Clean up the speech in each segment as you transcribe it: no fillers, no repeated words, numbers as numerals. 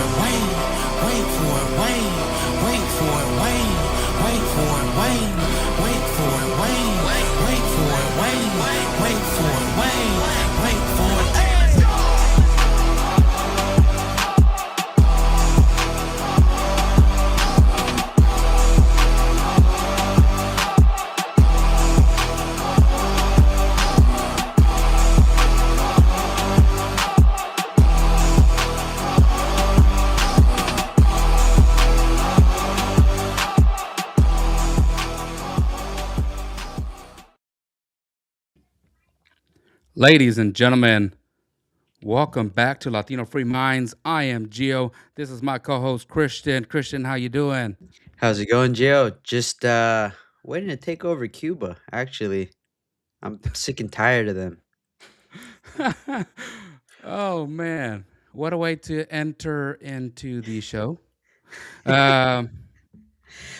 it, wait for it, wait for it, wait for it, wait for it, wait for it, wait for it, wait for it. Ladies and gentlemen, welcome back to Latino Free Minds. I am Gio. This is my co-host Christian. Christian, how you doing? How's it going, Gio? Just waiting to take over Cuba, actually. I'm sick and tired of them. Oh man, what a way to enter into the show. Um,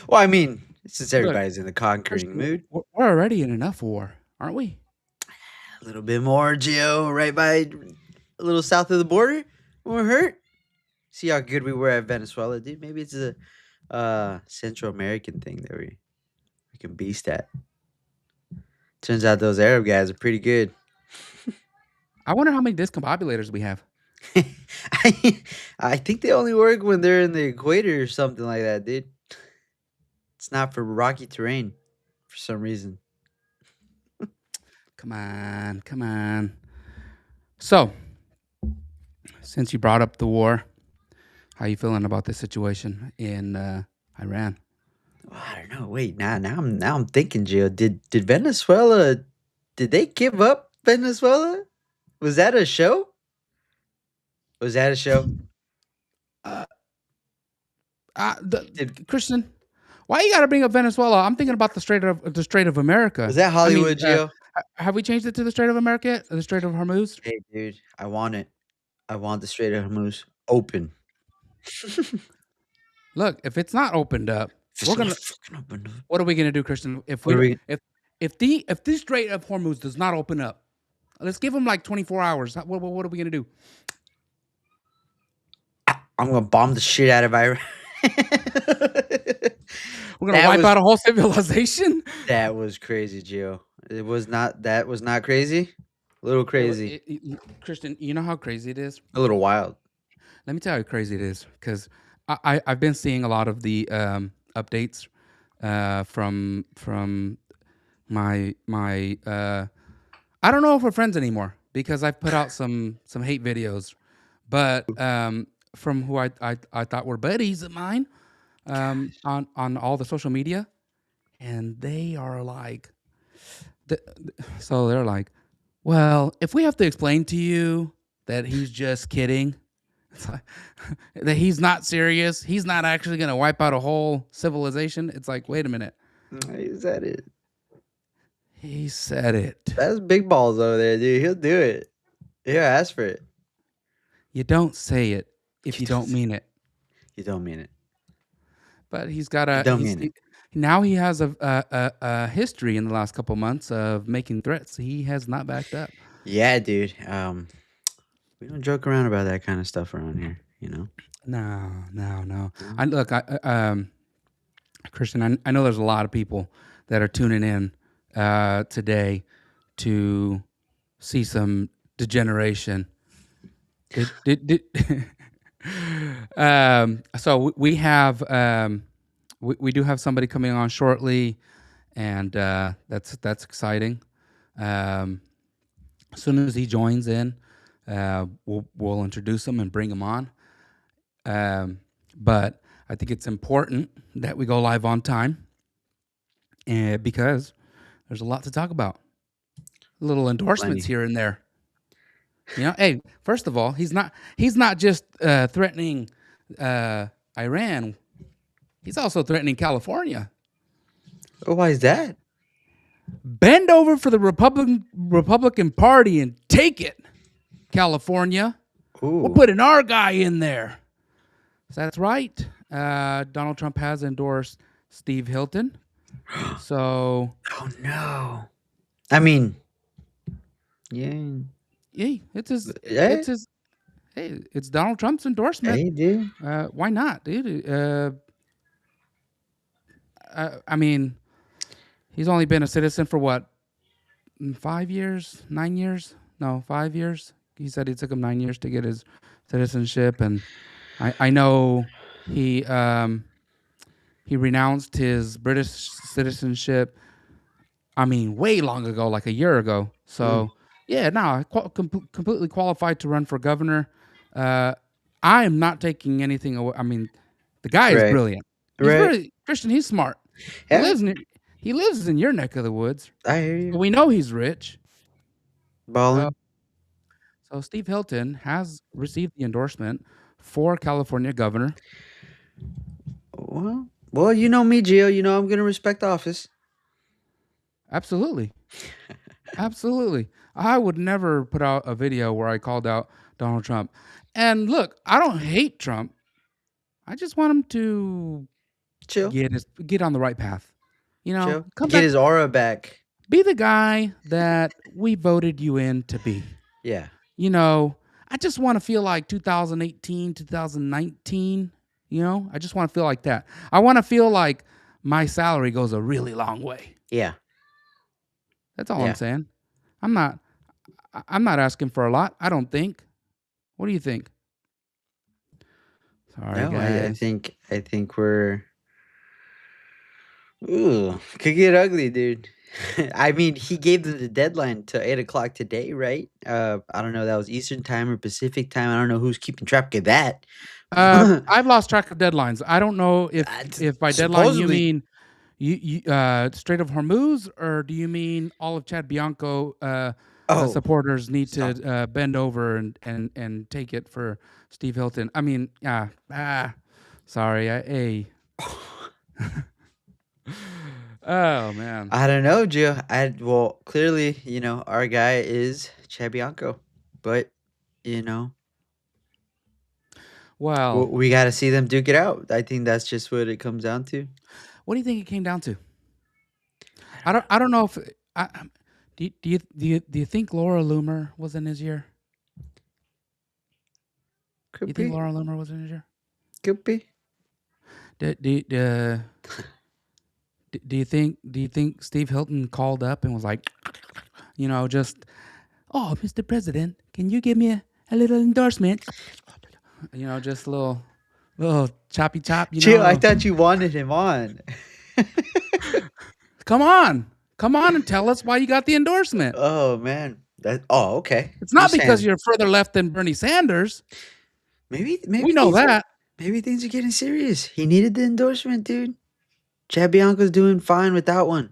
Well, I mean, since Look, everybody's in the conquering Christian, mood, we're already in enough war, aren't we? a little bit more, Gio, right by a little south of the border. Won't hurt. See how good we were at Venezuela, dude. Maybe it's a Central American thing that we can beast at. Turns out those Arab guys are pretty good. I wonder how many discombobulators we have. I think they only work when they're in the equator or something like that, dude. It's not for rocky terrain for some reason. Come on, come on. So, since you brought up the war, how you feeling about this situation in Iran? Oh, I don't know. Wait, now I'm thinking, Gio. Did Venezuela did they give up Venezuela? Was that a show? Was that a show? Uh, Did Christian, why you got to bring up Venezuela? I'm thinking about the Strait of was America. that I mean, Hollywood, Gio? have we changed it to the Strait of America yet? The Strait of Hormuz? Hey, dude, I want it. I want the Strait of Hormuz open. Look, if it's not opened up, If we're it's not gonna. fucking open, What are we gonna do, Christian? If what we are we? if the Strait of Hormuz does not open up, let's give them like 24 hours. What are we gonna do? I'm gonna bomb the shit out of Iran. We're gonna that wipe was out a whole civilization. that was crazy, Gio. It was not. That was not crazy. A little crazy. Christian, you know how crazy it is. A little wild. Let me tell you how crazy it is because I've been seeing a lot of the updates from my I don't know if we're friends anymore because I've put out some hate videos, but from who I thought were buddies of mine on all the social media, and they are like, so they're like, well, if we have to explain to you that he's just kidding, it's like, that he's not serious, he's not actually gonna wipe out a whole civilization. It's like, wait a minute, Is that it? he said it. That's big balls over there, dude. He'll do it. He'll ask for it. You don't say it if you don't mean it. You don't mean it. But he's got You a don't mean it. now he has a history in the last couple months of making threats. He has not backed up. Yeah, dude. We don't joke around about that kind of stuff around here. You know. No, no, no. No? I look, Christian. I know there's a lot of people that are tuning in today to see some degeneration. So we have we do have somebody coming on shortly, and that's exciting. As soon as he joins in, we'll introduce him and bring him on. But I think it's important that we go live on time, and because there's a lot to talk about. Little endorsements Plenty. here and there. Hey, first of all, he's not just threatening Iran. He's also threatening California. Oh, why is that? Bend over for the Republican Party and take it, California. We're Ooh. putting our guy in there. So that's right. Donald Trump has endorsed Steve Hilton. So Oh no. I mean, yeah. yeah, it's his Yeah? it's his Hey, it's Donald Trump's endorsement. Hey, dude. Why not, dude? I mean, he's only been a citizen for what, 5 years, 9 years? No, 5 years. He said it took him 9 years to get his citizenship, and I know he he renounced his British citizenship. I mean, way long ago, like a year ago. Mm, So yeah, no, completely qualified to run for governor. Uh, I am not taking anything away. I mean, the guy is right. brilliant. He's Right. very Christian. He's smart. He Yeah, lives in he lives in your neck of the woods. I hear So you. we know he's rich. So Ballin'. so Steve Hilton has received the endorsement for California governor. Well, you know me, Gio. You know I'm gonna respect office. Absolutely. Absolutely. I would never put out a video where I called out Donald Trump. And look, I don't hate Trump. I just want him to Chill, get on the right path. chill. Come Get back, his aura back. be the guy that we voted you in to be. Yeah, I just want to feel like 2018, 2019. I just want to feel like that. I want to feel like my salary goes a really long way. yeah, That's all I'm yeah. saying. I'm not I'm not asking for a lot, I don't think. What do you think? Sorry, No, I guys. think we're. Ooh, could get ugly, dude. I mean, he gave them the deadline to 8 o'clock today, right? I don't know. That was Eastern time or Pacific time. I don't know who's keeping track of that. I've lost track of deadlines. I don't know if by deadline you Supposedly. mean Strait of Hormuz, or do you mean all of Chad Bianco Oh, supporters need stop. to bend over and take it for Steve Hilton? I mean, sorry, hey. Oh man. I don't know, Gio. Well, clearly, our guy is Chabianco, but you know, Well, we got to see them duke it out. I think that's just what it comes down to. what do you think it came down to? I don't know if do you think Laura Loomer was in his year? Could You think be, Laura Loomer was in his year? could be. Do, do, do, do you think Steve Hilton called up and was like, just, oh, Mr. President, can you give me a little endorsement? Just a little choppy chop. Gio, I thought you wanted him on. Come on and tell us why you got the endorsement. Oh man, Oh, okay. It's not You're because saying you're further left than Bernie Sanders. maybe We know that. maybe things are getting serious. He needed the endorsement, dude. Chad Bianco's doing fine without one.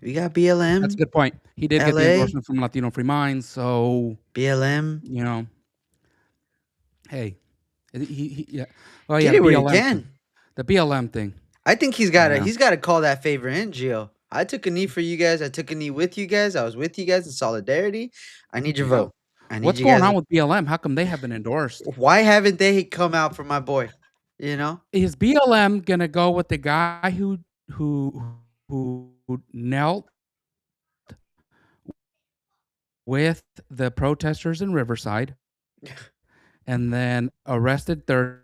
We got BLM, That's a good point. He did get the LA, endorsement from Latino Free Minds, so BLM. hey, yeah. Well, yeah, Get the it where you BLM can. thing. The BLM thing. I think he's got Yeah. to call that favor in, Gio. I took a knee for you guys. I took a knee with you guys. I was with you guys in solidarity. I need your Yeah. vote. I need What's you going guys. on with BLM? How come they haven't endorsed? Why haven't they come out for my boy? Is BLM gonna go with the guy who knelt with the protesters in Riverside and then arrested 30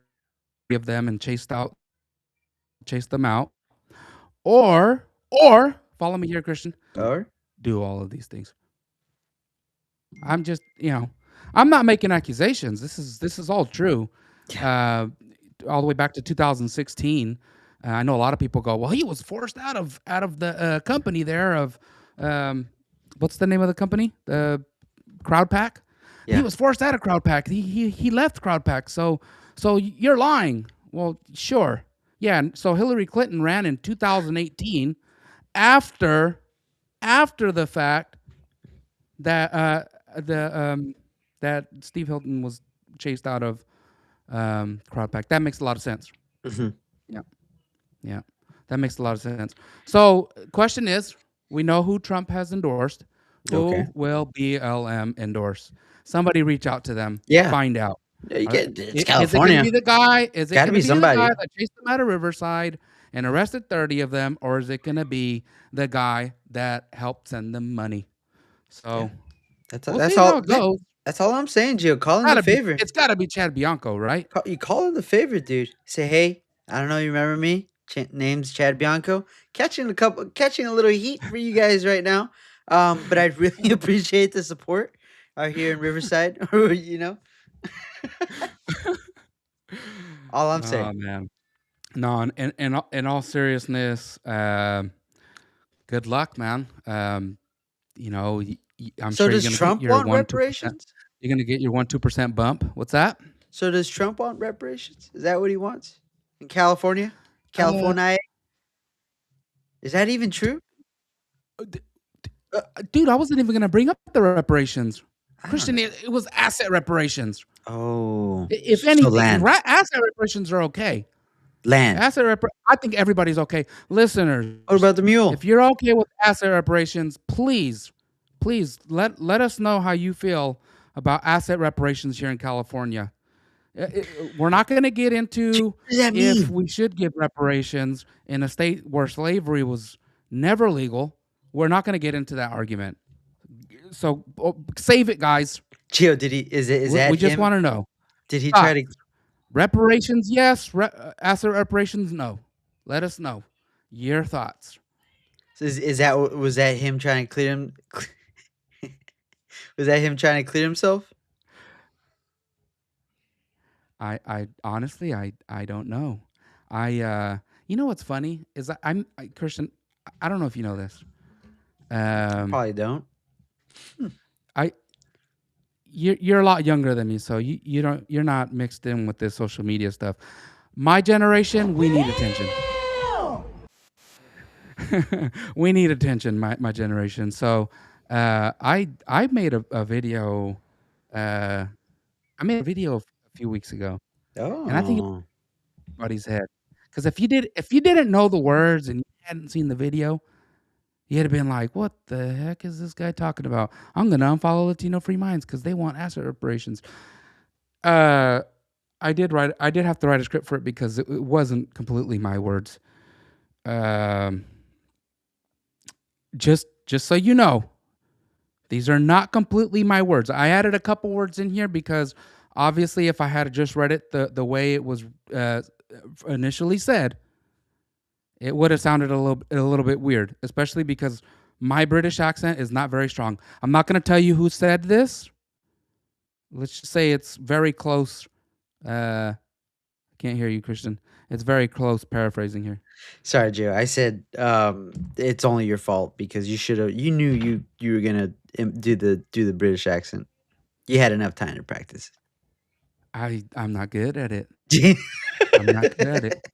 of them and chased them out? Or follow me here, Christian, Or do all of these things. I'm just, I'm not making accusations. This is all true. All the way back to 2016. I know a lot of people go, well, he was forced out of the company there of, what's the name of the company? The Crowd Pack. Yeah. He was forced out of Crowd Pack. He left Crowd Pack. So you're lying. Well, sure. Yeah. So Hillary Clinton ran in 2018 after the fact that that Steve Hilton was chased out of Crowd Pack. That makes a lot of sense. Mhm. Yeah, that makes a lot of sense. So, question is, we know who Trump has endorsed. Who Okay. will BLM endorse? Somebody reach out to them. Yeah. Find out. Yeah, you get it's Is it going to California. be the guy? Is it Gotta going to be be somebody. the guy that chased them out of Riverside and arrested 30 of them, or is it going to be the guy that helped send them money? So That's we'll that's see how all. it goes. That's all I'm saying, Gio. Call in the favor. It's gotta be Chad Bianco, right? You call in the favor, dude. Say, hey, I don't know, you remember me? Name's Chad Bianco. Catching a little heat for you guys right now. But I'd really appreciate the support out here in Riverside. you know, all I'm saying. Oh man. No, in all seriousness, good luck, man. You know, I'm So sure does you're gonna get Trump your want 1-2%. reparations? You're gonna get your 1-2% bump. What's that? So does Trump want reparations? Is that what he wants in California? Uh, California? Is that even true? d- Uh, dude, I wasn't even gonna bring up the reparations, I don't Christian. know. It was asset reparations. Oh, If so anything, land, asset reparations are okay. land. I think everybody's okay. What Listeners, about the mule? if you're okay with asset reparations, please let us know how you feel about asset reparations here in California. We're not going to get into What does that if mean? we should give reparations in a state where slavery was never legal. We're not going to get into that argument. So save it, guys. Gio, did he? Is that We just him? want to know. Did he try to? Thoughts. Reparations, yes. Asset reparations, no. Let us know your thoughts. Is that was that him trying to clear him? Was that him trying to clear himself? I honestly, I don't know. You know what's funny is Christian. I don't know if you know this. Probably don't. I you're a lot younger than me, so you're not mixed in with this social media stuff. My generation, we need attention. We need attention. My generation. So I made a video. I made a video a few weeks ago, and I think Oh, everybody's head. Because if you didn't know the words and you hadn't seen the video, you'd have been like, "What the heck is this guy talking about?" I'm gonna unfollow Latino Free Minds because they want asset reparations. Uh, I did have to write a script for it because it wasn't completely my words. Um, just so you know, these are not completely my words. I added a couple words in here because obviously, if I had just read it the way it was initially said, it would have sounded a little bit weird, especially because my British accent is not very strong. I'm not going to tell you who said this. Let's just say it's very close. I can't hear you, Christian. It's very close paraphrasing here. sorry, Gio. I said it's only your fault because you should have. You knew you were gonna do the British accent. You had enough time to practice. I'm not good at it. I I'm not good at it.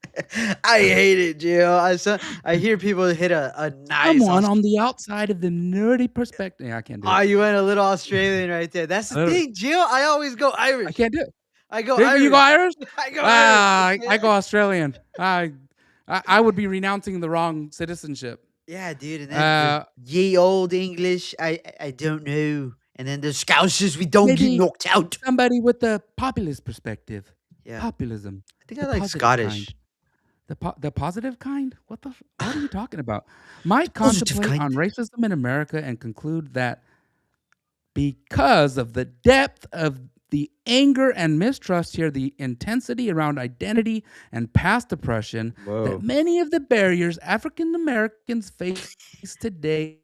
hate it, Gio. I hear people hit a nice. Someone on the outside of the nerdy perspective. Yeah, I can't do Oh, it. you went a little Australian right there. That's the Literally. thing, Gio. I always go I Irish. can't do it. I go You Irish. go Irish? I go I Irish. go Australian. I would be renouncing the wrong citizenship. Yeah, dude. And then the ye old English, I don't know. And then the Scousers, we don't get Maybe knocked out. somebody with the populist perspective. Yeah. Populism. I think the I like positive Scottish. kind. The positive kind? What are you talking about? Might positive contemplate kind. on racism in America and conclude that because of the depth of the anger and mistrust here, the intensity around identity and past oppression, Whoa. that many of the barriers African Americans face today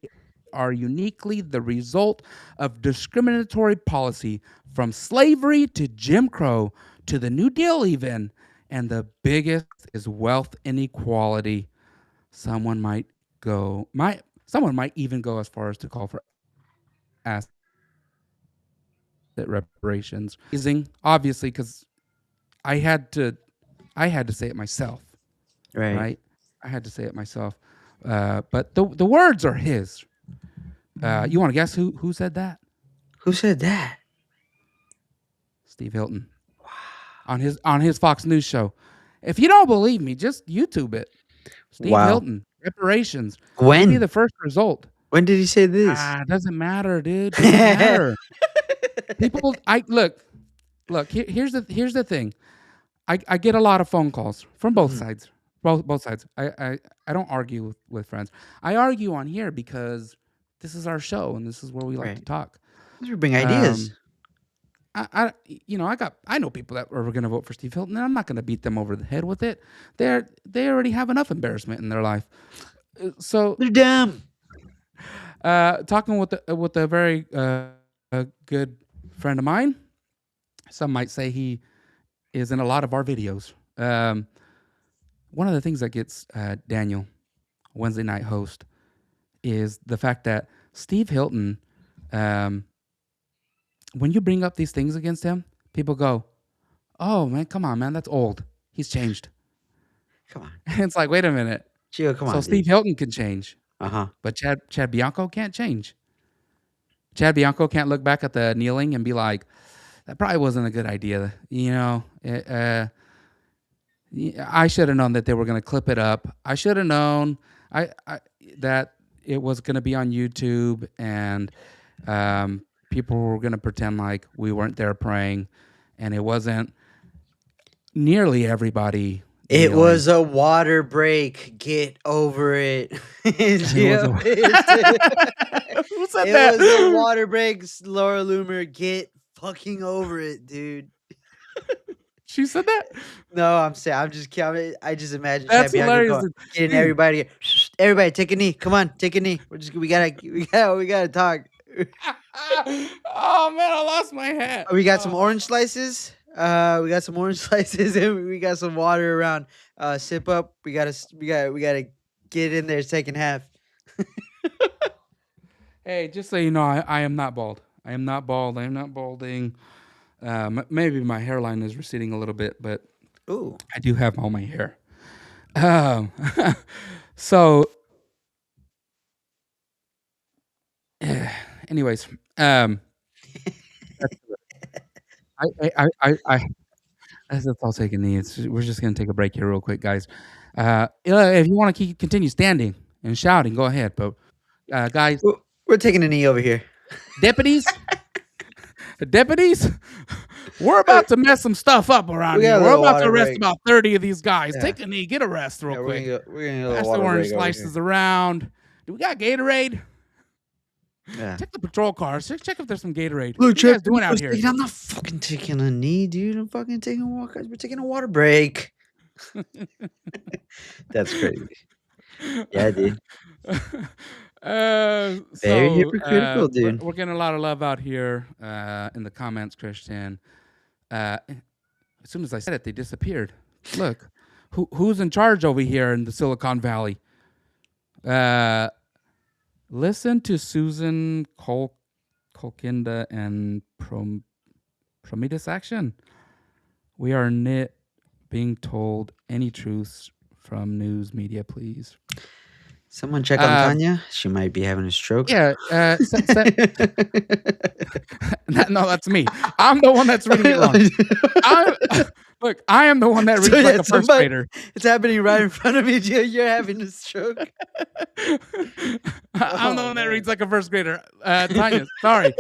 are uniquely the result of discriminatory policy from slavery to Jim Crow to the New Deal even, and the biggest is wealth inequality. Someone might even go as far as to call for asset reparations. Obviously, because I had to say it myself, right? I had to say it myself. But the words are his. You want to guess who said that? Who said that? Steve Hilton. Wow. On his Fox News show. If you don't believe me, just YouTube it. Steve Hilton, reparations. When? Be the first result. When did he say this? Doesn't matter, dude. Doesn't matter. People, here's the thing. I get a lot of phone calls from both sides. Both sides. I don't argue with friends. I argue on here because this is our show and this is where we like to talk. We bring ideas. I know people that are going to vote for Steve Hilton, and I'm not going to beat them over the head with it. They already have enough embarrassment in their life. So, They're dumb. talking with a very good friend of mine, some might say he is in a lot of our videos. One of the things that gets Daniel, Wednesday night host, is the fact that Steve Hilton, when you bring up these things against him, people go, "Oh man, come on, man, that's old. He's changed." Come on, And it's like, wait a minute. Gio. Come So on, Steve dude. Hilton can change, Uh-huh. but Chad Bianco can't change. Chad Bianco can't look back at the kneeling and be like, "That probably wasn't a good idea." I should have known that they were going to clip it up. I should have known I that it was going to be on YouTube, and people were going to pretend like we weren't there praying, and it wasn't nearly everybody It kneeling. was a water break. Get over it. It was Gio a- pissed it. Who said It that? was a water break. Laura Loomer, get fucking over it, dude. She said that? No, I'm saying I'm just counting. I just imagine That's Chad Bianco hilarious. going, getting Dude. everybody. Everybody, take a knee. Come on, take a knee. We gotta talk. Oh man, I lost my hat. We got some orange slices. We got some orange slices, and we got some water around. Sip up. We gotta get in there second half. Hey, just so you know, I am not bald. I am not bald. I am not balding. Maybe my hairline is receding a little bit, but Ooh. I do have all my hair. Um, so, anyways, that's I'll take a knee. We're just gonna take a break here real quick, guys. If you want to continue standing and shouting, go ahead. But guys, We're taking a knee over here. deputies, we're about to mess some stuff up around We got here. a We're little about to water arrest break. about 30 of these guys. Yeah. Take a knee, get a rest real Yeah, quick. we're gonna get a little Pass the water orange break over here. slices around. Do we got Gatorade? Yeah. Check the patrol cars. Check if there's some Gatorade. Look, what are you guys doing out here? I'm not fucking taking a knee, dude. I'm fucking taking a walk. We're taking a water break. That's crazy. Yeah, dude. Very hypocritical, dude. We're getting a lot of love out here in the comments, Christian. As soon as I said it, they disappeared. Look, who's in charge over here in the Silicon Valley? Listen to Susan Colkinda and Prometheus Action. We are knit being told any truths from news media, please. Someone check on Tanya. She might be having a stroke. Yeah. No, that's me. I'm the one that's reading it wrong. Look, I am the one that reads So, like yeah, a first somebody- grader. It's happening right in front of me, Gio. You're having a stroke. I'm the one that reads like a first grader. Tanya, sorry.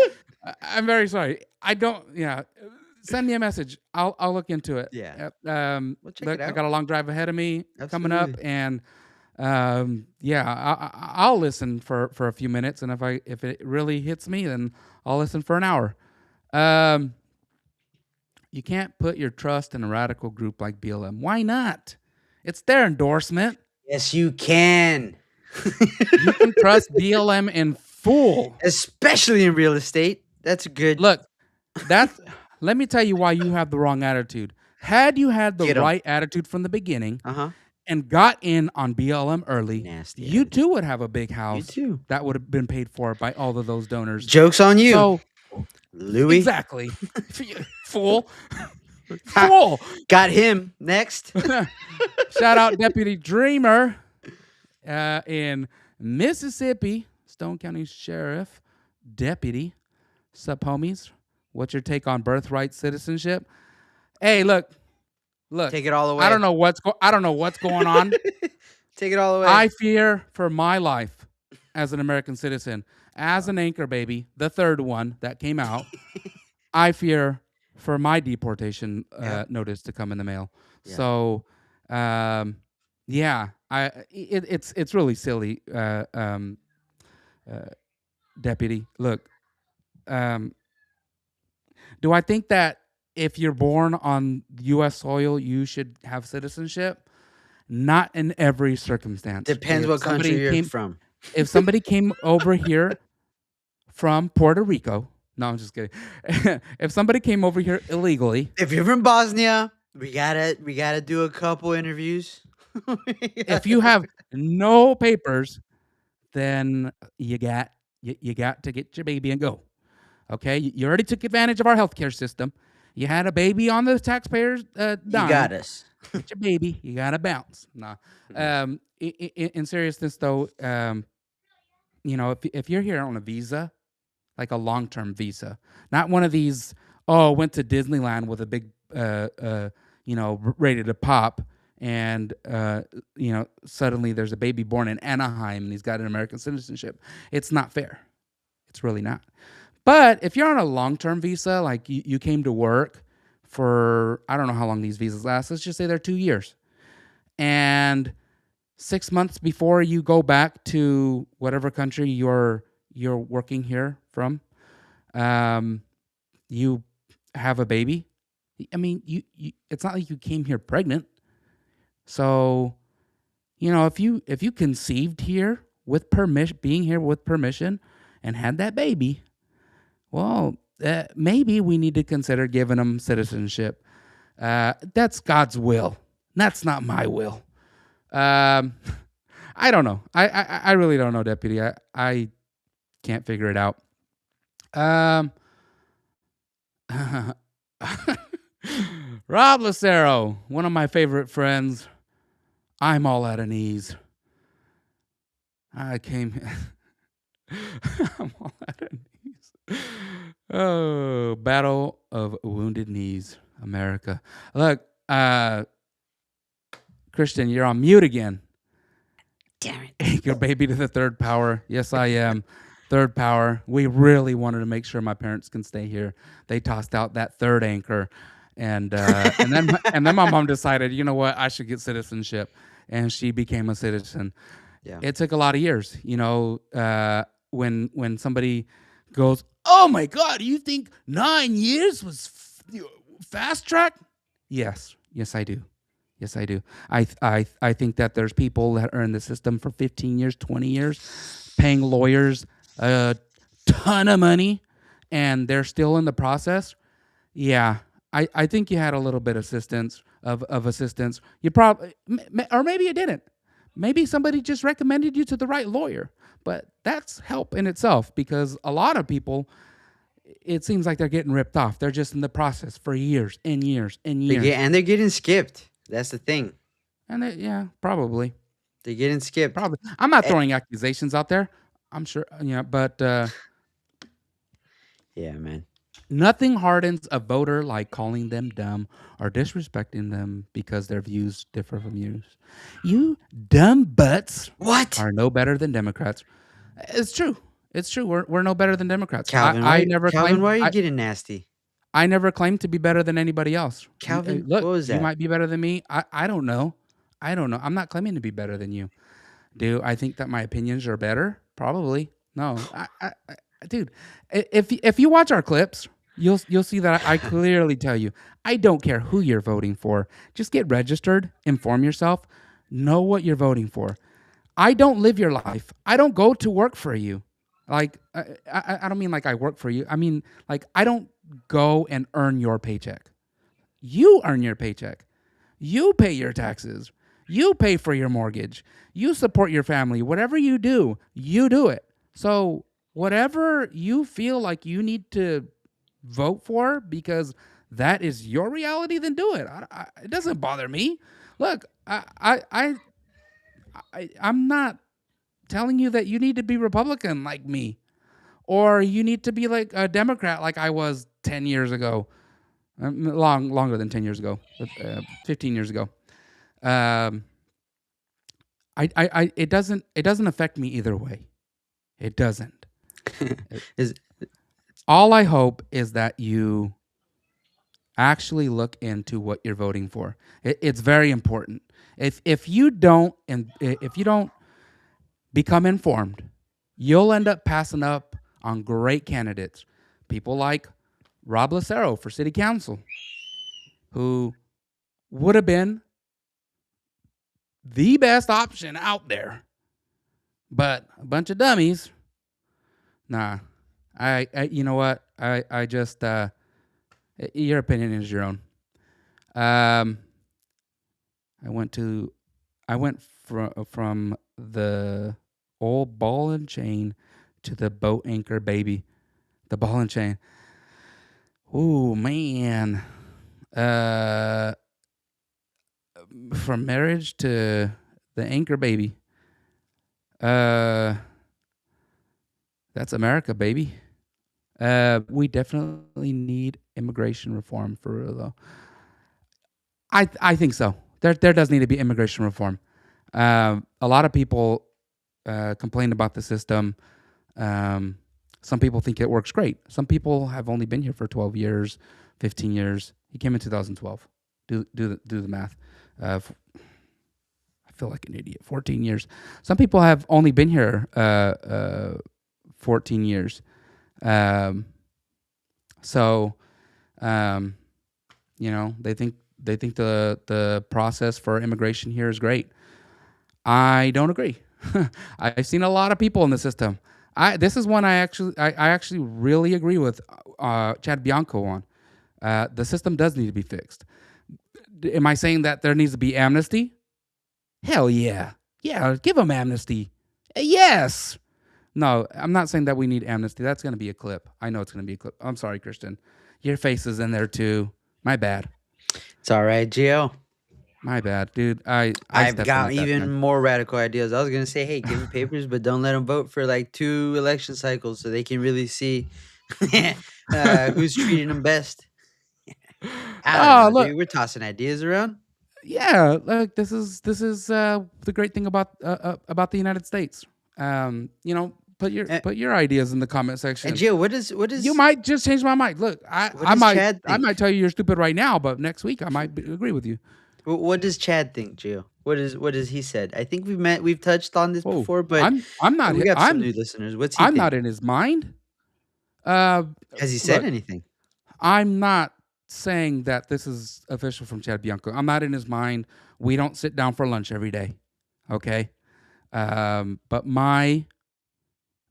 I'm very sorry. I don't. Yeah. Send me a message. I'll look into it. Yeah. We'll check it I out. got a long drive ahead of me coming up, Absolutely. and I'll listen for a few minutes, and if it really hits me, then I'll listen for an hour. You can't put your trust in a radical group like BLM. Why not? It's their endorsement. Yes, you can. You can trust BLM in full. Especially in real estate. That's good. Look, let me tell you why you have the wrong attitude. Had you had the Get 'em. right attitude from the beginning Uh-huh. and got in on BLM early, Nasty you attitude. too would have a big house. You too. That would have been paid for by all of those donors. Joke's on you. So Louis. exactly, fool, fool. Got him. Next. Shout out Deputy Dreamer in Mississippi, Stone County Sheriff Deputy. Sup, homies? What's your take on birthright citizenship? Hey, look. Take it all away. I don't know what's going on. Take it all away. I fear for my life as an American citizen, as an anchor baby, the third one that came out. I fear for my deportation notice to come in the mail. Yeah. So, it's really silly, Deputy. Look, Do I think that if you're born on U.S. soil, you should have citizenship? Not in every circumstance. Depends what country you're from. If somebody came over here from Puerto Rico, no, I'm just kidding. If somebody came over here illegally, If you're from Bosnia, we gotta do a couple interviews. if you have no papers, then you got to get your baby and go. Okay, you already took advantage of our healthcare system. You had a baby on the taxpayers' You dime. got us. Get your baby. You gotta bounce. Nah. In seriousness, though, if you're here on a visa, like a long-term visa, not one of these. Oh, went to Disneyland with a big, ready to pop, and suddenly there's a baby born in Anaheim and he's got an American citizenship. It's not fair. It's really not. But if you're on a long-term visa, like you came to work for, I don't know how long these visas last. Let's just say they're 2 years, and 6 months before you go back to whatever country you're working here from, you have a baby. I mean, you it's not like you came here pregnant. So, if you conceived here with permission, being here with permission, and had that baby, well, maybe we need to consider giving them citizenship. That's God's will. That's not my will. I don't know. I really don't know, Deputy. I can't figure it out. Rob Lucero, one of my favorite friends. I'm all out of knees. I came. I'm all out of knees. Oh, Battle of Wounded Knees, America. Look, Christian, you're on mute again. Damn it. Your baby to the third power. Yes, I am. Third power. We really wanted to make sure my parents can stay here. They tossed out that third anchor, and then my mom decided, you know what, I should get citizenship, and she became a citizen. Yeah. It took a lot of years. When somebody goes, oh my God, you think 9 years was fast track? Yes, I do. Yes, I do. I think that there's people that are in the system for 15 years, 20 years, paying lawyers a ton of money, and they're still in the process. Yeah, I think you had a little bit of assistance. You probably, or maybe you didn't. Maybe somebody just recommended you to the right lawyer. But that's help in itself, because a lot of people, it seems like they're getting ripped off. They're just in the process for years and years and years. And they're getting skipped. That's the thing. And probably. They're getting skipped. Probably. I'm not throwing accusations out there. I'm sure, but yeah, man. Nothing hardens a voter like calling them dumb or disrespecting them because their views differ from yours. You dumb butts are no better than Democrats. It's true. It's true. We're no better than Democrats. Calvin, Calvin, why are you getting nasty? I never claimed to be better than anybody else. Calvin, look, what was that? You might be better than me. I don't know. I'm not claiming to be better than you. Do I think that my opinions are better? Probably. No. Dude, if you watch our clips, you'll see that I clearly tell you, I don't care who you're voting for. Just get registered, inform yourself, know what you're voting for. I don't live your life. I don't go to work for you. Like, I don't mean like I work for you. I mean, like, I don't go and earn your paycheck. You earn your paycheck. You pay your taxes. You pay for your mortgage. You support your family. Whatever you do it. So whatever you feel like you need to vote for because that is your reality, then do it. It doesn't bother me. Look, I'm not telling you that you need to be Republican like me, or you need to be like a Democrat like I was 10 years ago, longer than 10 years ago, 15 years ago. It doesn't affect me either way. It doesn't. All I hope is that you actually look into what you're voting for. It's very important. If you don't become informed, you'll end up passing up on great candidates. People like Rob Lucero for city council, who would have been the best option out there, but a bunch of dummies. Nah, you know what? I just, your opinion is your own. Um, I went to, I went from the old ball and chain to the boat anchor, baby. The ball and chain. Oh man. Uh, from marriage to the anchor, baby. Uh, that's America, baby. We definitely need immigration reform for real, though. I think so. There does need to be immigration reform. A lot of people complain about the system. Um, some people think it works great. Some people have only been here for 12 years, 15 years. He came in 2012. Do the math. I feel like an idiot. 14 years. Some people have only been here 14 years. Um, so, um, they think the process for immigration here is great. I don't agree. I've seen a lot of people in the system. This is one I actually really agree with Chad Bianco on. The system does need to be fixed. Am I saying that there needs to be amnesty? Hell yeah. Yeah, give them amnesty. Yes. No, I'm not saying that we need amnesty. That's going to be a clip. I know it's going to be a clip. I'm sorry, Christian. Your face is in there too. My bad. It's all right, Gio. My bad, dude. I've got even more radical ideas. I was gonna say, hey, give them papers, but don't let them vote for like 2 election cycles so they can really see who's treating them best. I don't know, look, dude. We're tossing ideas around. Yeah, look, this is the great thing about the United States. Put your ideas in the comment section. And Gio, what is You might just change my mind. Look, I might tell you you're stupid right now, but next week I might agree with you. What does Chad think, Gio? What does he said? I think we've touched on this before, but I'm not. We got some new listeners. What's he? I'm think? not in his mind. Has he said anything? I'm not saying that this is official from Chad Bianco. I'm not in his mind. We don't sit down for lunch every day, okay? But my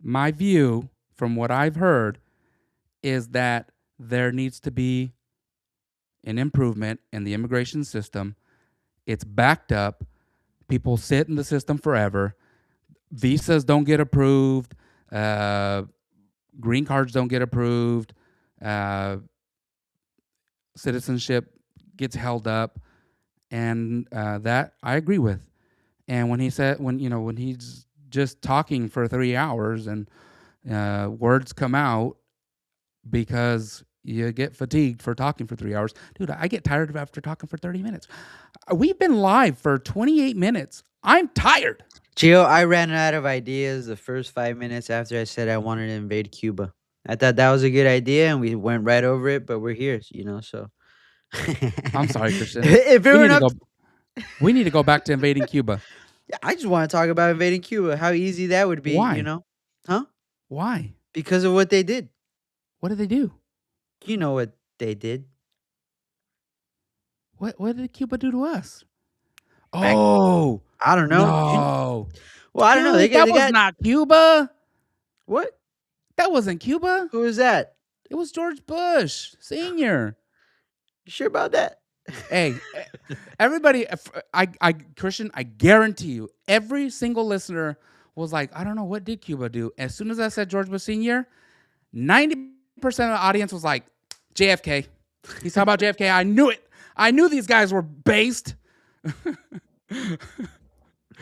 view from what I've heard is that there needs to be an improvement in the immigration system. It's backed up. People sit in the system forever. Visas don't get approved. Green cards don't get approved. Citizenship gets held up, and that I agree with. And when he's just talking for 3 hours and words come out because you get fatigued for talking for 3 hours. Dude, I get tired after talking for 30 minutes. We've been live for 28 minutes. I'm tired. Gio, I ran out of ideas the first 5 minutes after I said I wanted to invade Cuba. I thought that was a good idea, and we went right over it, but we're here, so. I'm sorry, Christian. We need to go back to invading Cuba. Yeah, I just want to talk about invading Cuba, how easy that would be, Why? Huh? Why? Because of what they did. What did they do? You know what they did. What did Cuba do to us? I don't know. No. Well, I don't know. That was not Cuba. What? That wasn't Cuba. Who was that? It was George Bush Sr. You sure about that? Hey, everybody, Christian, I guarantee you, every single listener was like, I don't know, what did Cuba do? As soon as I said George Bush Sr., 90% of the audience was like, JFK. He's talking about JFK. I knew it. I knew these guys were based.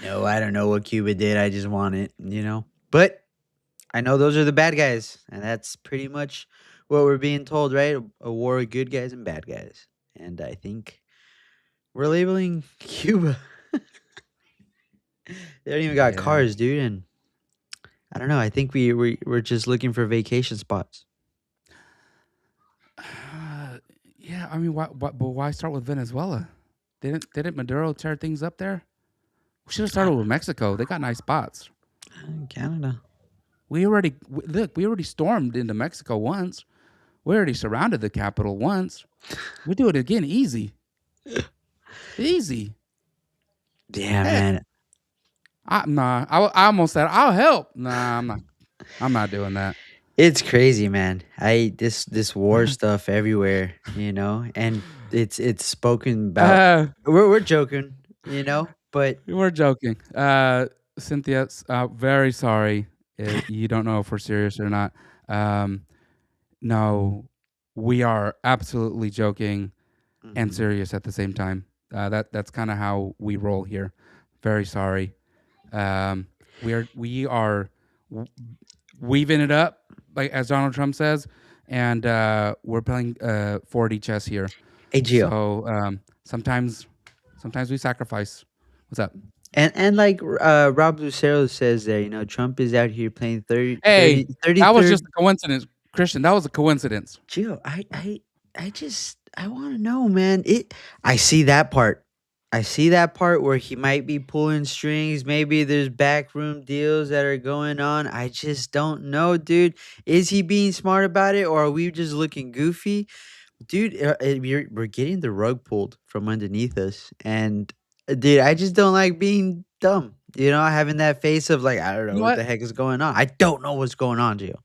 No, I don't know what Cuba did. I just want it, But I know those are the bad guys, and that's pretty much what we're being told, right? A war of good guys and bad guys. And I think we're labeling Cuba. They don't even got cars, dude. And I don't know. I think we're just looking for vacation spots. Yeah, I mean, why start with Venezuela? Didn't Maduro tear things up there? We should have started with Mexico. They got nice spots. Canada. We already stormed into Mexico once. We already surrounded the Capitol once. We do it again, easy, easy. Yeah, Heck, man. nah. I almost said I'll help. Nah, I'm not. I'm not doing that. It's crazy, man. This war stuff everywhere, and it's spoken about. uh, We're joking, but we're joking. Cynthia, very sorry. You don't know if we're serious or not. Um, no, we are absolutely joking and Mhm. serious at the same time. That's kind of how we roll here. Very sorry. Um, we are w- weaving it up, like as Donald Trump says, and we're playing 4D chess here. Hey, Gio, So sometimes we sacrifice. What's up? and like Rob Lucero says there, Trump is out here playing Hey, that was 33rd. just a coincidence, Christian. That was a coincidence. Gio, I want to know, man. I see that part. I see that part where he might be pulling strings. Maybe there's backroom deals that are going on. I just don't know, dude. Is he being smart about it, or are we just looking goofy, dude? We're getting the rug pulled from underneath us, and dude, I just don't like being dumb. Having that face of like I don't know You know what what, the heck is going on. I don't know what's going on, Gio.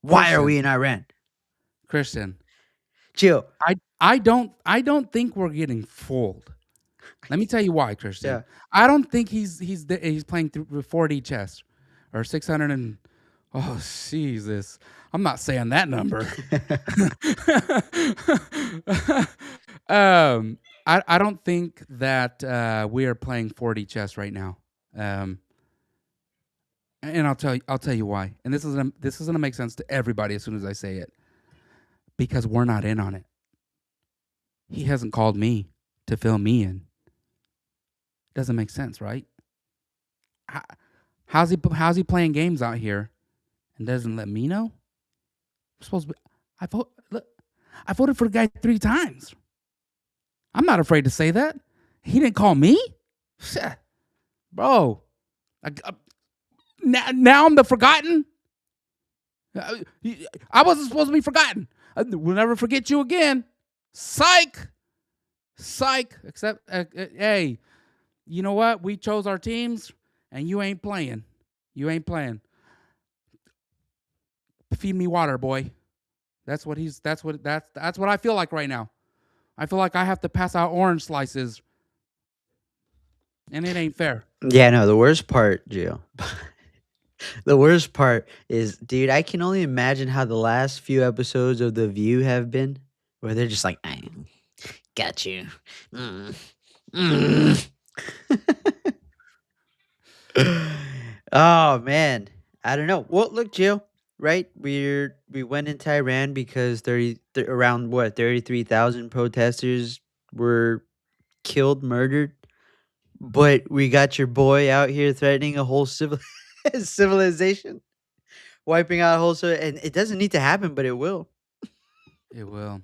Why are Christian? we in Iran, Christian, Gio? I don't think we're getting fooled. Let me tell you why, Christian. Yeah. I don't think he's playing through 4D chess or 600 and oh Jesus. I'm not saying that number. I don't think that we are playing 4D chess right now. Um, and I'll tell you why. And this is gonna make sense to everybody as soon as I say it. Because we're not in on it. He hasn't called me to fill me in. Doesn't make sense, right? How, how's he playing games out here and doesn't let me know? I'm supposed to be, look, I voted for the guy 3 times. I'm not afraid to say that. He didn't call me? Bro. Now I'm the forgotten? Uh, I wasn't supposed to be forgotten. We'll never forget you again. Psych. Psych. Except, hey, you know what? We chose our teams, and you ain't playing. You ain't playing. Feed me water, boy. That's what I feel like right now. I feel like I have to pass out orange slices, and it ain't fair. Yeah, no, the worst part, Gio. The worst part is, dude, I can only imagine how the last few episodes of The View have been, where they're just like, I got you. Mm, mm. Oh man, I don't know. Well, look, Gio, right? We went into Iran because around what 33,000 protesters were killed, murdered. But we got your boy out here threatening a whole civilization, wiping out a whole and it doesn't need to happen, but it will. It will,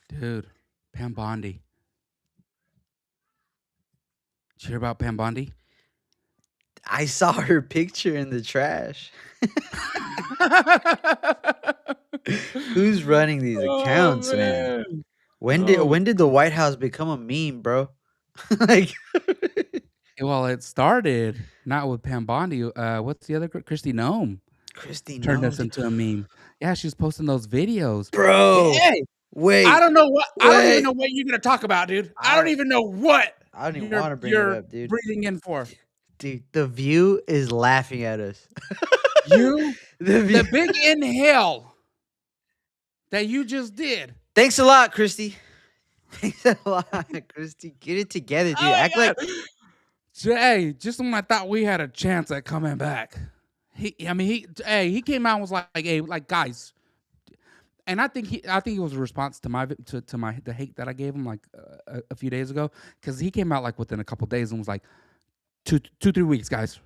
dude. Pam Bondi. Did you hear about Pam Bondi? I saw her picture in the trash. Who's running these Oh accounts, man? man. When did Oh, when did the White House become a meme, bro? Like, well, it started not with Pam Bondi. What's the other Christy Nome Christy turned us knows, into a meme. Yeah, she was posting those videos. bro. Hey, I Wait, don't know what. I don't even wait. know what you're gonna talk about, dude. I I don't don't. even know what I don't even you're want to bring it you're up, dude. breathing in for. Dude, the View is laughing at us. You, The View. the big inhale that you just did. Thanks a lot, Christy. Thanks a lot, Christy. Get it together, Oh dude. my Act like god. Jay, just when I thought we had a chance at coming back, he came out and was like, hey, like guys, and I think it was a response to my the hate that I gave him like a few days ago because he came out like within a couple days and was like 3 weeks, guys,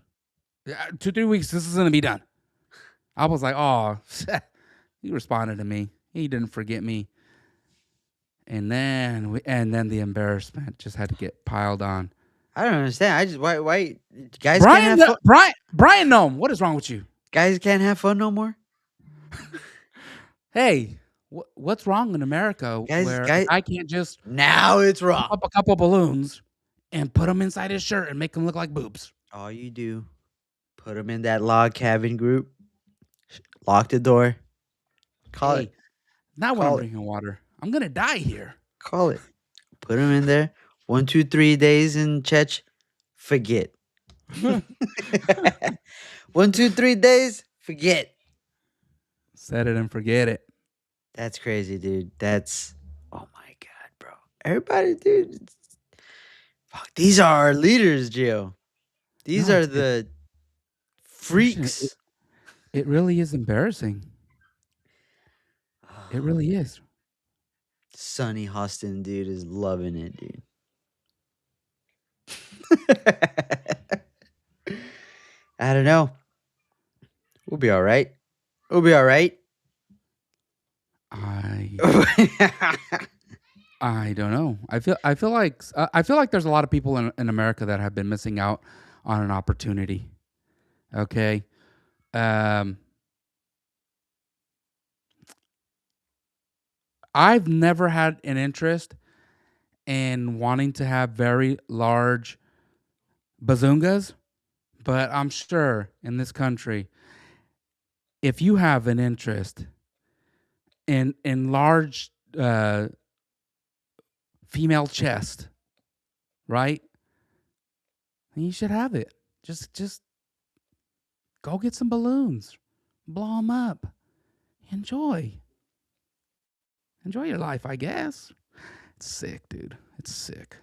2-3 weeks, this is gonna be done. I was like, oh, he responded to me. He didn't forget me, and then the embarrassment just had to get piled on. I don't understand. I just why guys can't Brian, have fun. Brian Nome, what is wrong with you? Guys can't have fun no more. Hey, What's wrong in America Guys, where a guys, guy can't just now it's pump wrong. up a couple balloons and put them inside his shirt and make them look like boobs? All you do, put them in that log cabin group, lock the door, call it, Hey, not when I'm call it, drinking water. I'm gonna die here. call it. Put them in there. 1, 2, 3 days in Chech, forget. 1, 2, 3 days, forget. Set it and forget it. That's crazy, dude. That's oh my god, bro. Everybody, dude. Fuck, these are our leaders, Gio. These No, are it's the Christian. freaks. It really is embarrassing. It Oh, really man. is. Sonny Hostin, dude, is loving it, dude. I don't know. We'll be all right. We'll be all right. I I don't know. I feel like there's a lot of people in America that have been missing out on an opportunity. Okay. Um, I've never had an interest in wanting to have very large bazungas, but I'm sure in this country, if you have an interest in large uh, female chest, right? Then you should have it. Just go get some balloons, blow them up, enjoy. Enjoy your life, I guess. It's sick, dude. It's sick.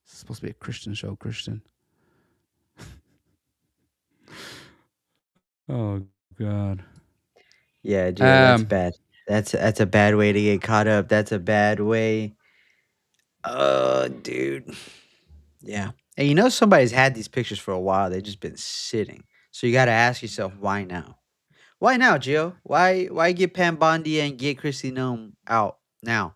It's supposed to be a Christian show, Christian. Oh God. Yeah, Gio, that's Um, bad. That's a bad way to get caught up. That's a bad way. Oh, dude. Yeah. And you know somebody's had these pictures for a while. They've just been sitting. So you got to ask yourself, why now? Why now, Gio? Why get Pam Bondi and get Christy Nome out now?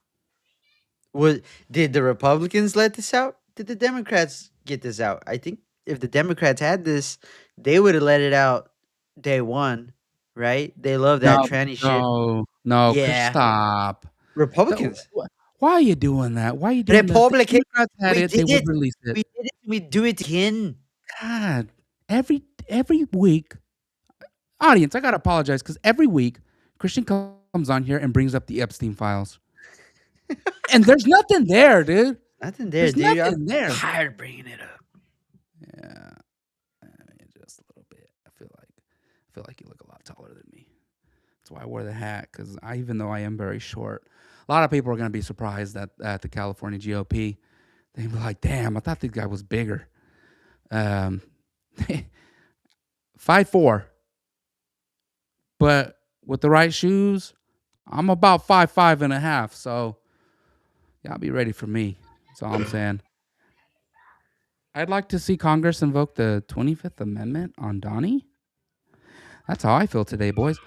Was did the Republicans let this out? Did the Democrats get this out? I think if the Democrats had this, they would have let it out day one, right? They love that no, tranny shit. no, Chris, Yeah, stop. The- Republicans. Why are you doing that? Why are you doing that? If the Republicans. Democrats had We it, they did would it. release it. We did it. We do it again. God, every week, audience, I gotta apologize because every week Christian comes on here and brings up the Epstein files, and there's nothing there, dude. Nothing there, There's dude. I'm nothing there. tired of bringing it up. Yeah, I mean, just a little bit. I feel like you look a lot taller than me. That's why I wear the hat because even though I am very short, a lot of people are gonna be surprised at the California GOP. They'd be like, "Damn, I thought this guy was bigger." Um, 5'4", but with the right shoes, I'm about 5'5.5". So y'all be ready for me. That's all I'm saying. I'd like to see Congress invoke the 25th Amendment on Donnie. That's how I feel today, boys.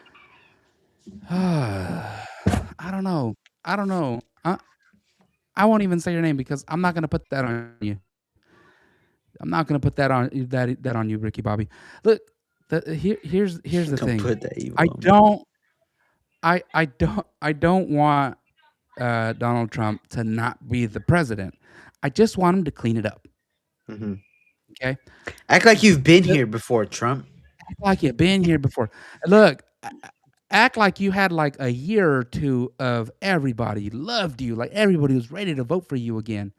I don't know. I don't know. I won't even say your name because I'm not gonna put that on you. I'm not gonna put that on you, Ricky Bobby. Look, here's the Don't thing. put that evil I on me. don't I don't want Donald Trump to not be the president. I just want him to clean it up. Mhm. Okay, Act like you've been Look, here before, Trump. act like you've been here before. Look, act like you had like a year or two of everybody loved you, like everybody was ready to vote for you again.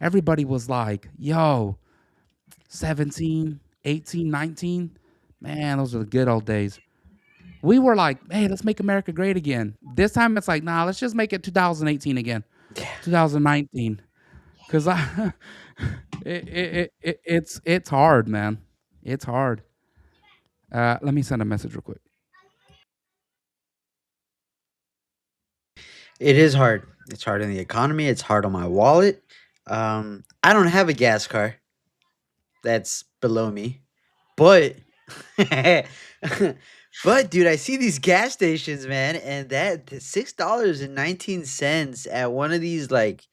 Everybody was like, "Yo, 17, 18, 19, man, those are the good old days." We were like, "Hey, let's make America great again." This time it's like, "Nah, let's just make it 2018 again, Yeah. 2019." Because it's hard, man. It's hard. Let me send a message real quick. It is hard. It's hard on the economy. It's hard on my wallet. I don't have a gas car. That's below me. But but dude, I see these gas stations, man, and that $6.19 at one of these like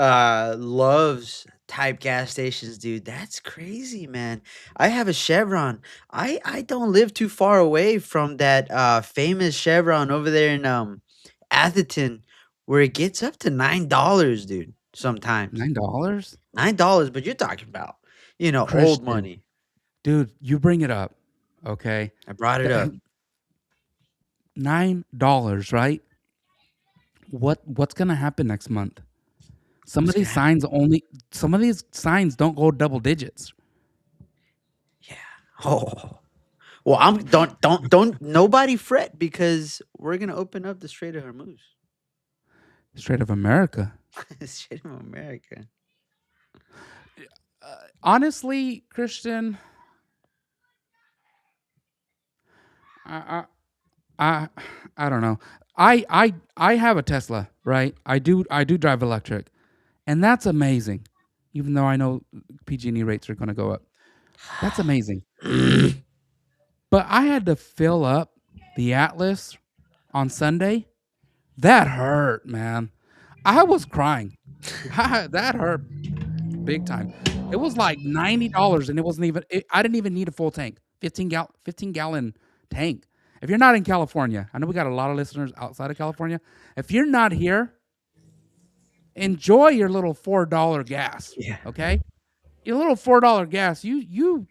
Loves type gas stations, dude. That's crazy, man. I have a Chevron. I don't live too far away from that famous Chevron over there in Atherton, where it gets up to $9, dude. Sometimes $9, $9, but you're talking about, old Christian, money. dude. You bring it up, okay? I brought it up. $9, right? What's gonna happen next month? Some What's of gonna these happen? signs don't go double digits. Yeah. Oh. Well, I'm don't nobody fret because we're gonna open up the Strait of Hormuz. Strait of America. Strait of America. Honestly, Christian, I, I, I don't know. I have a Tesla, right? I do drive electric, and that's amazing. Even though I know PG&E rates are going to go up, that's amazing. But I had to fill up the Atlas on Sunday. That hurt, man. I was crying. That hurt big time. It was like $90, and it wasn't even. I didn't even need a full tank. 15 gallon tank. If you're not in California, I know we got a lot of listeners outside of California. If you're not here, enjoy your little $4 gas. Yeah. Okay, your little $4 gas. You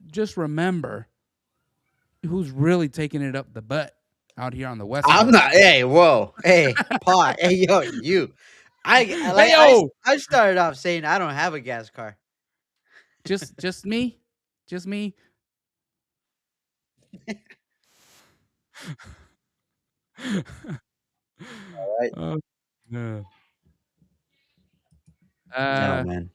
just remember who's really taking it up the butt out here on the West I'm Coast. not. Hey, whoa. Hey, Paul. Hey, yo, you. Hey yo, I started off saying I don't have a gas car. just me, just me. Right? Oh, yeah. No, Uh, man.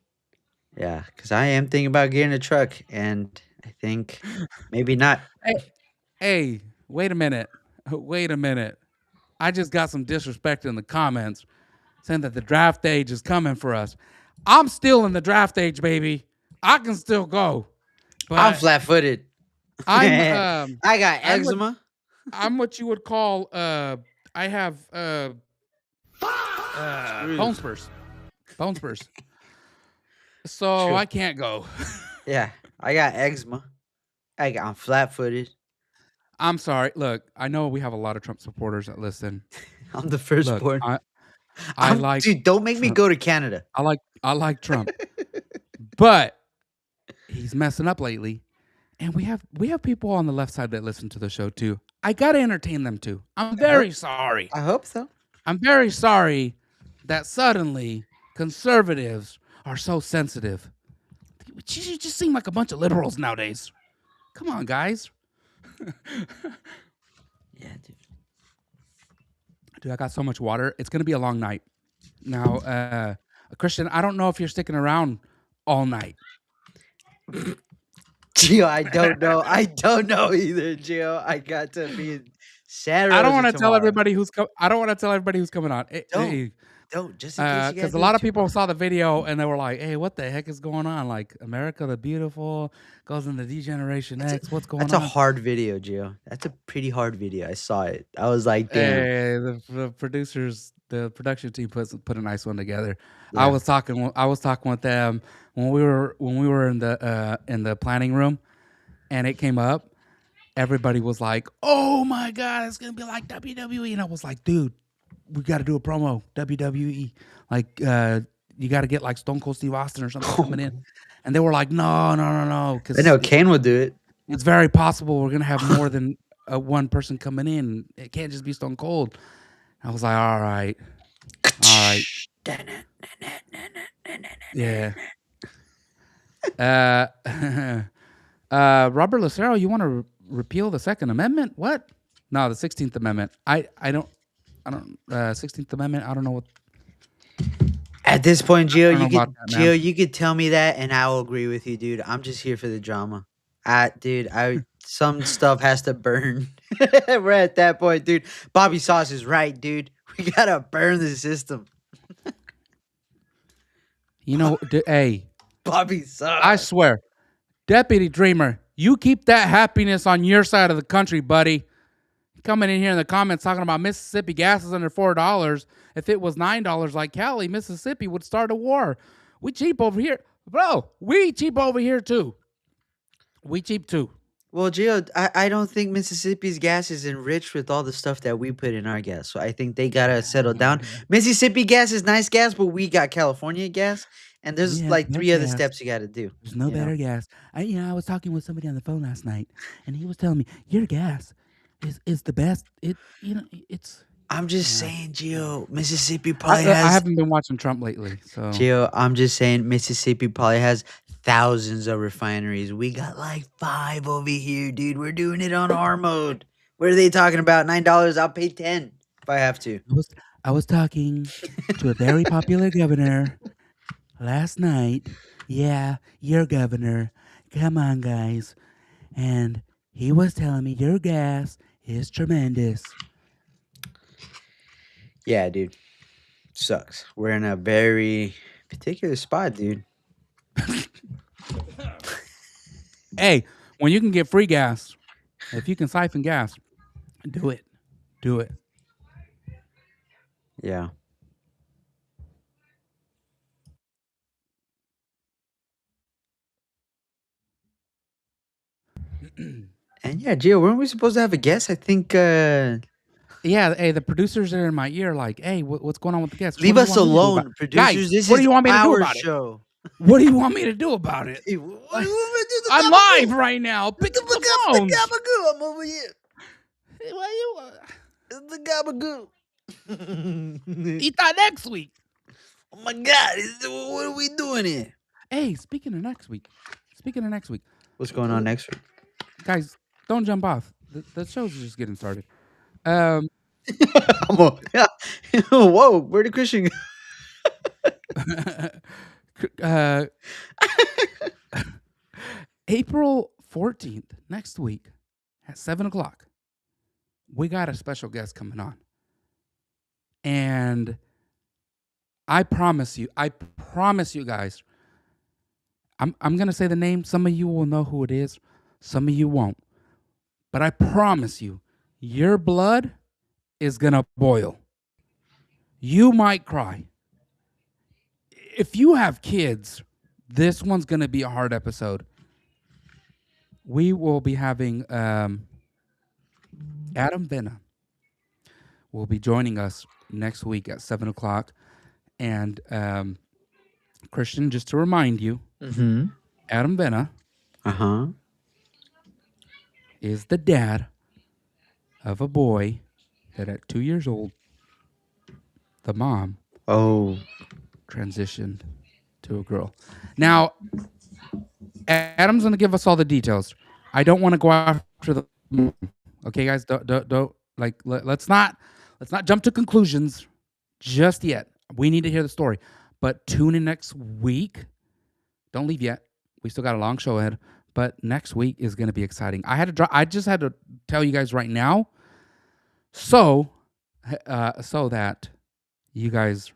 Yeah, because I am thinking about getting a truck, and I think maybe not. hey, hey, wait a minute. Wait a minute. I just got some disrespect in the comments saying that the draft age is coming for us. I'm still in the draft age, baby. I can still go. I'm But flat-footed. I'm I got I'm what eczema. I'm what you would call I have bone Screws. spurs. Bone spurs. So True. I can't go. Yeah, I got eczema. I'm flat-footed. I'm sorry. Look, I know we have a lot of Trump supporters that listen. I'm the Look, firstborn. I like Dude. Don't make me Trump. go to Canada. I like Trump. But he's messing up lately. And we have people on the left side that listen to the show too. I gotta entertain them too. I'm very sorry. I hope so. I'm very sorry that suddenly conservatives are so sensitive. You just seem like a bunch of liberals nowadays. Come on, guys. Yeah, dude. Dude, I got so much water. It's gonna be a long night. Now, Christian, I don't know if you're sticking around all night. Gio, I don't know. I don't know either, Gio. I got to be in Santa I don't Rosa want to tell tomorrow. everybody who's I don't want to tell everybody who's coming on. Don't, just in case you Because guys a lot of people saw the video and they were like, "Hey, what the heck is going on? Like America the Beautiful goes into Degeneration X. What's going That's a on?" hard video, Gio. That's a pretty hard video. I saw it. I was like, damn. Hey, the producers, the production team put a nice one together. Yeah. I was talking with them when we were in the planning room, and it came up. Everybody was like, "Oh my god, it's gonna be like WWE," and I was like, "Dude, we got to do a promo WWE. Like, you got to get like Stone Cold Steve Austin or something coming in." And they were like, "No," I know Kane will do it. it's very possible we're gonna have more than one person coming in. It can't just be Stone Cold. I was like, all right. Yeah. Robert Lucero, you want to repeal the Second Amendment? What? No, the 16th Amendment. I don't 16th Amendment. I don't know what. At this point, Gio, know about that, man. you could tell me that, and I will agree with you, dude. I'm just here for the drama. Some stuff has to burn. We're at that point, dude. Bobby Sauce is right, dude. We gotta burn the system. You know, hey, Bobby Sauce. I swear, Deputy Dreamer, you keep that happiness on your side of the country, buddy. coming in here in the comments talking about Mississippi gas is under $4. If it was $9 like Cali, Mississippi would start a war. We cheap over here. Bro, we cheap over here too. We cheap too. Well, Gio, I don't think Mississippi's gas is enriched with all the stuff that we put in our gas. So I think they gotta settle down. Mississippi gas is nice gas, but we got California gas, and We there's have like no 3 other gas. steps you gotta do. There's no you know? better gas. I was talking with somebody on the phone last night, and he was telling me your gas is the best. It's. I'm just Yeah. saying, Gio, Mississippi I, probably I has. haven't been watching Trump lately, so Gio, I'm just saying, Mississippi probably has thousands of refineries. We got like 5 over here, dude. We're doing it on our mode. What are they talking about? $9? I'll pay 10 if I have to. I was talking to a very popular governor last night. Yeah, your governor. Come on, guys. And he was telling me your gas is tremendous. Yeah, dude. Sucks. We're in a very particular spot, dude. Hey, when you can get free gas, if you can siphon gas, do it. Do it. Yeah. And yeah, Gio, weren't we supposed to have a guest? I think Yeah, hey, the producers are in my ear like, hey, what's going on with the guests? leave What do us you want me to do alone, about- producers. Guys, This what is do you want me to do our about it? show. What do you want me to do about it? Hey, what do you want me to do? I'm live right now. Pick up the phone. Gabagoo. I'm over here. Why you, It's the gabagoo. eat that next week. Oh my God. What are we doing here? Hey, speaking of next week, What's going on next week? guys, don't jump off. The show's just getting started. Yeah. Whoa, where did Christian go? April 14th, next week at 7:00, we got a special guest coming on. And I promise you guys, I'm going to say the name. Some of you will know who it is. Some of you won't. But I promise you, your blood is going to boil. You might cry. If you have kids, this one's going to be a hard episode. We will be having Adam Vena will be joining us next week at 7:00. And Christian, just to remind you, Mm-hmm. Adam Vena Uh-huh. is the dad of a boy that at 2 years old, the mom Oh. transitioned to a girl. Now, Adam's going to give us all the details. I don't want to go after the mom. Okay, guys, don't like let's not jump to conclusions just yet. We need to hear the story. But tune in next week. Don't leave yet. We still got a long show ahead, but next week is going to be exciting. I just had to tell you guys right now so that you guys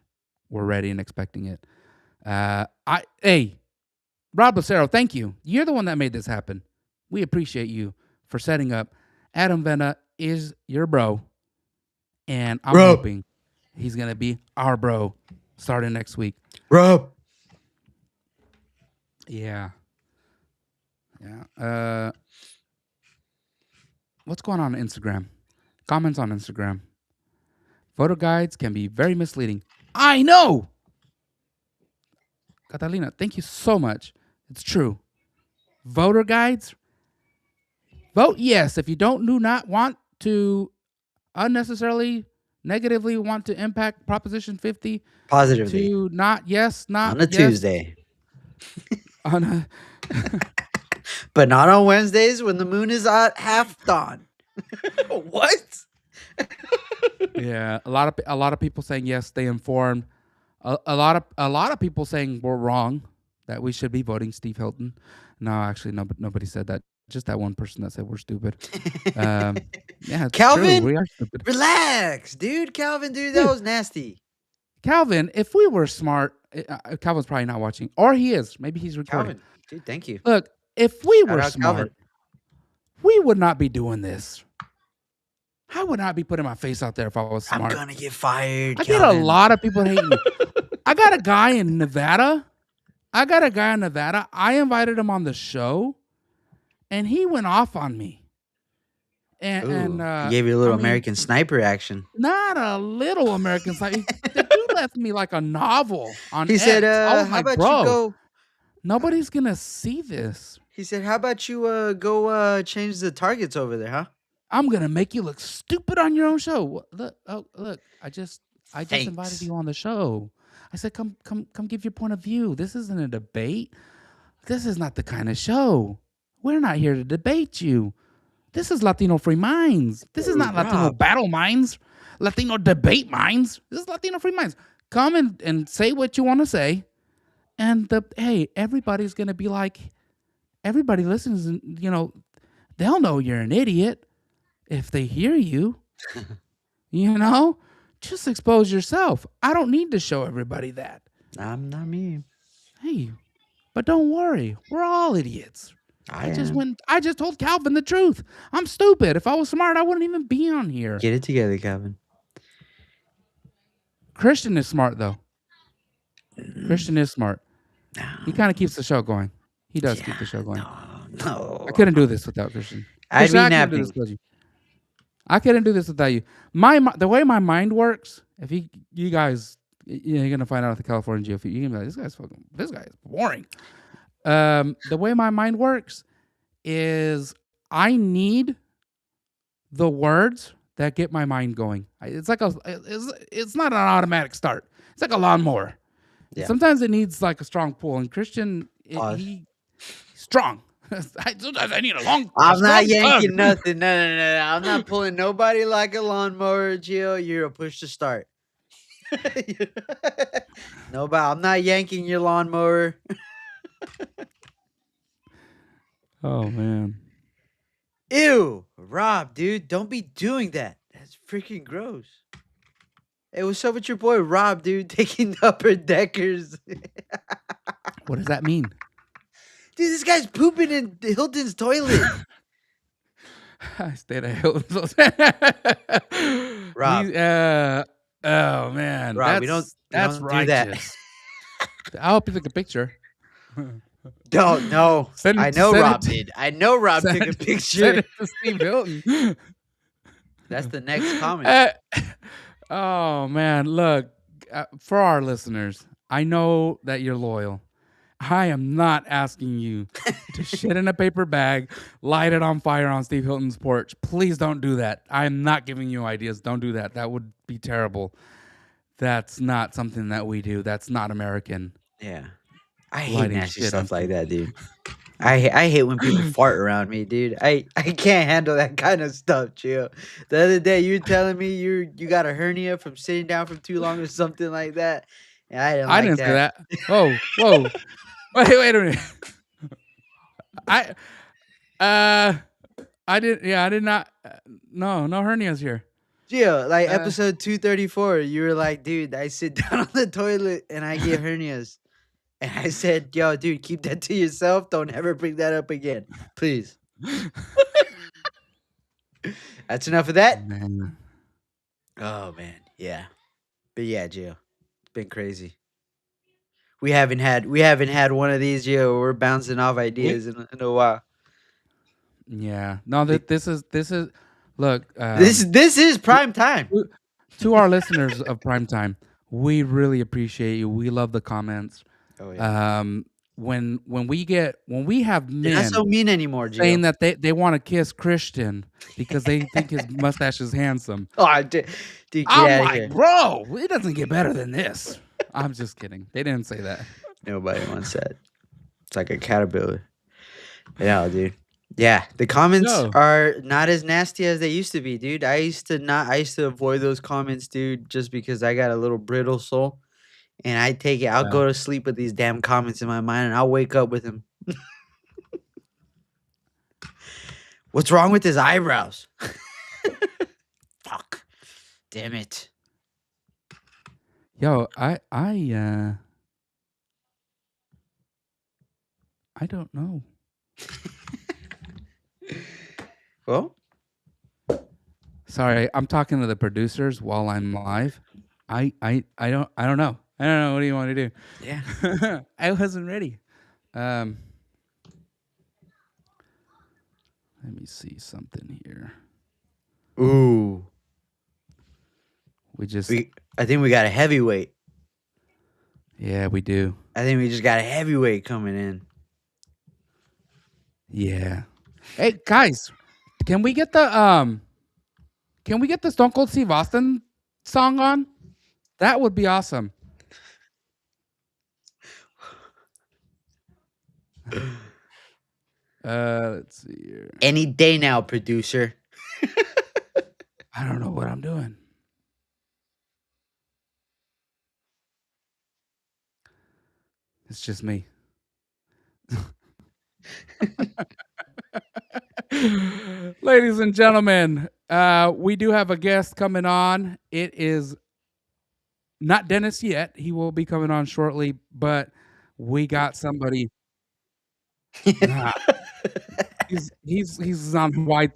were ready and expecting it. Hey, Rob Lucero, thank you. You're the one that made this happen. We appreciate you for setting up. Adam Vena is your bro, and I'm hoping he's going to be our bro starting next week. Rob. Yeah. What's going on Instagram? Comments on Instagram. Photo guides can be very misleading. I know! Catalina, thank you so much. It's true. Voter guides, vote yes if you do not want to unnecessarily negatively want to impact Proposition 50. Positively. To not yes, not on a yes, Tuesday. On a But not on Wednesdays when the moon is at half dawn. What? yeah, a lot of people saying yes, stay informed. A lot of people saying we're wrong, that we should be voting Steve Hilton. No, actually, nobody said that. Just that one person that said we're stupid. Yeah, it's Calvin? true. We are stupid. Relax, dude. Calvin, dude, that was nasty. Calvin, if we were smart, Calvin's probably not watching, or he is. Maybe he's recording. Calvin, dude, thank you. Look, if we Shout were out smart, Calvin. we would not be doing this. I would not be putting my face out there if I was I'm smart. gonna get fired. I get a lot of people hating me. I got a guy in Nevada. I invited him on the show, and he went off on me. And He gave you a little I mean, American Sniper action. not a little American side. The dude left me like a novel on He X. said, I was "How like, about you bro, go?" nobody's gonna see this. He said, "How about you go change the targets over there, huh?" I'm gonna make you look stupid on your own show. Look, I just invited Thanks. you on the show. I said, come give your point of view. This isn't a debate. This is not the kind of show. We're not here to debate you. This is Latino Free Minds. This is not Latino Rob. Battle Minds, Latino Debate Minds. This is Latino Free Minds. Come and say what you want to say. And hey, everybody's going to be like, everybody listens, and, they'll know you're an idiot if they hear you. Just expose yourself. I don't need to show everybody that. I'm not me. Hey, but don't worry. We're all idiots. I just told Calvin the truth. I'm stupid. If I was smart, I wouldn't even be on here. Get it together, Calvin. Christian is smart, though. Christian is smart. He kind of keeps the show going. He does keep the show going. No. I couldn't do this without Christian. I'd Christian, be I couldn't do napping. this without you. I couldn't do this without you. The way my mind works, if you guys, you're gonna find out at the California GeoFeed, you're gonna be like, this guy is boring. The way my mind works is I need the words that get my mind going. It's not an automatic start. It's like a lawnmower. Yeah. Sometimes it needs like a strong pull. And Christian, Pause. he's strong. Sometimes I need a long. I'm not strong yanking tug. nothing. No. I'm not pulling nobody like a lawnmower, Gio. You're a push to start. Nobody. I'm not yanking your lawnmower. Oh man. Ew, Rob, dude, don't be doing that. That's freaking gross. Hey, what's up with your boy Rob, dude, taking upper deckers? Dude, What does that mean? this guy's pooping in Hilton's toilet. I stayed at Hilton's. Rob. Oh man. Rob, that's we don't do that. righteous. I hope you took a picture. Don't know. Send it- I know send Rob it- did. I know Rob Send took a it- Send picture. it to Steve Hilton. That's the next comment. Oh man, look, for our listeners, I know that you're loyal. I am not asking you to shit in a paper bag, light it on fire on Steve Hilton's porch. Please don't do that. I'm not giving you ideas. Don't do that. That would be terrible. That's not something that we do. That's not American. Yeah. I hate Lighting nasty shit on stuff like that, dude. I hate when people fart around me, dude. I can't handle that kind of stuff, Gio. The other day you were telling me you got a hernia from sitting down for too long or something like that. And I didn't say that. Whoa. Wait a minute. I did not. No hernias here. Gio, like episode 234, you were like, dude, I sit down on the toilet and I get hernias. And I said, yo, dude, keep that to yourself. Don't ever bring that up again. Please. That's enough of that. Man. Oh, man. Yeah. But yeah, Gio, it's been crazy. We haven't had one of these, Gio, where we're bouncing off ideas in a while. Yeah. No, this is look. This is prime time. To our listeners of Prime Time, we really appreciate you. We love the comments. Oh, yeah. When we have They're men not so mean anymore, Gio. saying that they want to kiss Christian because they think his mustache is handsome. Oh, dude, get I'm out of like, here. bro, it doesn't get better than this. I'm just kidding. They didn't say that. Nobody wants that. It's like a caterpillar. Yeah, dude. Yeah, the comments are not as nasty as they used to be, dude. I used to avoid those comments, dude, just because I got a little brittle soul. And I'll go to sleep with these damn comments in my mind and I'll wake up with them. What's wrong with his eyebrows? Fuck. Damn it. Yo, I don't know. Well, Sorry, I'm talking to the producers while I'm live. I don't know. I don't know. What do you want to Yeah. do? I wasn't ready. Um, let me see something here. Ooh. We just I think we got a heavyweight. yeah, we do. I think we just got a heavyweight coming in. Yeah. Hey guys, can we get the Stone Cold Steve Austin song on? That would be awesome. Let's see here. Any day now, producer. I don't know what I'm doing. It's just me. Ladies and gentlemen, we do have a guest coming on. It is not Dennis yet. He will be coming on shortly, but we got somebody. Nah, he's on Hawaii.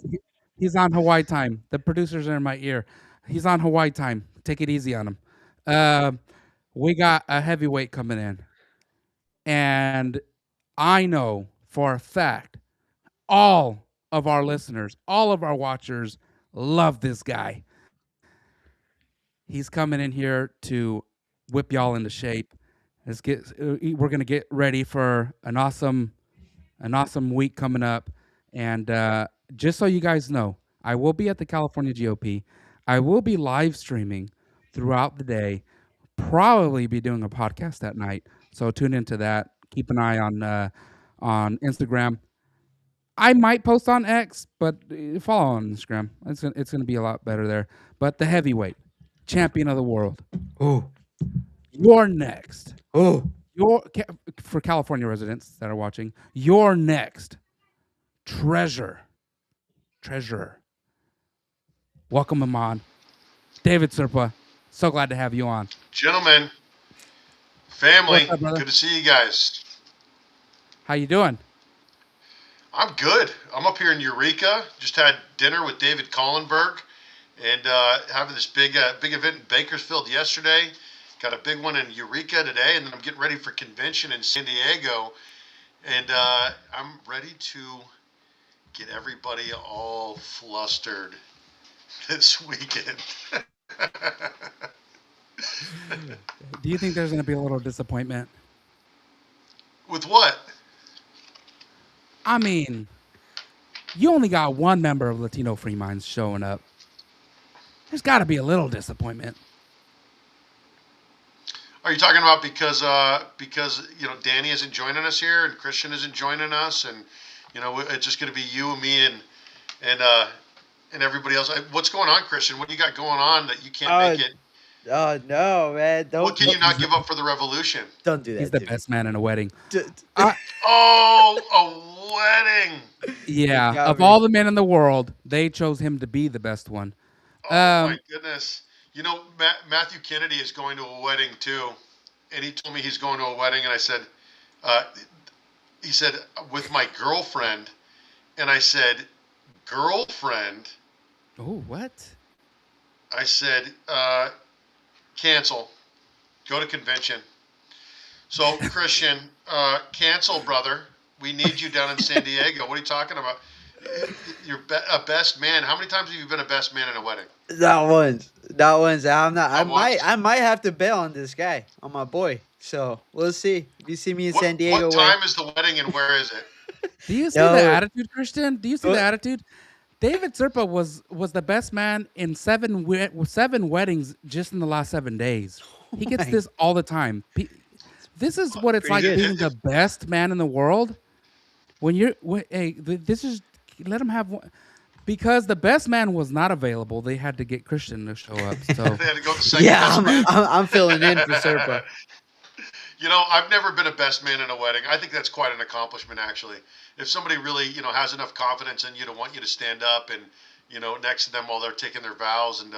He's on Hawaii time. The producers are in my ear. He's on Hawaii time. Take it easy on him. Um, we got a heavyweight coming in, and I know for a fact all of our listeners, all of our watchers love this guy. He's coming in here to whip y'all into shape. We're gonna get ready for an awesome week coming up. And just so you guys know, I will be at the California GOP. I will be live streaming throughout the day. Probably be doing a podcast that night. So tune into that. Keep an eye on Instagram. I might post on X, but follow on Instagram. It's gonna be a lot better there. But the heavyweight champion of the world, Oh. you're next. Oh. For California residents that are watching, you're next. Treasurer. Welcome him on. David Serpa. So glad to have you on. Gentlemen, family, What's up, brother? good to see you guys. How you doing? I'm good. I'm up here in Eureka. Just had dinner with David Collenberg and having this big event in Bakersfield yesterday. Got a big one in Eureka today, and then I'm getting ready for convention in San Diego. And I'm ready to get everybody all flustered this weekend. Do you think there's going to be a little disappointment? With what? I mean, you only got one member of Latino Free Minds showing up. There's got to be a little disappointment. Are you talking about because Danny isn't joining us here and Christian isn't joining us, and it's just going to be you and me and everybody else? What's going on, Christian? What do you got going on that you can't make it? Oh no, man! What can you not give up for the revolution? Don't do that. He's the best man in a wedding. Oh, a wedding! Yeah, of all the men in the world, they chose him to be the best one. Oh my goodness! Matthew Kennedy is going to a wedding too, and he told me he's going to a wedding, and I said, he said with my girlfriend, and I said, girlfriend. Oh, what? I said, cancel. Go to convention. So, Christian, cancel, brother. We need you down in San Diego. What are you talking about? You're a best man. How many times have you been a best man in a wedding? Not once. I'm not. Not once? I might have to bail on this guy, on my boy. So we'll see. If you see me in San Diego, what time is the wedding and where is it? Do you see the attitude, Christian? Do you see the attitude? David Serpa was the best man in seven weddings just in the last 7 days. He gets this all the time. This is what it's like being the best man in the world. This is let him have one. Because the best man was not available, they had to get Christian to show up. So they had to go to second yeah, best. I'm filling in for Serpa. I've never been a best man in a wedding. I think that's quite an accomplishment, actually. If somebody really, has enough confidence in you to want you to stand up and, next to them while they're taking their vows and,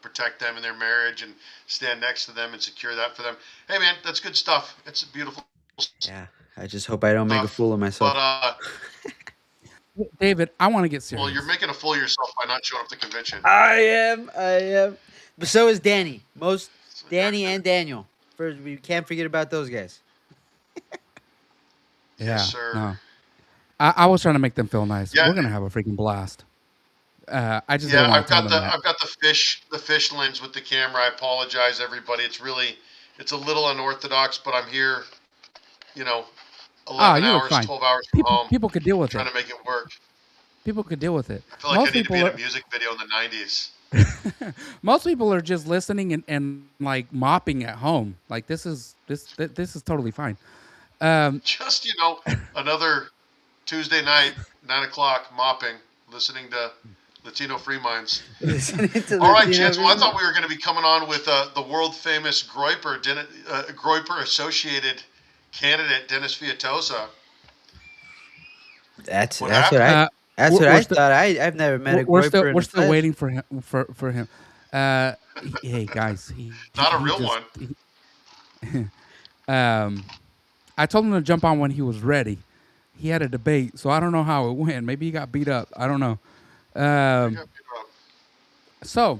protect them in their marriage and stand next to them and secure that for them. Hey, man, that's good stuff. It's beautiful. Yeah, I just hope I don't make a fool of myself. But David, I want to get Well, you're serious. making a fool of yourself by not showing up to the convention. I am. But so is Danny. Most So Danny and Daniel. First, we can't forget about those guys. yes, Yeah, sir. no. I was trying to make them feel nice. Yeah, We're gonna have a freaking blast. I just yeah. didn't want to tell them that. I've got the fish lens with the camera. I apologize, everybody. It's a little unorthodox, but I'm here. You know, Ah, 11 you look hours, fine. 12 hours from People home, people could deal with trying it. to make it work. People could deal with it. I feel like I Most need to be people in are a music video in the 90s. most people are just listening and like mopping at home. Like this is totally fine. Um, Just, another Tuesday night, 9 o'clock, mopping, listening to Latino Free Minds. Listening to All right, Latino gents. Well, I thought music. we were going to be coming on with the world famous Groiper Associated candidate Dennis Feitosa. That's What that's what happened? I uh, that's we're, what we're I still thought. I've never met a Groiper in we're the still flesh. waiting for him for him. Hey guys, Not a he real just one. um I told him to jump on when he was ready. He had a debate, so I don't know how it went. Maybe he got beat up. I don't know. They Um, got beat up. so,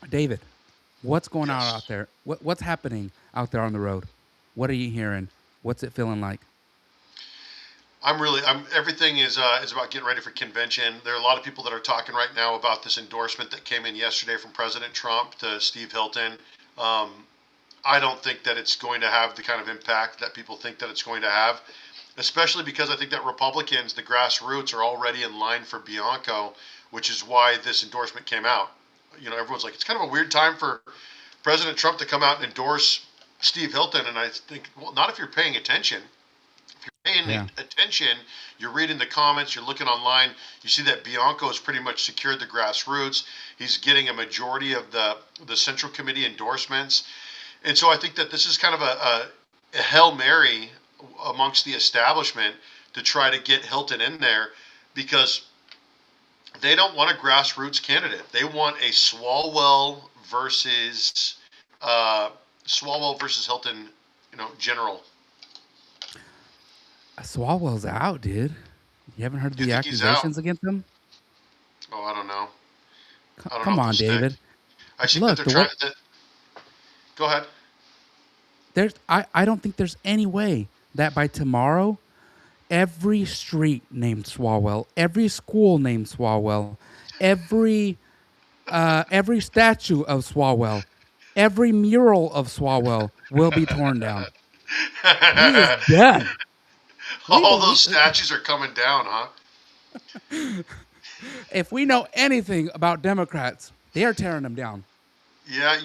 David, what's going on out Yes. there? What's happening out there on the road? What are you hearing? What's it feeling like? Everything is about getting ready for convention. There are a lot of people that are talking right now about this endorsement that came in yesterday from President Trump to Steve Hilton. Um, I don't think that it's going to have the kind of impact that people think that it's going to have, especially because I think that Republicans, the grassroots, are already in line for Bianco, which is why this endorsement came out. Everyone's like, it's kind of a weird time for President Trump to come out and endorse Steve Hilton, and I think, well, not if you're paying attention. Paying Yeah. attention, you're reading the comments, you're looking online, you see that Bianco has pretty much secured the grassroots. He's getting a majority of the Central Committee endorsements. And so I think that this is kind of a Hail Mary amongst the establishment to try to get Hilton in there because they don't want a grassroots candidate. They want a uh, Swalwell versus Hilton, general. Swalwell's out, dude. You haven't heard Do you the think he's out? accusations against him? Oh, I don't know. I don't know Come if they'll on, stick. David. I think that Look, they're the trying way to. Go ahead. I don't think there's any way that by tomorrow every street named Swalwell, every school named Swalwell, every statue of Swalwell, every mural of Swalwell will be torn down. He is done. All those statues are coming down, huh? If we know anything about Democrats, they are tearing them down. Yeah,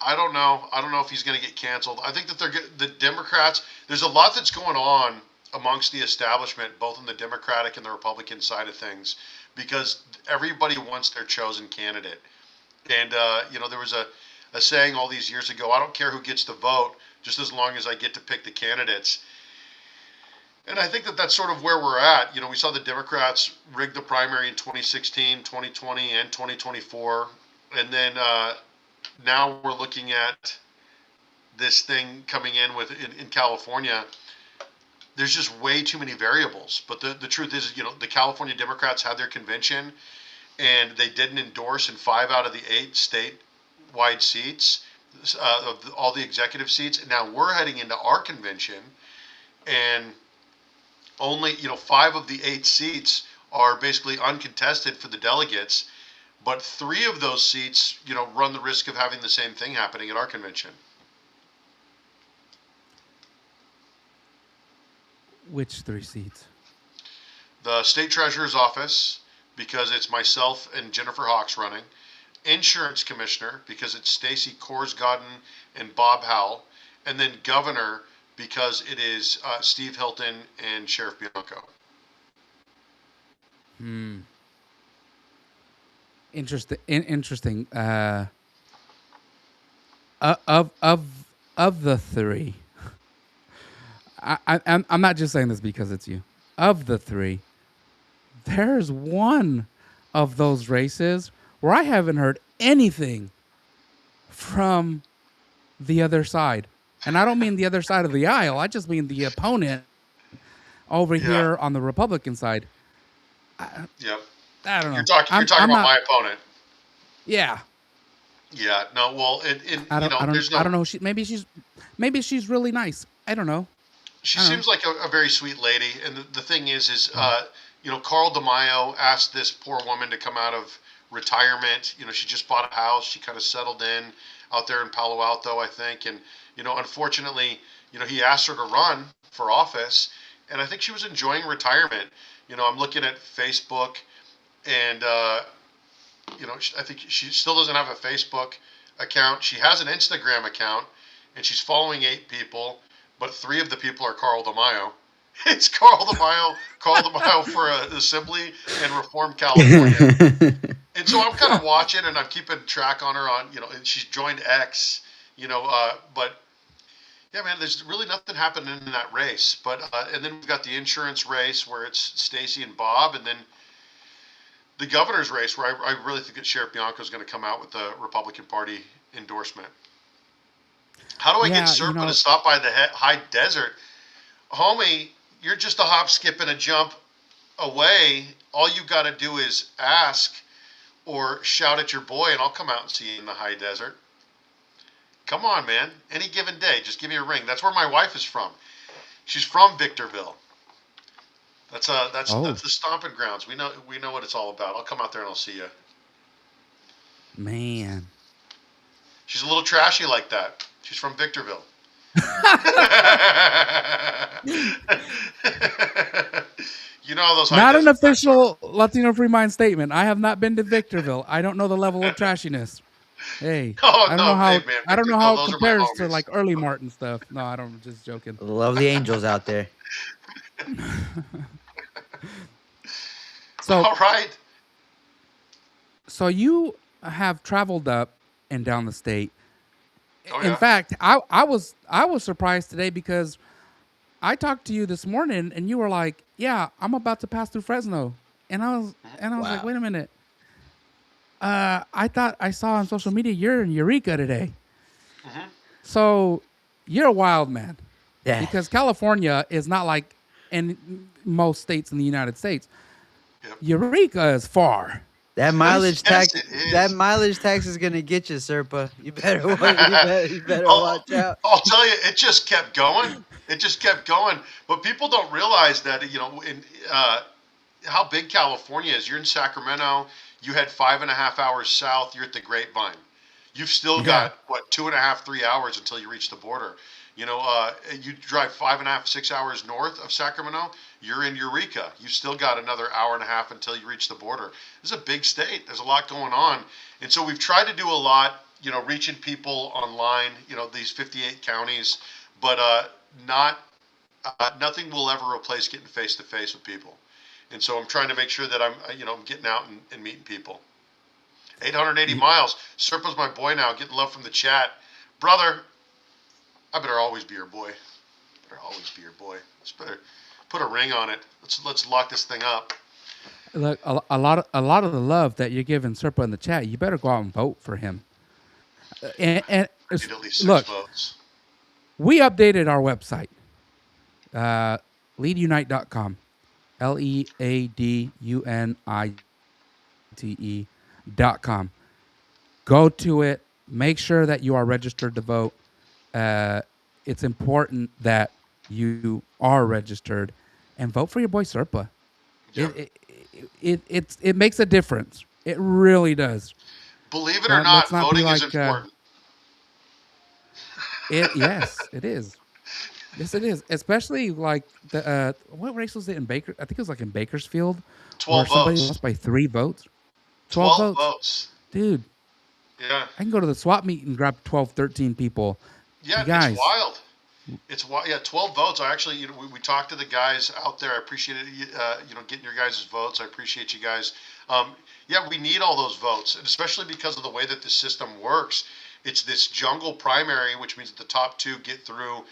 I don't know. I don't know if he's going to get canceled. I think that the Democrats. There's a lot that's going on amongst the establishment, both on the Democratic and the Republican side of things, because everybody wants their chosen candidate. And there was a saying all these years ago: I don't care who gets the vote, just as long as I get to pick the candidates. And I think that that's sort of where we're at. We saw the Democrats rig the primary in 2016, 2020, and 2024. And then now we're looking at this thing coming in California. There's just way too many variables. But the truth is, the California Democrats had their convention and they didn't endorse in 5 out of the 8 statewide seats, of all the executive seats. And now we're heading into our convention and only 5 of the 8 seats are basically uncontested for the delegates, but 3 of those seats run the risk of having the same thing happening at our convention. Which 3 seats? The state treasurer's office, because it's myself and Jennifer Hawks running; insurance commissioner, because it's Stacy Korsgodden and Bob Howell; and then governor, because it is Steve Hilton and Sheriff Bianco. Interesting. Interesting. Of the 3, I'm not just saying this because it's you. Of the 3, there's one of those races where I haven't heard anything from the other side. And I don't mean the other side of the aisle. I just mean the opponent over Yeah. here on the Republican side. I, Yep. I don't You're know. talking. You're talking I'm about not. my opponent. Yeah. Yeah. No. Well, I you don't. know, I don't. there's I no. don't know. Maybe she's really nice. I don't know. She I don't know. seems like a very sweet lady, and the thing is, you know, Carl DeMaio asked this poor woman to come out of retirement. You know, she just bought a house. She kind of settled in out there in Palo Alto, I think, and you know, unfortunately, you know, he asked her to run for office, and I think she was enjoying retirement. You know, I'm looking at Facebook, and you know, I think she still doesn't have a Facebook account. She has an Instagram account, and she's following 8 people, but 3 of the people are Carl DeMaio. It's Carl DeMaio for Assembly and Reform California. And so I'm kind of watching, and I'm keeping track on her on, you know, and she's joined X, you know, but yeah, man, there's really nothing happening in that race. But and then we've got the insurance race where it's Stacy and Bob, and then the governor's race, where I really think that Sheriff Bianco is going to come out with the Republican Party endorsement. How do I get Yeah. You Serpa to know. stop by the high desert? Homie, you're just a hop, skip, and a jump away. All you got to do is ask or shout at your boy, and I'll come out and see you in the high desert. Come on, man. Any given day, just give me a ring. That's where my wife is from. She's from Victorville. That's Oh the stomping grounds. We know what it's all about. I'll come out there and I'll see you. man. She's a little trashy like that. She's from Victorville. You know how those high Not an desert guys are. official Latino Free Mind statement. I have not been to Victorville. I don't know the level of trashiness. Hey, Oh I don't know no, hey how. man, I don't know Victorville, how it those are my compares to homies. like early Martin stuff. No, I don't. Just joking. Lovely angels out there. So, All right. so you have traveled up and down the state. Oh In yeah. fact, I was surprised today because I talked to you this morning and you were like, "Yeah, I'm about to pass through Fresno," and I was like, Wow. "Wait a minute." I thought I saw on social media you're in Eureka today. Hmm. So you're a wild man Yeah. because California is not like in most states in the United States. Yep. Eureka is far. That Yes, mileage yes, tax. it That is. mileage tax is gonna get you, Serpa. You better. You better I'll, watch out. I'll tell you, it just kept going. It just kept going. But people don't realize that, you know, in how big California is. You're in Sacramento. You head 5.5 hours south. You're at the Grapevine. You've still Yeah. got what 2.5, 3 hours until you reach the border. You know, you drive 5.5, 6 hours north of Sacramento. You're in Eureka. You still got another hour and a half until you reach the border. This is a big state. There's a lot going on, and so we've tried to do a lot. You know, reaching people online. You know, these 58 counties, but not nothing will ever replace getting face to face with people. And so I'm trying to make sure that I'm getting out and meeting people. 880 Y- miles. Serpa's my boy now, getting love from the chat. Brother, I better always be your boy. Better always be your boy. Let's better put a ring on it. Let's lock this thing up. Look, a lot of the love that you're giving Serpa in the chat, you better go out and vote for him. And I need at least 6 look, votes. we updated our website, leadunite.com, leadunite.com. Go to it. Make sure that you are registered to vote. It's important that you are registered and vote for your boy Serpa. Yep. It makes a difference. It really does. Believe it or Not let's not, not be voting is like important. it. Yes, it is. Yes, it is. Especially like the what race was it in Baker? I think it was like in Bakersfield, where 12 somebody votes. lost by 3 votes. 12 12 votes, votes. dude. Yeah. I can go to the swap meet and grab 12, 13 people. Yeah, You it's guys, wild. It's wild. Yeah, 12 votes. I actually, we talked to the guys out there. I appreciate it. Getting your guys' votes. I appreciate you guys. Yeah, we need all those votes, and especially because of the way that the system works. It's this jungle primary, which means that the top 2 get through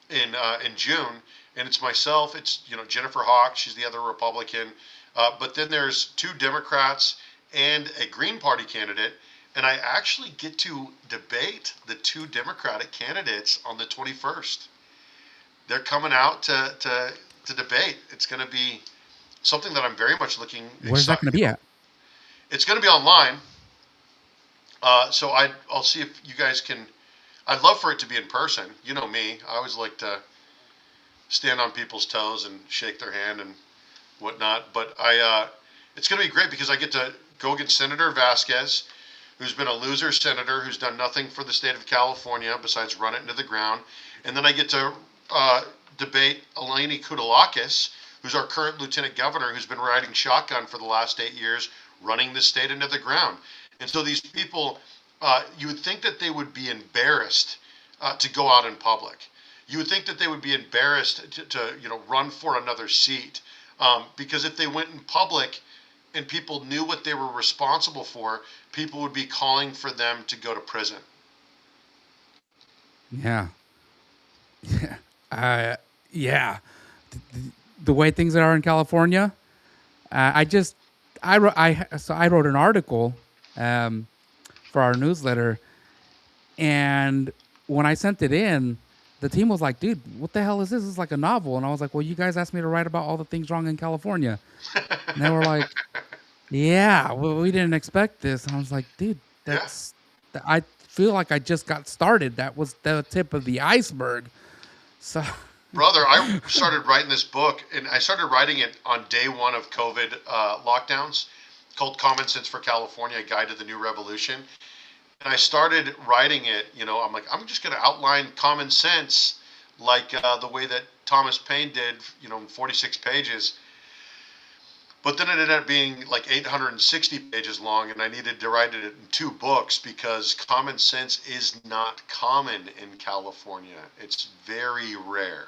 in June, and it's myself. It's Jennifer Hawk. She's the other Republican, but then there's 2 Democrats and a Green Party candidate. And I actually get to debate the 2 Democratic candidates on the 21st. They're coming out to debate. It's going to be something that I'm very much looking Where's that excited. going to be at? It's going to be online. So I'll see if you guys can. I'd love for it to be in person. You know me. I always like to stand on people's toes and shake their hand and whatnot. But it's going to be great because I get to go against Senator Vasquez, who's been a loser senator who's done nothing for the state of California besides run it into the ground. And then I get to debate Eleni Koudalakis, who's our current lieutenant governor, who's been riding shotgun for the last 8 years, running the state into the ground. And so these people, you would think that they would be embarrassed to go out in public. You would think that they would be embarrassed to run for another seat, because if they went in public and people knew what they were responsible for, people would be calling for them to go to prison. Yeah. Yeah. The way things are in California, I wrote an article for our newsletter, and when I sent it in, the team was like, "Dude, what the hell is this? It's like a novel." And I was like, "Well, you guys asked me to write about all the things wrong in California," and they were like, "Yeah, well, we didn't expect this." And I was like, "Dude, I feel like I just got started. That was the tip of the iceberg." So, Brother, I started writing this book, and I started writing it on day one of COVID lockdowns, called Common Sense for California, A Guide to the New Revolution. And I started writing it, I'm like, I'm just going to outline common sense like the way that Thomas Paine did, in 46 pages. But then it ended up being like 860 pages long, and I needed to write it in 2 books because common sense is not common in California. It's very rare.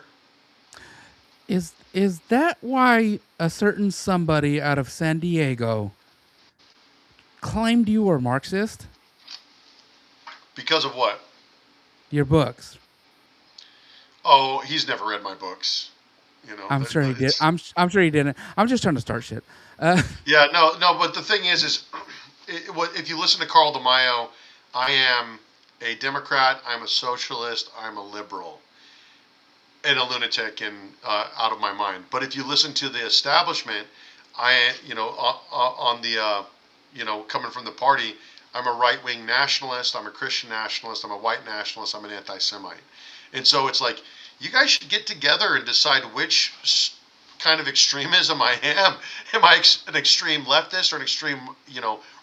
is that why a certain somebody out of San Diego claimed you were Marxist? Because of what? Your books. Oh, he's never read my books. I'm sure he did. I'm sure he didn't. I'm just trying to start shit. Yeah, no. But the thing is if you listen to Carl DeMaio, I am a Democrat. I'm a socialist. I'm a liberal, and a lunatic and out of my mind. But if you listen to the establishment, on the coming from the party, I'm a right-wing nationalist. I'm a Christian nationalist. I'm a white nationalist. I'm an anti-Semite. And so it's like, you guys should get together and decide which kind of extremism I am. Am I an extreme leftist or an extreme,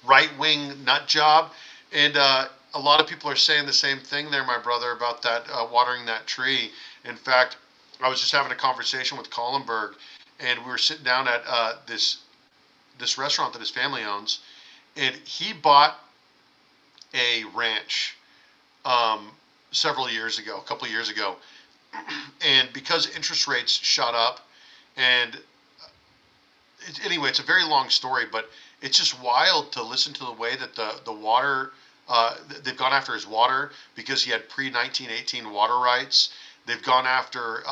right-wing nut job? And a lot of people are saying the same thing there, my brother, about that watering that tree. In fact, I was just having a conversation with Collenberg, and we were sitting down at this restaurant that his family owns, and he bought a ranch a couple of years ago, and because interest rates shot up, and anyway, it's a very long story, but it's just wild to listen to the way that the water, they've gone after his water because he had pre-1918 water rights. They've gone after,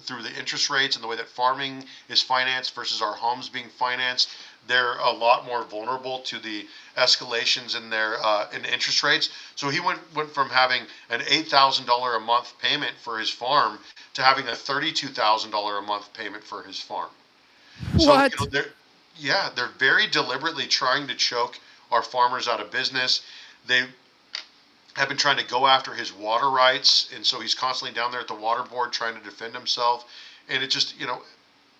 through the interest rates and the way that farming is financed versus our homes being financed. They're a lot more vulnerable to the escalations in their in interest rates. So he went from having an $8,000 a month payment for his farm to having a $32,000 a month payment for his farm. What? So they're very deliberately trying to choke our farmers out of business. They have been trying to go after his water rights, and so he's constantly down there at the water board trying to defend himself. And it just,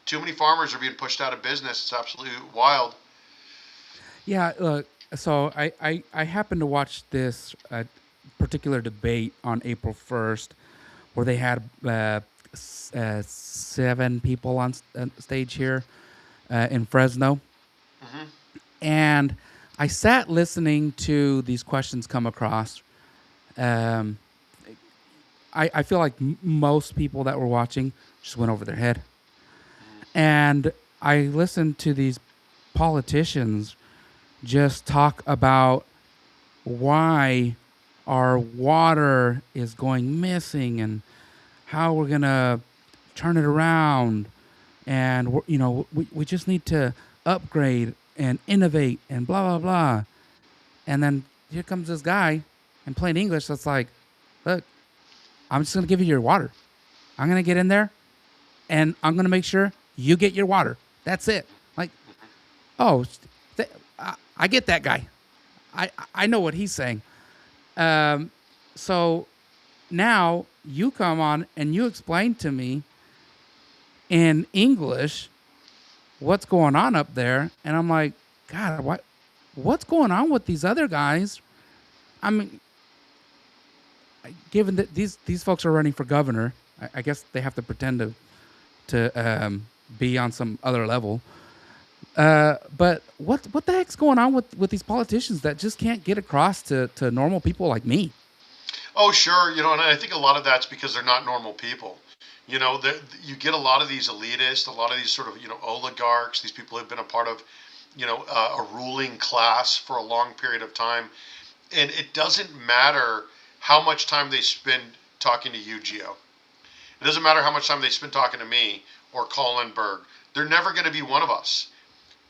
too many farmers are being pushed out of business. It's absolutely wild. Yeah, so I happened to watch this particular debate on April 1st where they had 7 people on stage here in Fresno. Mm-hmm. And I sat listening to these questions come across. I feel like most people that were watching just went over their head. And I listened to these politicians just talk about why our water is going missing and how we're going to turn it around. And, we just need to upgrade and innovate and blah, blah, blah. And then here comes this guy in plain English that's like, look, I'm just going to give you your water. I'm going to get in there and I'm going to make sure you get your water. That's it. Like, oh, I get that guy. I know what he's saying. Um, so now you come on and you explain to me in English what's going on up there, and I'm like, God, what's going on with these other guys? I mean, given that these folks are running for governor, I guess they have to pretend to be on some other level. But what the heck's going on with these politicians that just can't get across to normal people like me? Oh, sure. And I think a lot of that's because they're not normal people. You get a lot of these elitists, a lot of these sort of, oligarchs, these people who've been a part of, a ruling class for a long period of time. And it doesn't matter how much time they spend talking to you, Gio. It doesn't matter how much time they spend talking to me or Colin Berg. They're never going to be one of us.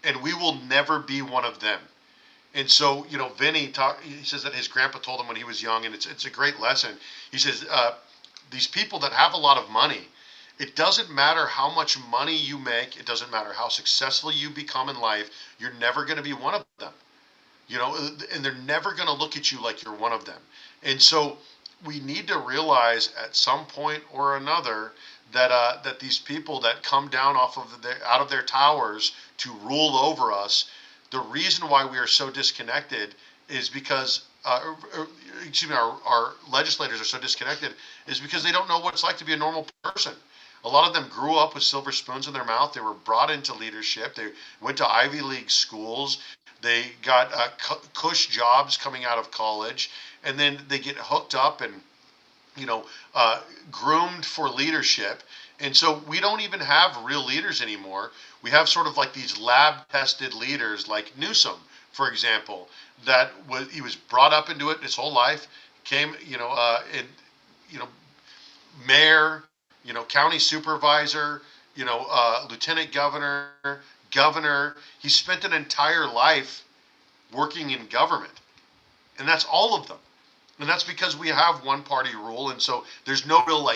And we will never be one of them. And so, Vinny he says that his grandpa told him when he was young, and it's a great lesson. He says, these people that have a lot of money, it doesn't matter how much money you make, it doesn't matter how successful you become in life, you're never going to be one of them. And they're never going to look at you like you're one of them. And so we need to realize at some point or another that these people that come down out of their towers to rule over us, the reason why we are so disconnected is because, our legislators are so disconnected is because they don't know what it's like to be a normal person. A lot of them grew up with silver spoons in their mouth. They were brought into leadership. They went to Ivy League schools. They got cush jobs coming out of college, and then they get hooked up and groomed for leadership. And so we don't even have real leaders anymore. We have sort of like these lab-tested leaders, like Newsom, for example, he was brought up into it his whole life, came, mayor, county supervisor, lieutenant governor. He spent an entire life working in government, and that's all of them. And that's because we have one party rule, and so there's no real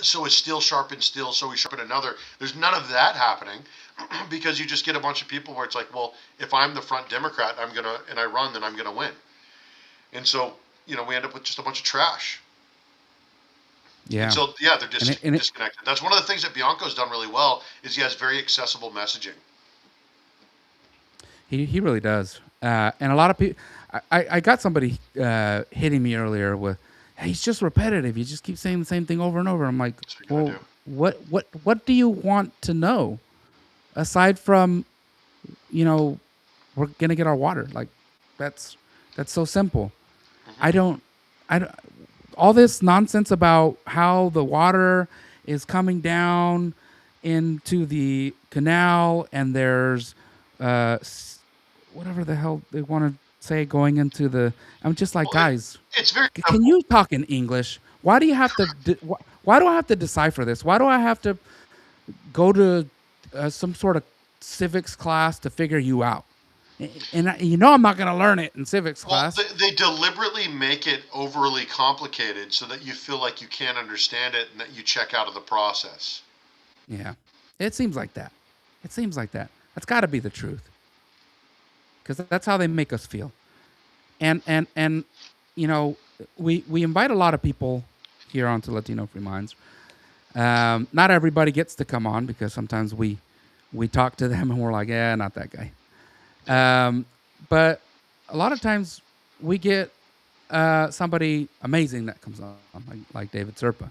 so is steel sharpened steel, so we sharpen another. There's none of that happening because you just get a bunch of people where it's like, well, if I'm the front Democrat, and I run, then I'm gonna win. And so we end up with just a bunch of trash. Yeah. And so they're disconnected. That's one of the things that Bianco's done really well is he has very accessible messaging. He really does. And a lot of people, I got somebody hitting me earlier with, hey, he's just repetitive. You just keep saying the same thing over and over. I'm like, well, what do you want to know? Aside from, we're going to get our water. Like, that's so simple. Mm-hmm. I don't, all this nonsense about how the water is coming down into the canal and there's, whatever the hell they want to say going into the. I'm just like, guys, it's very. Can you talk in English? Why do you have to? Why do I have to decipher this? Why do I have to go to some sort of civics class to figure you out? And I'm not going to learn it in civics class. They deliberately make it overly complicated so that you feel like you can't understand it and that you check out of the process. Yeah, it seems like that. That's got to be the truth. Because that's how they make us feel, and we invite a lot of people here onto Latino Free Minds. Not everybody gets to come on because sometimes we talk to them and we're like, yeah, not that guy. But a lot of times we get somebody amazing that comes on, like David Serpa,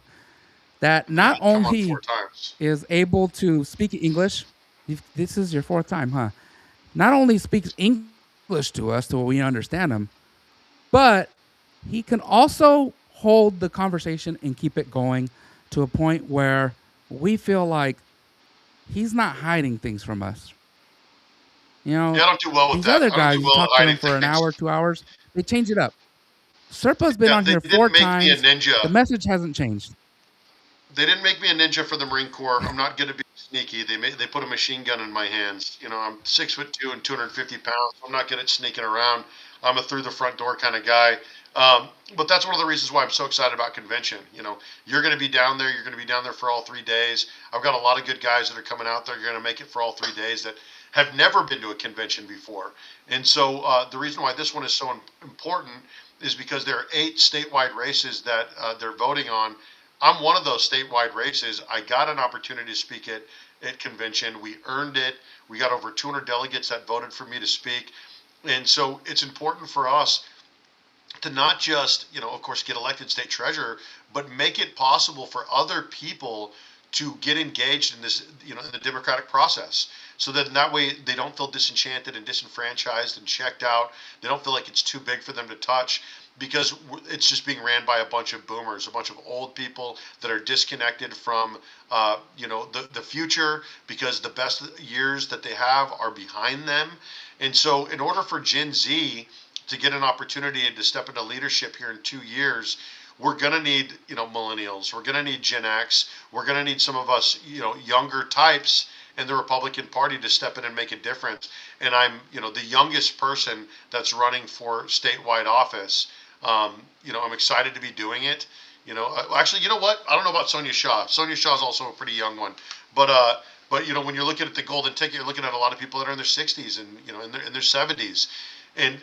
that not only is able to speak English. This is your fourth time, huh? Not only speaks English to us to where we understand him, but he can also hold the conversation and keep it going to a point where we feel like he's not hiding things from us. I don't do well with these that. Other guys, you talk to them for an hour, 2 hours, they change it up. Serpa's been on here 4 times. The message hasn't changed. They didn't make me a ninja for the Marine Corps. I'm not going to be sneaky. They put a machine gun in my hands. I'm 6'2" and 250 pounds. I'm not good at sneaking around. I'm a through the front door kind of guy. But that's one of the reasons why I'm so excited about convention. You're going to be down there. You're going to be down there for all 3 days. I've got a lot of good guys that are coming out there. You're going to make it for all 3 days that have never been to a convention before. And so the reason why this one is so important is because there are 8 statewide races that they're voting on. I'm one of those statewide races. I got an opportunity to speak at convention. We earned it. We got over 200 delegates that voted for me to speak. And so it's important for us to not just, of course, get elected state treasurer, but make it possible for other people to get engaged in this, in the democratic process. So that way they don't feel disenchanted and disenfranchised and checked out. They don't feel like it's too big for them to touch, because it's just being ran by a bunch of boomers, a bunch of old people that are disconnected from, the future, because the best years that they have are behind them. And so in order for Gen Z to get an opportunity to step into leadership here in 2 years, we're going to need, millennials. We're going to need Gen X. We're going to need some of us, younger types in the Republican Party to step in and make a difference. And I'm, the youngest person that's running for statewide office. I'm excited to be doing it. Actually, you know what? I don't know about Sonia Shaw. Sonia Shaw is also a pretty young one. But when you're looking at the golden ticket, you're looking at a lot of people that are in their 60s and, in their 70s. And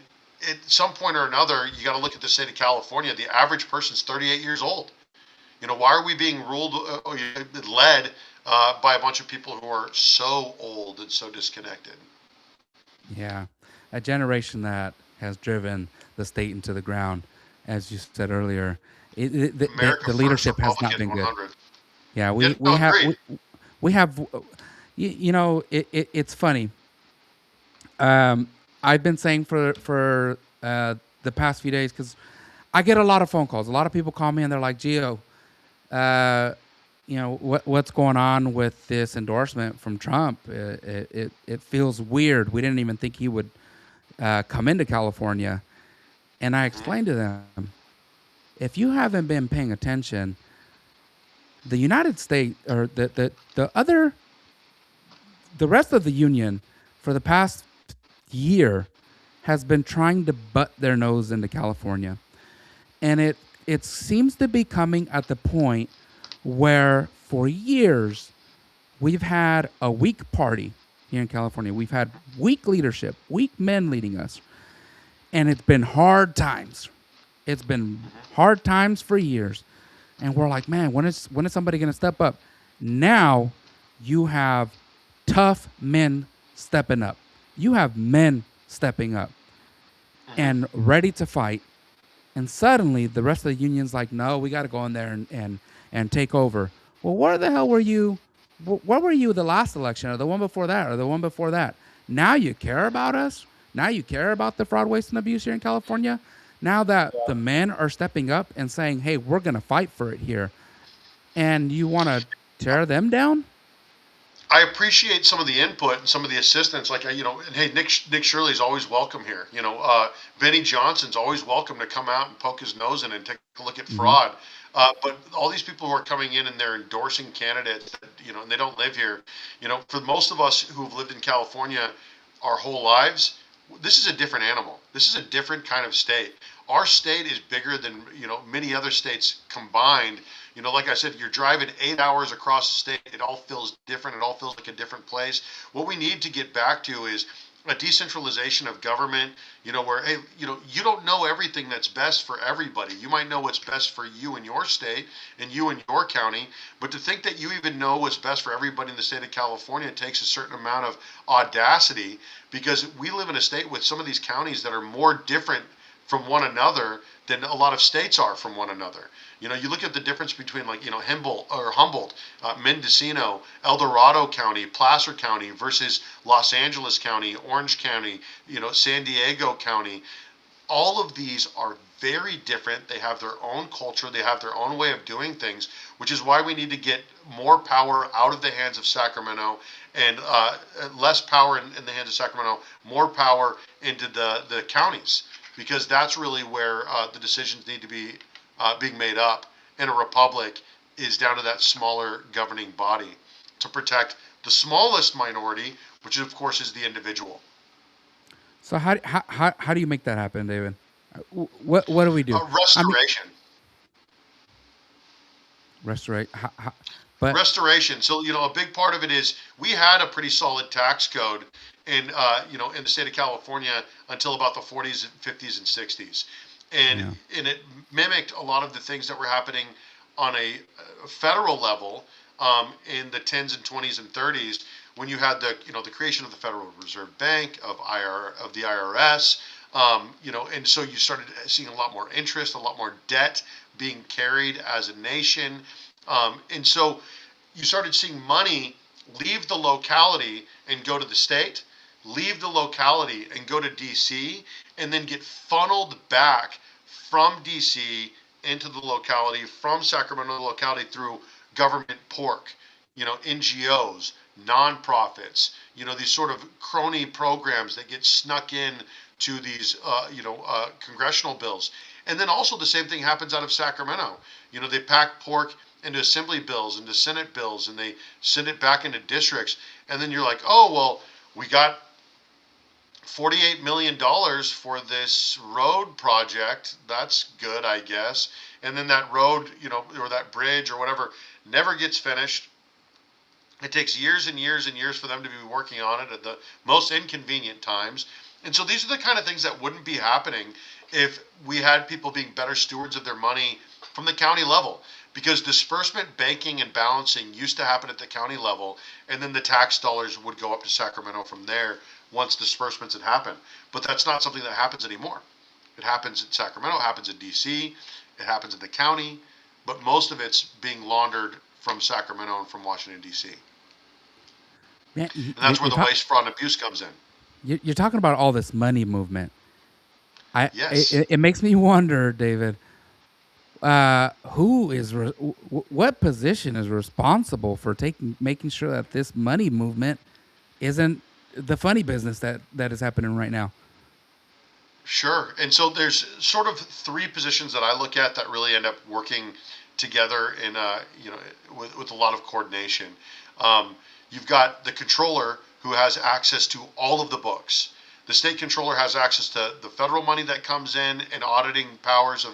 at some point or another, you got to look at the state of California. The average person's 38 years old. Why are we being led by a bunch of people who are so old and so disconnected? Yeah, a generation that has driven the state into the ground, as you said earlier. America The First, leadership has not Republican been good. 100. Yeah, Yeah, we no, have agreed. we have, it's funny. I've been saying for the past few days, because I get a lot of phone calls. A lot of people call me and they're like, Gio, what's going on with this endorsement from Trump? It feels weird. We didn't even think he would come into California. And I explained to them, if you haven't been paying attention, the United States, or the rest of the union, for the past year, has been trying to butt their nose into California. And it seems to be coming at the point where for years we've had a weak party here in California. We've had weak leadership, weak men leading us. And it's been hard times. It's been hard times for years. And we're like, man, when is somebody going to step up? Now you have tough men stepping up. You have men stepping up and ready to fight. And suddenly the rest of the union's like, no, we got to go in there and take over. Well, where the hell were you? Where were you the last election, or the one before that, or the one before that? Now you care about us? Now you care about the fraud, waste, and abuse here in California? Now that the men are stepping up and saying, hey, we're going to fight for it here, and you want to tear them down? I appreciate some of the input and some of the assistance. Like, and hey, Nick Shirley's always welcome here. Vinny Johnson's always welcome to come out and poke his nose in and take a look at fraud. But all these people who are coming in and they're endorsing candidates, and they don't live here. For most of us who've lived in California our whole lives, this is a different animal. This is a different kind of state. Our state is bigger than many other states combined. Like I said, you're driving 8 hours across the state. It all feels different. It all feels like a different place. What we need to get back to is a decentralization of government, where, hey, you don't know everything that's best for everybody. You might know what's best for you in your state and you in your county, but to think that you even know what's best for everybody in the state of California takes a certain amount of audacity, because we live in a state with some of these counties that are more different from one another than a lot of states are from one another. You look at the difference between, like, Humboldt, Mendocino, El Dorado County, Placer County versus Los Angeles County, Orange County, San Diego County. All of these are very different. They have their own culture. They have their own way of doing things, which is why we need to get more power out of the hands of Sacramento, and less power in the hands of Sacramento, more power into the counties, because that's really where the decisions need to be being made up. And a republic is down to that smaller governing body to protect the smallest minority, which of course is the individual. So how do you make that happen, David? What do we do? I mean, Restoration. restaurate. But Restoration. So a big part of it is we had a pretty solid tax code in in the state of California until about the 40s, 50s, and 60s, and yeah, it mimicked a lot of the things that were happening on a federal level in the 10s and 20s and 30s when you had the creation of the Federal Reserve Bank of the IRS. And so you started seeing a lot more interest, a lot more debt being carried as a nation. And so you started seeing money leave the locality and go to the state, leave the locality and go to DC, and then get funneled back from DC into the locality, from Sacramento to the locality through government pork, NGOs, nonprofits, these sort of crony programs that get snuck in to these, congressional bills. And then also the same thing happens out of Sacramento. They pack pork into assembly bills, into Senate bills, and they send it back into districts. And then you're like, oh, well, we got $48 million for this road project. That's good, I guess. And then that road, or that bridge or whatever, never gets finished. It takes years and years and years for them to be working on it at the most inconvenient times. And so these are the kind of things that wouldn't be happening if we had people being better stewards of their money from the county level. Because disbursement, banking, and balancing used to happen at the county level, and then the tax dollars would go up to Sacramento from there once disbursements had happened. But that's not something that happens anymore. It happens in Sacramento, it happens in DC, it happens in the county, but most of it's being laundered from Sacramento and from Washington, D.C. man, And that's where the waste, fraud, and abuse comes in. you're talking about all this money movement. Yes. It makes me wonder, David. What position is responsible for making sure that this money movement isn't the funny business that is happening right now? Sure. And so there's sort of three positions that I look at that really end up working together in with a lot of coordination. You've got the controller who has access to all of the books. The state controller has access to the federal money that comes in and auditing powers of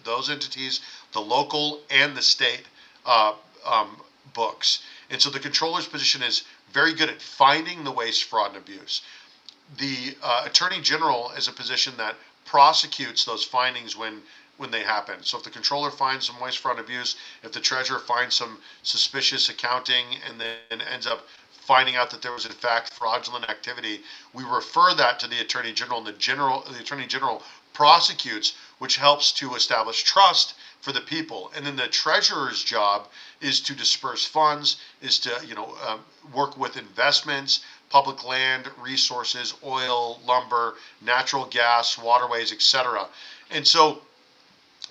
those entities, the local and the state uh, books. And so the controller's position is very good at finding the waste, fraud, and abuse. The attorney general is a position that prosecutes those findings when they happen. So if the controller finds some waste, fraud, and abuse, if the treasurer finds some suspicious accounting and then ends up finding out that there was in fact fraudulent activity, we refer that to the attorney general, and the attorney general prosecutes, which helps to establish trust for the people. And then the treasurer's job is to disperse funds, is to work with investments, public land, resources, oil, lumber, natural gas, waterways, etc. And so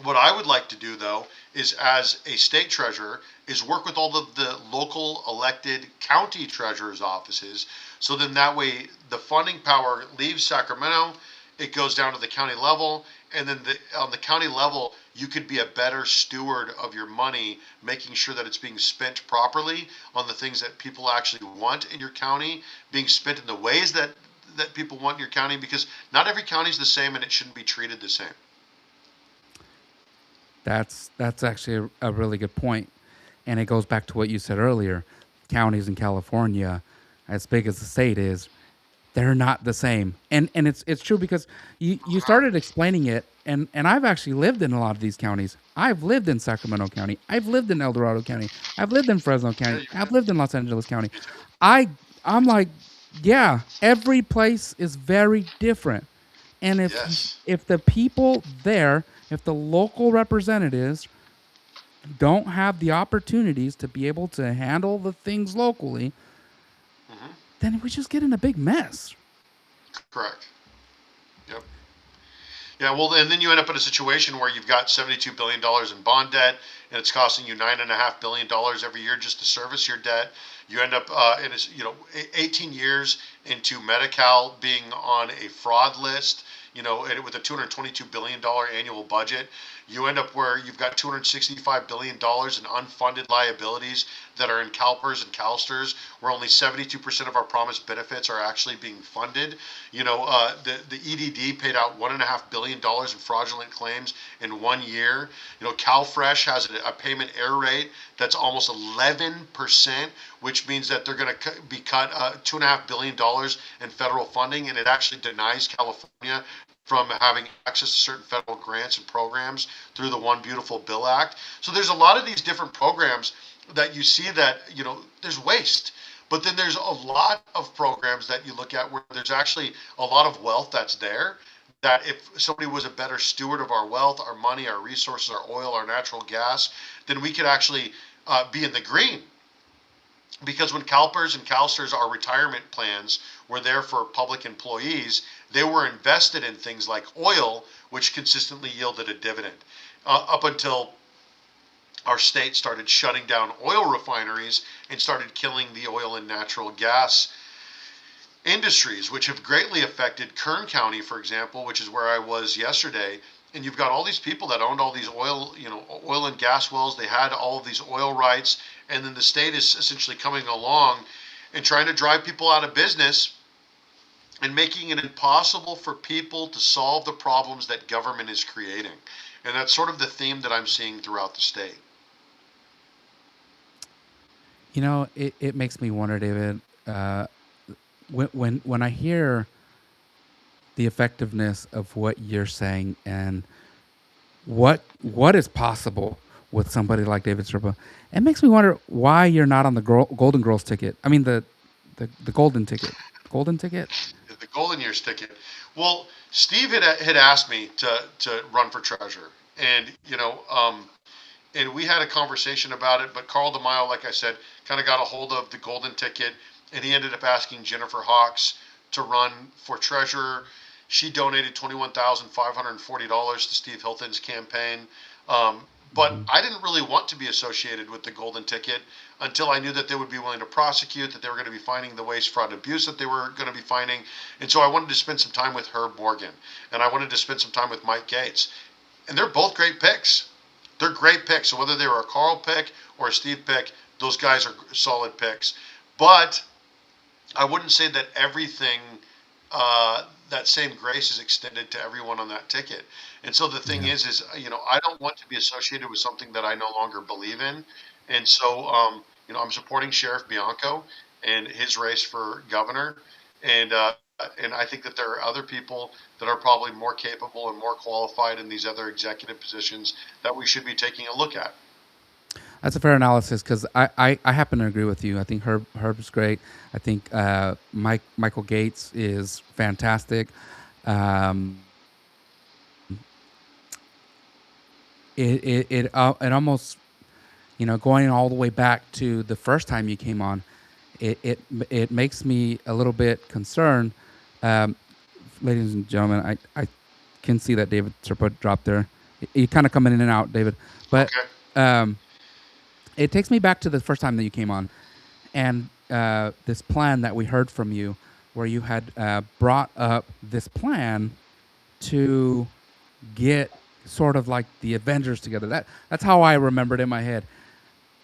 what I would like to do, though, is as a state treasurer, is work with all of the local elected county treasurers' offices. So then that way the funding power leaves Sacramento, it goes down to the county level, and then on the county level, you could be a better steward of your money, making sure that it's being spent properly on the things that people actually want in your county, being spent in the ways that people want in your county, because not every county is the same and it shouldn't be treated the same. That's actually a really good point, and it goes back to what you said earlier. Counties in California, as big as the state is, they're not the same, and it's true because you started explaining it, and I've actually lived in a lot of these counties. I've lived in Sacramento County. I've lived in El Dorado County. I've lived in Fresno Yeah, County. you I've did. lived in Los Angeles County. I'm like, yeah, every place is very different, and Yes. if the people there, if the local representatives don't have the opportunities to be able to handle the things locally, Hmm. then we just get in a big mess. Correct. Yep. Yeah, well, and then you end up in a situation where you've got $72 billion in bond debt, and it's costing you $9.5 billion every year just to service your debt. You end up 18 years into Medi-Cal being on a fraud list, and with a $222 billion annual budget. you end up where you've got $265 billion in unfunded liabilities that are in CalPERS and CalSTRS, where only 72% of our promised benefits are actually being funded. The EDD paid out $1.5 billion in fraudulent claims in 1 year. CalFresh has a payment error rate that's almost 11%, which means that they're going to be cut $2.5 billion in federal funding, and it actually denies California from having access to certain federal grants and programs through the One Beautiful Bill Act. So there's a lot of these different programs that you see that, there's waste. But then there's a lot of programs that you look at where there's actually a lot of wealth that's there, that if somebody was a better steward of our wealth, our money, our resources, our oil, our natural gas, then we could actually be in the green. Because when CalPERS and CalSTRS, our retirement plans, were there for public employees, they were invested in things like oil, which consistently yielded a dividend. Up until our state started shutting down oil refineries and started killing the oil and natural gas industries, which have greatly affected Kern County, for example, which is where I was yesterday. And you've got all these people that owned all these oil and gas wells. They had all of these oil rights, and then the state is essentially coming along and trying to drive people out of business and making it impossible for people to solve the problems that government is creating. And that's sort of the theme that I'm seeing throughout the state. It makes me wonder, David, when I hear the effectiveness of what you're saying and what is possible with somebody like David Serpa, it makes me wonder why you're not on the Golden Girls ticket. I mean the golden ticket. Golden ticket? The Golden Years ticket. Well, Steve had asked me to run for treasurer, and and we had a conversation about it. But Carl DeMaio, like I said, kind of got a hold of the golden ticket, and he ended up asking Jennifer Hawks to run for treasurer. She donated $21,540 to Steve Hilton's campaign. But I didn't really want to be associated with the golden ticket until I knew that they would be willing to prosecute, that they were going to be finding the waste, fraud, and abuse that they were going to be finding. And so I wanted to spend some time with Herb Morgan, and I wanted to spend some time with Mike Gates. And they're both great picks. They're great picks. So whether they were a Carl pick or a Steve pick, those guys are solid picks. But I wouldn't say that everything, that same grace is extended to everyone on that ticket. And so the thing is, I don't want to be associated with something that I no longer believe in. And so, I'm supporting Sheriff Bianco and his race for governor. And I think that there are other people that are probably more capable and more qualified in these other executive positions that we should be taking a look at. That's a fair analysis because I happen to agree with you. I think Herb's great. I think Michael Gates is fantastic. It almost, going all the way back to the first time you came on, it makes me a little bit concerned. Ladies and gentlemen, I can see that David Serpa dropped there. You're kind of coming in and out, David. But Okay. It takes me back to the first time that you came on, and this plan that we heard from you, where you had brought up this plan to get sort of like the Avengers together. That's how I remembered in my head.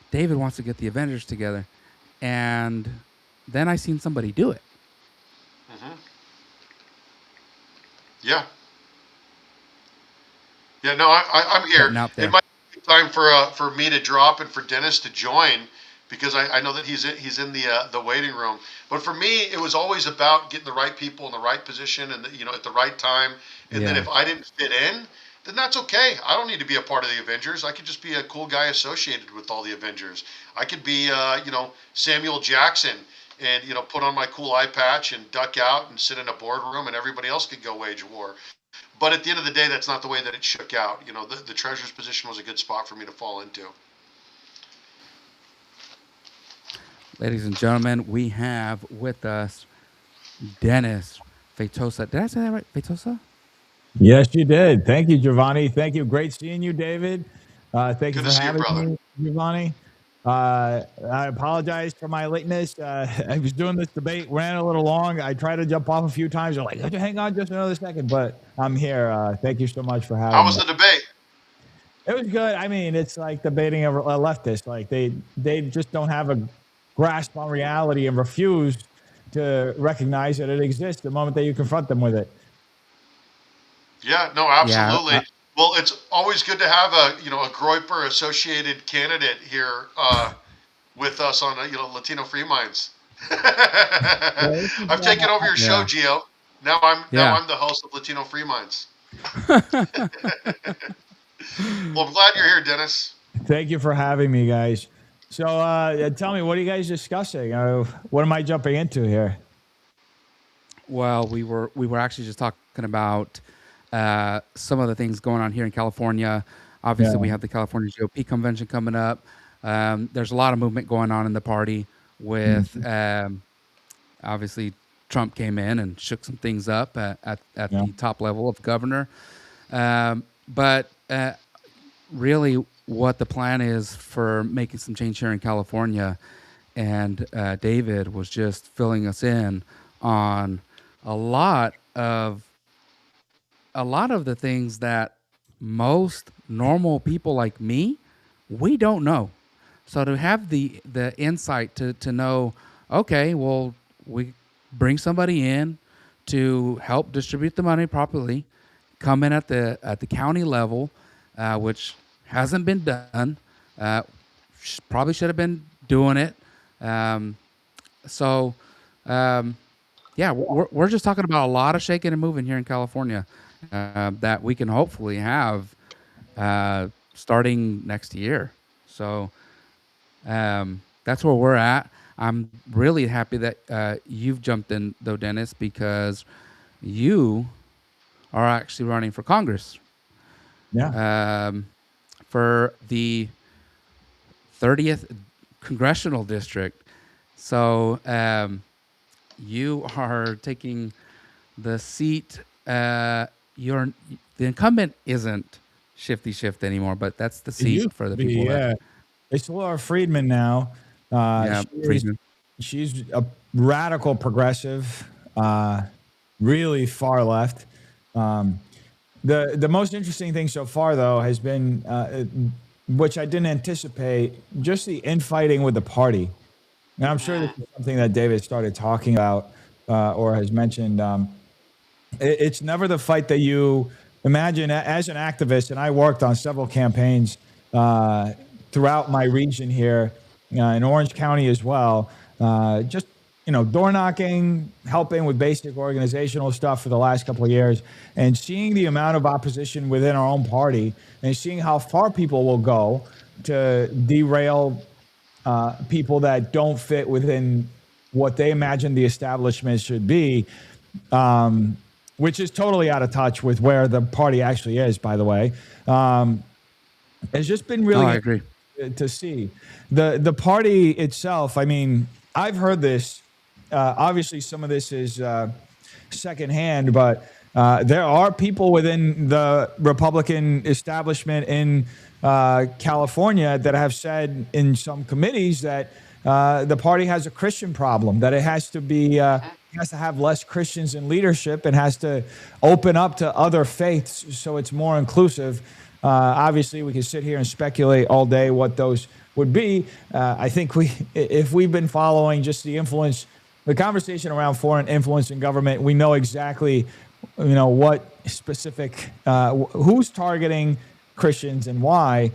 David wants to get the Avengers together, and then I seen somebody do it. Mm-hmm. Yeah. Yeah. No, I'm here. It might be time for me to drop and for Dennis to join, because I know that he's in the waiting room. But for me, it was always about getting the right people in the right position and at the right time. And then if I didn't fit in, then that's okay. I don't need to be a part of the Avengers. I could just be a cool guy associated with all the Avengers. I could be Samuel Jackson and put on my cool eye patch and duck out and sit in a boardroom, and everybody else could go wage war. But at the end of the day, that's not the way that it shook out. The treasurer's position was a good spot for me to fall into. Ladies and gentlemen, we have with us Dennis Feitosa. Did I say that right? Feitosa? Yes, you did. Thank you, Giovanni. Thank you. Great seeing you, David. Thank you for having me, Giovanni. I apologize for my lateness. I was doing this debate, ran a little long. I tried to jump off a few times. They're like, hang on just another second, but I'm here. Thank you so much for having me. How was the debate? It was good. I mean, it's like debating a leftist. Like they just don't have a grasp on reality and refuse to recognize that it exists the moment that you confront them with it. Yeah, no, absolutely. Well, it's always good to have a Groyper associated candidate here with us on Latino Free Minds. I've taken over your show, Gio. Now I'm the host of Latino Free Minds. Well, I'm glad you're here, Dennis. Thank you for having me, guys. So tell me, what are you guys discussing? What am I jumping into here? Well, we were actually just talking about some of the things going on here in California. Obviously, we have the California GOP convention coming up. There's a lot of movement going on in the party with obviously Trump came in and shook some things up at the top level of governor. But really what the plan is for making some change here in California. And David was just filling us in on a lot of the things that most normal people like me, we don't know. So to have the insight to know, okay, well, we bring somebody in to help distribute the money properly, come in at the county level, which hasn't been done. Probably should have been doing it. Yeah, we're just talking about a lot of shaking and moving here in California that we can hopefully have starting next year. So that's where we're at. I'm really happy that you've jumped in, though, Dennis, because you are actually running for Congress. Yeah. For the 30th congressional district. So you are taking the seat. The incumbent isn't Shifty Shift anymore, but that's the seat for the people. It's Laura Friedman now. Friedman. She's a radical progressive, really far left. The most interesting thing so far, though, has been, which I didn't anticipate, just the infighting with the party. And I'm sure this is something that David started talking about or has mentioned. It's never the fight that you imagine. As an activist, and I worked on several campaigns throughout my region here in Orange County as well, just door knocking, helping with basic organizational stuff for the last couple of years, and seeing the amount of opposition within our own party and seeing how far people will go to derail people that don't fit within what they imagine the establishment should be, which is totally out of touch with where the party actually is, by the way. It's just been really I agree. To see the party itself. I mean, I've heard this. Obviously, some of this is secondhand, but there are people within the Republican establishment in California that have said in some committees that the party has a Christian problem, that it has to be has to have less Christians in leadership and has to open up to other faiths so it's more inclusive. Obviously, we can sit here and speculate all day what those would be. I think if we've been following just the conversation around foreign influence in government, we know exactly, what specific, who's targeting Christians and why.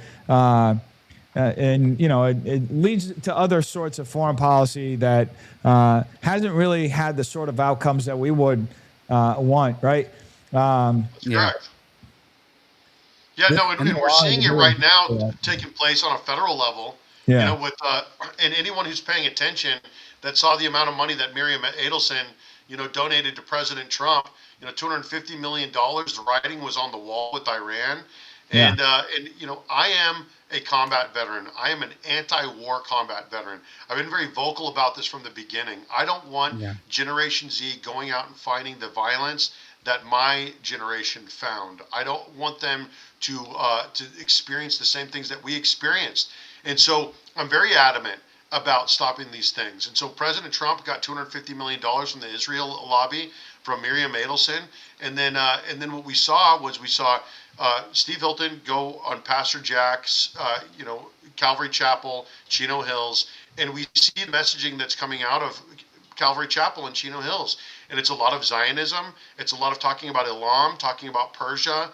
It leads to other sorts of foreign policy that hasn't really had the sort of outcomes that we would want, right? That's correct. Yeah, and we're seeing it right now taking place on a federal level. Yeah. With and anyone who's paying attention that saw the amount of money that Miriam Adelson, donated to President Trump, $250 million. The writing was on the wall with Iran. And I am a combat veteran. I am an anti-war combat veteran. I've been very vocal about this from the beginning. I don't want Generation Z going out and fighting the violence that my generation found. I don't want them to experience the same things that we experienced. And so I'm very adamant about stopping these things. And so President Trump got $250 million from the Israel lobby from Miriam Adelson. And then what we saw was Steve Hilton go on Pastor Jack's, Calvary Chapel, Chino Hills, and we see the messaging that's coming out of Calvary Chapel and Chino Hills. And it's a lot of Zionism. It's a lot of talking about Elam, talking about Persia,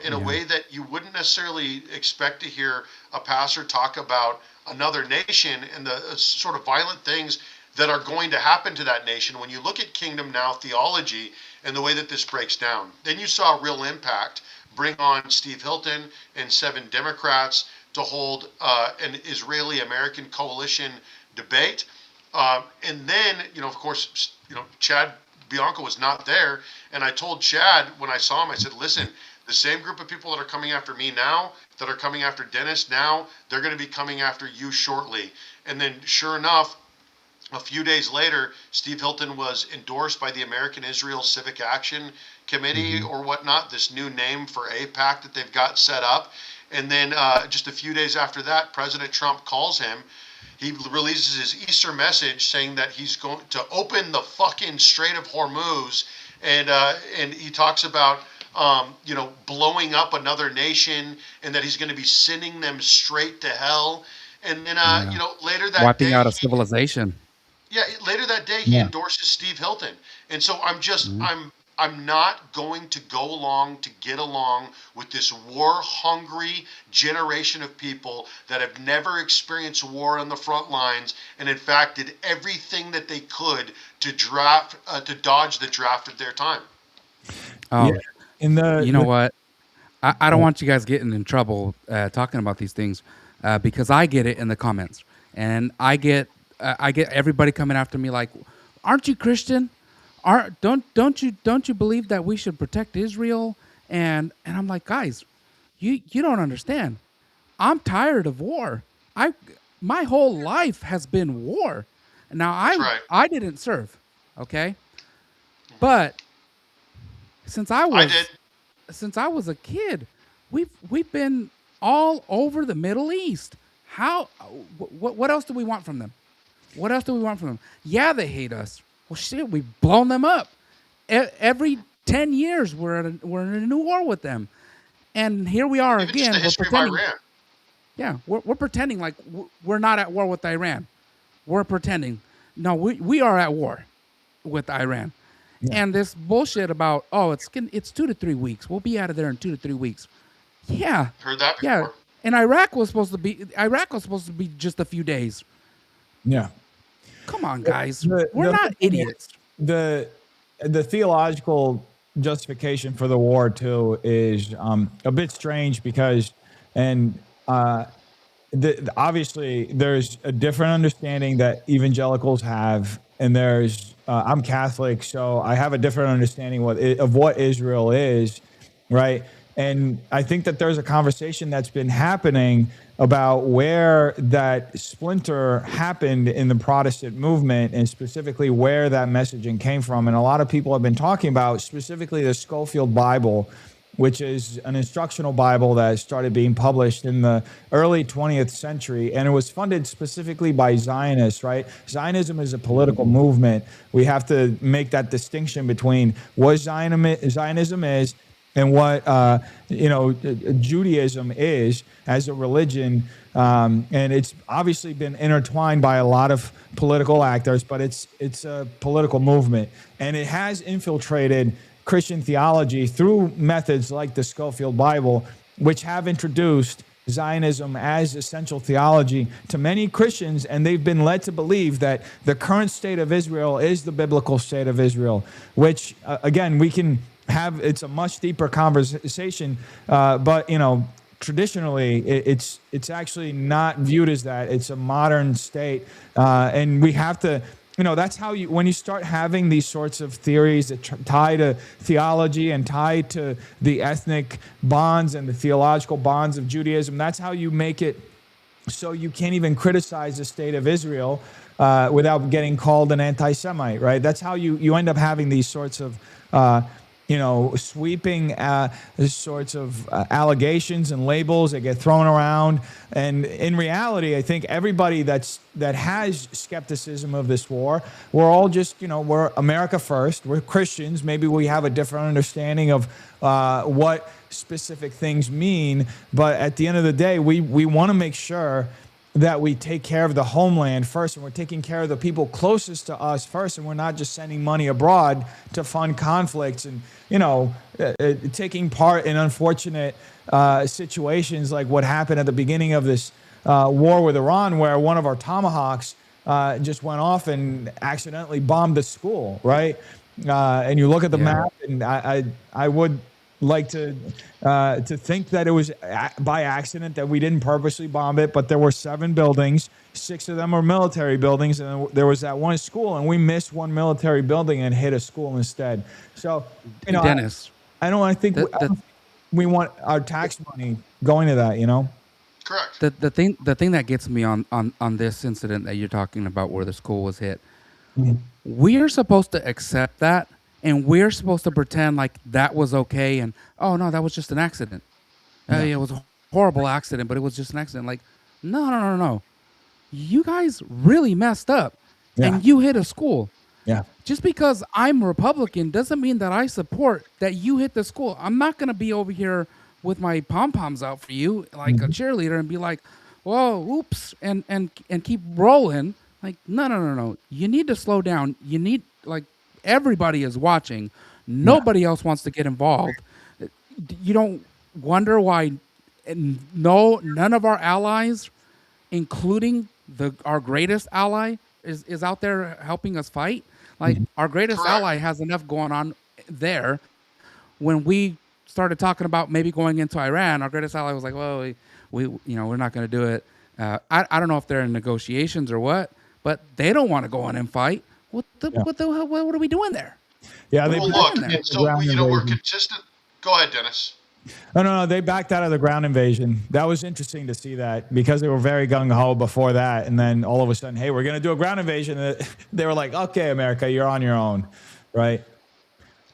in a way that you wouldn't necessarily expect to hear a pastor talk about another nation and the sort of violent things that are going to happen to that nation when you look at Kingdom Now theology and the way that this breaks down. Then you saw Real Impact bring on Steve Hilton and 7 Democrats to hold an Israeli-American coalition debate. And then, of course, Chad Bianco was not there. And I told Chad when I saw him, I said, listen, the same group of people that are coming after me now, that are coming after Dennis now, they're going to be coming after you shortly. And then sure enough, a few days later, Steve Hilton was endorsed by the American Israel Civic Action Committee or whatnot, this new name for AIPAC that they've got set up. And then just a few days after that, President Trump calls him. He releases his Easter message saying that he's going to open the fucking Strait of Hormuz. And he talks about, blowing up another nation and that he's going to be sending them straight to hell. And then, later that wiping day, out a civilization. Yeah, later that day he endorses Steve Hilton, and so I'm not going to go along to get along with this war-hungry generation of people that have never experienced war on the front lines, and in fact did everything that they could to dodge the draft of their time. Oh, what? I don't want you guys getting in trouble talking about these things because I get it in the comments, and I get everybody coming after me like, "Aren't you Christian? Don't you believe that we should protect Israel?" And I'm like, guys, you don't understand. I'm tired of war. My whole life has been war. Now I didn't serve, okay, but since I was a kid, we've been all over the Middle East. What else do we want from them? What else do we want from them? Yeah, they hate us. Well, shit, we've blown them up. Every 10 years, we're in a new war with them. And here we are again. We're pretending. Iran. Yeah, we're pretending like we're not at war with Iran. We're pretending. No, we are at war with Iran. Yeah. And this bullshit about, it's 2 to 3 weeks. We'll be out of there in 2 to 3 weeks. Yeah. Heard that before. Yeah. And Iraq was supposed to be just a few days. Yeah. Come on, guys. We're not idiots. The theological justification for the war too is a bit strange because, obviously there's a different understanding that evangelicals have, and there's I'm Catholic, so I have a different understanding of what Israel is, right? And I think that there's a conversation that's been happening about where that splinter happened in the Protestant movement and specifically where that messaging came from. And a lot of people have been talking about specifically the Schofield Bible, which is an instructional Bible that started being published in the early 20th century. And it was funded specifically by Zionists, right? Zionism is a political movement. We have to make that distinction between what Zionism is and what Judaism is as a religion, and it's obviously been intertwined by a lot of political actors, but it's a political movement, and it has infiltrated Christian theology through methods like the Schofield Bible, which have introduced Zionism as essential theology to many Christians, and they've been led to believe that the current state of Israel is the biblical state of Israel, which again we can have. It's a much deeper conversation, but traditionally it's actually not viewed as that. It's a modern state, and we have to, that's how when you start having these sorts of theories that tie to theology and tie to the ethnic bonds and the theological bonds of Judaism, that's how you make it so you can't even criticize the state of Israel without getting called an anti-Semite, right? That's how you end up having these sorts of sweeping sorts of allegations and labels that get thrown around. And in reality, I think everybody that has skepticism of this war, we're all just, we're America first. We're Christians. Maybe we have a different understanding of what specific things mean. But at the end of the day, we want to make sure that we take care of the homeland first, and we're taking care of the people closest to us first, and we're not just sending money abroad to fund conflicts and, taking part in unfortunate situations like what happened at the beginning of this war with Iran, where one of our Tomahawks just went off and accidentally bombed the school, right? And you look at the map, and I would like to think that it was by accident, that we didn't purposely bomb it, but there were 7 buildings. 6 of them are military buildings, and there was that one school, and we missed one military building and hit a school instead. So, Dennis, I think we want our tax money going to that. Correct. The thing that gets me on this incident that you're talking about, where the school was hit, we are supposed to accept that. And we're supposed to pretend like that was okay, and oh no, that was just an accident. It was a horrible accident, but it was just an accident. Like, no. You guys really messed up, and you hit a school. Yeah. Just because I'm Republican doesn't mean that I support that you hit the school. I'm not gonna be over here with my pom poms out for you like a cheerleader and be like, "Whoa, oops," and keep rolling. Like, no. You need to slow down. You need everybody is watching. Nobody else wants to get involved. You don't wonder why none of our allies, including our greatest ally, is out there helping us fight. Like, our greatest ally has enough going on there. When we started talking about maybe going into Iran, our greatest ally was like, well, we're not going to do it. I don't know if they're in negotiations or what, but they don't want to go in and fight. What are we doing there? Yeah, we're consistent. Go ahead, Dennis. No, they backed out of the ground invasion. That was interesting to see that, because they were very gung-ho before that, and then all of a sudden, hey, we're going to do a ground invasion. And they were like, okay, America, you're on your own, right?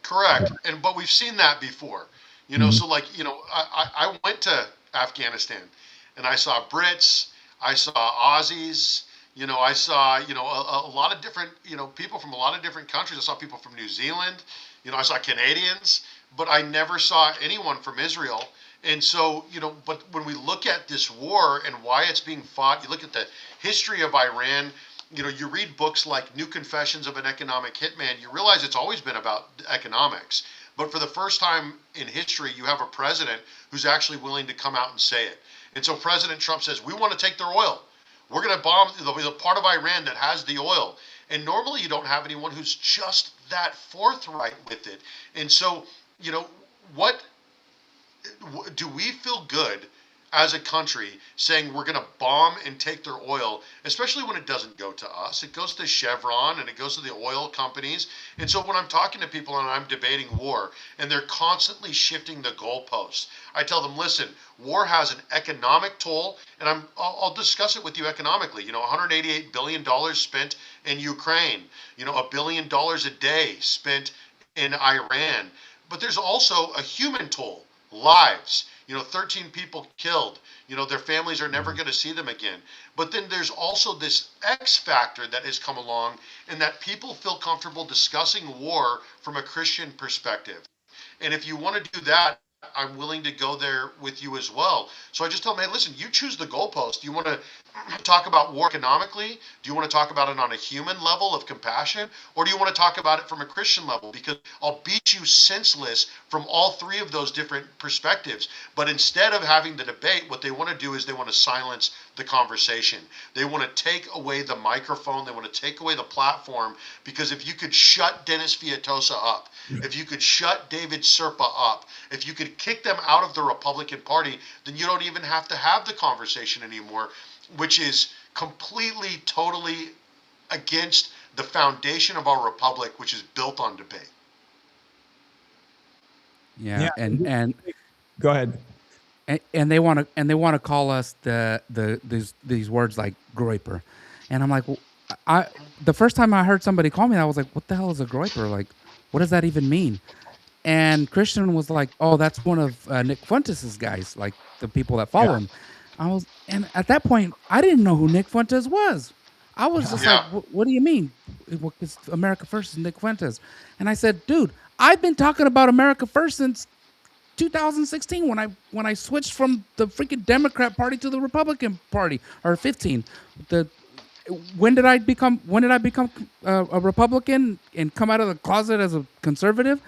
Correct. But we've seen that before. So I went to Afghanistan, and I saw Brits, I saw Aussies. I saw, a lot of different, people from a lot of different countries. I saw people from New Zealand. I saw Canadians, but I never saw anyone from Israel. And so, but when we look at this war and why it's being fought, you look at the history of Iran, you read books like New Confessions of an Economic Hitman, you realize it's always been about economics. But for the first time in history, you have a president who's actually willing to come out and say it. And so President Trump says, we want to take their oil. We're going to bomb the part of Iran that has the oil. And normally you don't have anyone who's just that forthright with it. And so, what do we feel good as a country saying we're going to bomb and take their oil, especially when it doesn't go to us? It goes to Chevron and it goes to the oil companies. And so when I'm talking to people and I'm debating war and they're constantly shifting the goalposts, I tell them, listen, war has an economic toll, and I'll discuss it with you economically. $188 billion spent in Ukraine, $1 billion a day spent in Iran. But there's also a human toll, lives. 13 people killed. Their families are never going to see them again. But then there's also this X factor that has come along, and that people feel comfortable discussing war from a Christian perspective. And if you want to do that, I'm willing to go there with you as well. So I just tell them, hey, listen, you choose the goalpost. Do you want to talk about war economically? Do you want to talk about it on a human level of compassion? Or do you want to talk about it from a Christian level? Because I'll beat you senseless from all 3 of those different perspectives. But instead of having the debate, what they want to do is they want to silence the conversation. They want to take away the microphone. They want to take away the platform. Because if you could shut Dennis Feitosa up, if you could shut David Serpa up, if you could kick them out of the Republican Party, then you don't even have to have the conversation anymore, which is completely, totally against the foundation of our republic, which is built on debate. Yeah. And go ahead. And they want to call us these words like groiper, and I'm like, the first time I heard somebody call me that, I was like, what the hell is a groiper? Like, what does that even mean? And Christian was like, "Oh, that's one of Nick Fuentes's guys, like the people that follow him." And at that point, I didn't know who Nick Fuentes was. I was just like, "What do you mean? It's America First is Nick Fuentes?" And I said, "Dude, I've been talking about America First since 2016 when I switched from the freaking Democrat Party to the Republican Party, or 15. When did I become a Republican and come out of the closet as a conservative?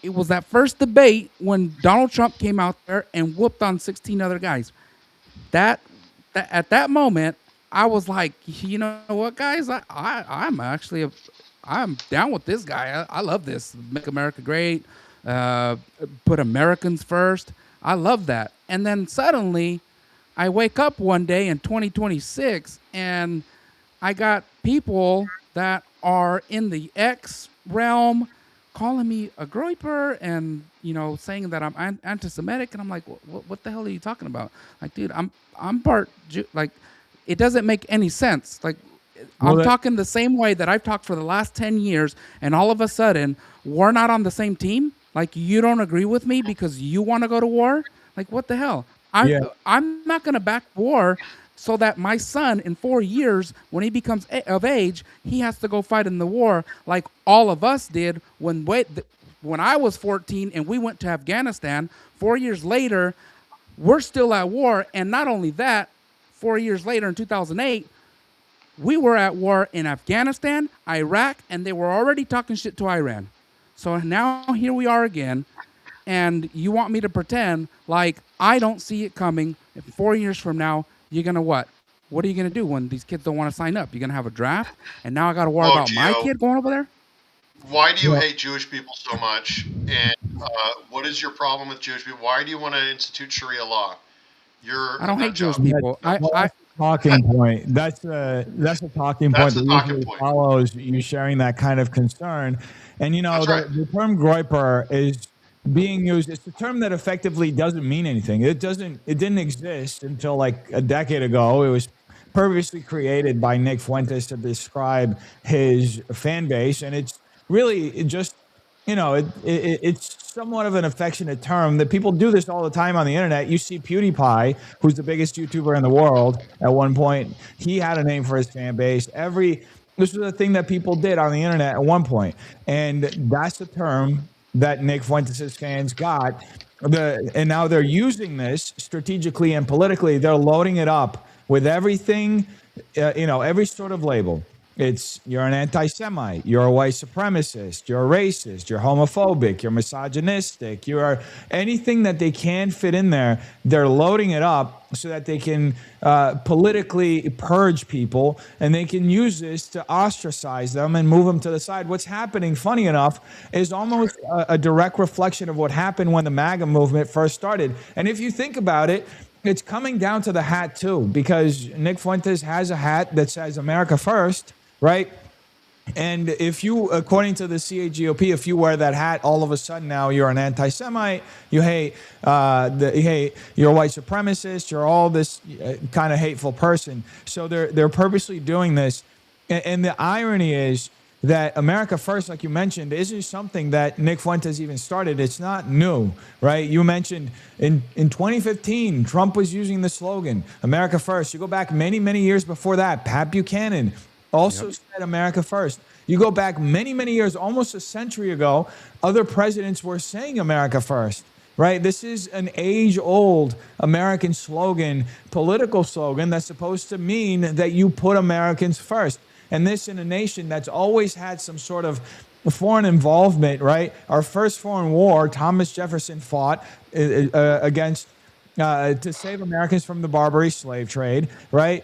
It was that first debate when Donald Trump came out there and whooped on 16 other guys. That at that moment, I was like, you know what, guys, I'm down with this guy. I love this. Make America great. Put Americans first. I love that. And then suddenly, I wake up one day in 2026 and I got people that are in the X realm calling me a groiper and, saying that I'm anti-Semitic. And I'm like, what the hell are you talking about? Like, dude, I'm part Jew. Like, it doesn't make any sense. Like, I'm talking the same way that I've talked for the last 10 years. And all of a sudden, we're not on the same team. Like, you don't agree with me because you want to go to war. Like, what the hell? I'm not going to back war so that my son in 4 years, when he becomes of age, he has to go fight in the war like all of us did when I was 14 and we went to Afghanistan. 4 years later, we're still at war. And not only that, 4 years later in 2008, we were at war in Afghanistan, Iraq, and they were already talking shit to Iran. So now here we are again. And you want me to pretend like I don't see it coming. 4 years from now, you're going to what? What are you going to do when these kids don't want to sign up? You're going to have a draft? And now I got to worry about my kid going over there? Why do you hate Jewish people so much? And what is your problem with Jewish people? Why do you want to institute Sharia law? I don't hate Jewish people. Talking point. That's a talking point that usually follows you sharing that kind of concern. And the term groiper is being used. It's a term that effectively doesn't mean anything. It didn't exist until like a decade ago. It was purposely created by Nick Fuentes to describe his fan base, and it's really just it's somewhat of an affectionate term that people do this all the time on the internet. You see PewDiePie, who's the biggest YouTuber in the world, at one point, he had a name for his fan base. This was a thing that people did on the internet at one point. And that's a term that Nick Fuentes' fans got. And now they're using this strategically and politically. They're loading it up with everything, every sort of label. It's you're an anti-Semite, you're a white supremacist, you're a racist, you're homophobic, you're misogynistic, you're anything that they can fit in there. They're loading it up so that they can politically purge people, and they can use this to ostracize them and move them to the side. What's happening, funny enough, is almost a direct reflection of what happened when the MAGA movement first started. And if you think about it, it's coming down to the hat too, because Nick Fuentes has a hat that says America First, right? And if you, according to the CAGOP, if you wear that hat, all of a sudden now you're an anti-Semite, you hate, you're a white supremacist, you're all this kind of hateful person. So they're purposely doing this. And the irony is that America First, like you mentioned, isn't something that Nick Fuentes even started. It's not new, right? You mentioned in 2015, Trump was using the slogan, America First. You go back many, many years before that, Pat Buchanan also said America First. You go back many, many years, almost a century ago, other presidents were saying America First, right? This is an age-old American slogan, political slogan that's supposed to mean that you put Americans first. And this in a nation that's always had some sort of foreign involvement, right? Our first foreign war, Thomas Jefferson fought against to save Americans from the Barbary slave trade, right?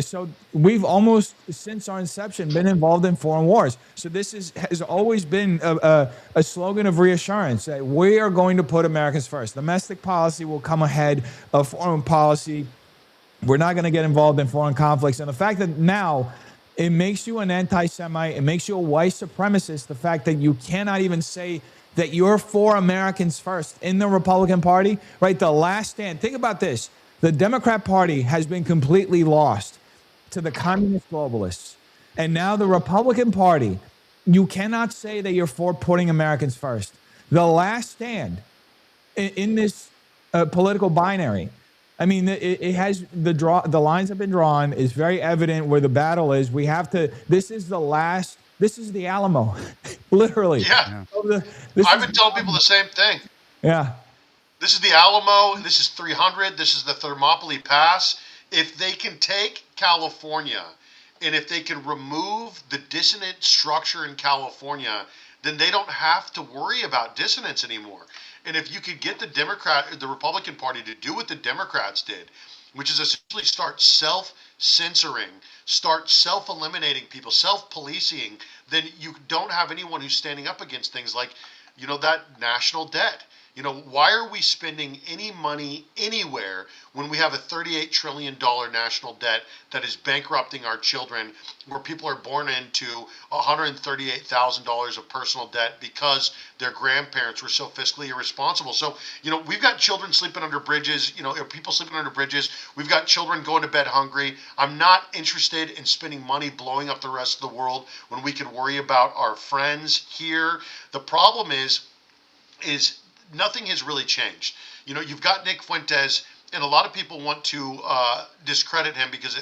So we've almost, since our inception, been involved in foreign wars. So this has always been a slogan of reassurance that we are going to put Americans first. Domestic policy will come ahead of foreign policy. We're not going to get involved in foreign conflicts. And the fact that now it makes you an anti-Semite, it makes you a white supremacist, the fact that you cannot even say that you're for Americans first in the Republican Party, right? The last stand. Think about this. The Democrat Party has been completely lost to the communist globalists. And now the Republican Party, you cannot say that you're for putting Americans first. the last stand in this political binary. I mean, it has the lines have been drawn. It's very evident where the battle is. We have to. This is the last. This is the Alamo, literally. Yeah. This I've is been telling people the same thing. Yeah. This is the Alamo. This is 300. This is the Thermopylae Pass. If they can take California, and if they can remove the dissonant structure in California, then they don't have to worry about dissonance anymore. And if you could get the Republican Party to do what the Democrats did, which is essentially start self-censoring, start self-eliminating people, self-policing, then you don't have anyone who's standing up against things like, that national debt. Why are we spending any money anywhere when we have a $38 trillion national debt that is bankrupting our children, where people are born into $138,000 of personal debt because their grandparents were so fiscally irresponsible? So, we've got children sleeping under bridges, people sleeping under bridges. We've got children going to bed hungry. I'm not interested in spending money blowing up the rest of the world when we can worry about our friends here. The problem is nothing has really changed. You've got Nick Fuentes, and a lot of people want to discredit him because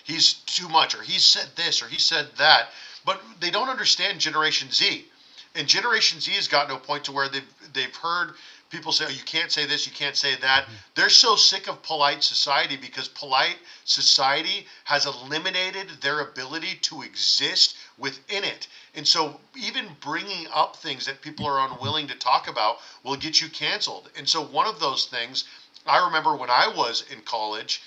he's too much, or he said this, or he said that. But they don't understand Generation Z, and Generation Z has gotten to a point to where they've heard people say, "Oh, you can't say this, you can't say that." They're so sick of polite society because polite society has eliminated their ability to exist within it. And so even bringing up things that people are unwilling to talk about will get you canceled. And so one of those things, I remember when I was in college,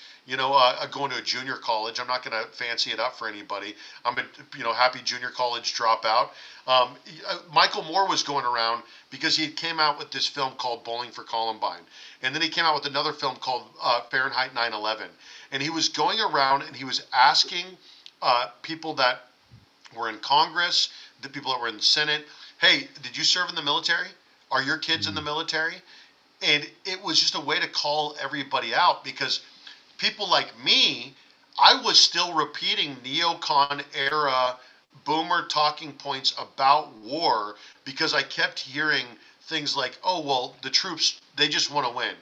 going to a junior college. I'm not going to fancy it up for anybody. I'm a happy junior college dropout. Michael Moore was going around because he came out with this film called Bowling for Columbine. And then he came out with another film called Fahrenheit 9/11. And he was going around and he was asking people that were in Congress, the people that were in the Senate, "Hey, did you serve in the military? Are your kids in the military?" And it was just a way to call everybody out, because people like me, I was still repeating neocon era boomer talking points about war because I kept hearing things like, "Oh, well, the troops, they just want to win."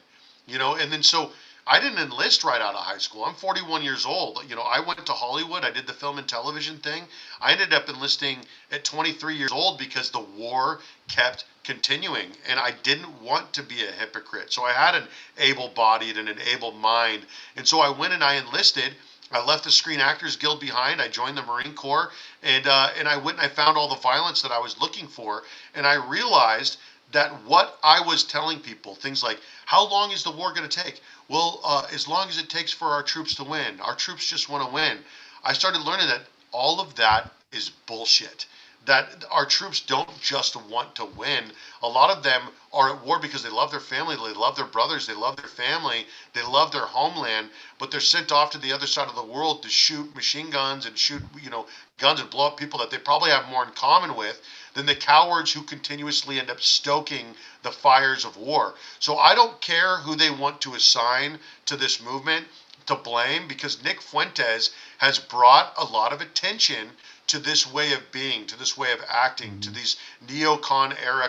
And then so I didn't enlist right out of high school. I'm 41 years old. I went to Hollywood. I did the film and television thing. I ended up enlisting at 23 years old because the war kept continuing, and I didn't want to be a hypocrite. So I had an able-bodied and an able mind, and so I went and I enlisted. I left the Screen Actors Guild behind. I joined the Marine Corps, and I went and I found all the violence that I was looking for, and I realized that what I was telling people, things like, "How long is the war going to take?" "Well, as long as it takes for our troops to win. Our troops just want to win." I started learning that all of that is bullshit. That our troops don't just want to win. A lot of them are at war because they love their family, they love their brothers, they love their family, they love their homeland, but they're sent off to the other side of the world to shoot machine guns and shoot, guns and blow up people that they probably have more in common with than the cowards who continuously end up stoking the fires of war. So I don't care who they want to assign to this movement to blame, because Nick Fuentes has brought a lot of attention to this way of being, to this way of acting, to these neocon era,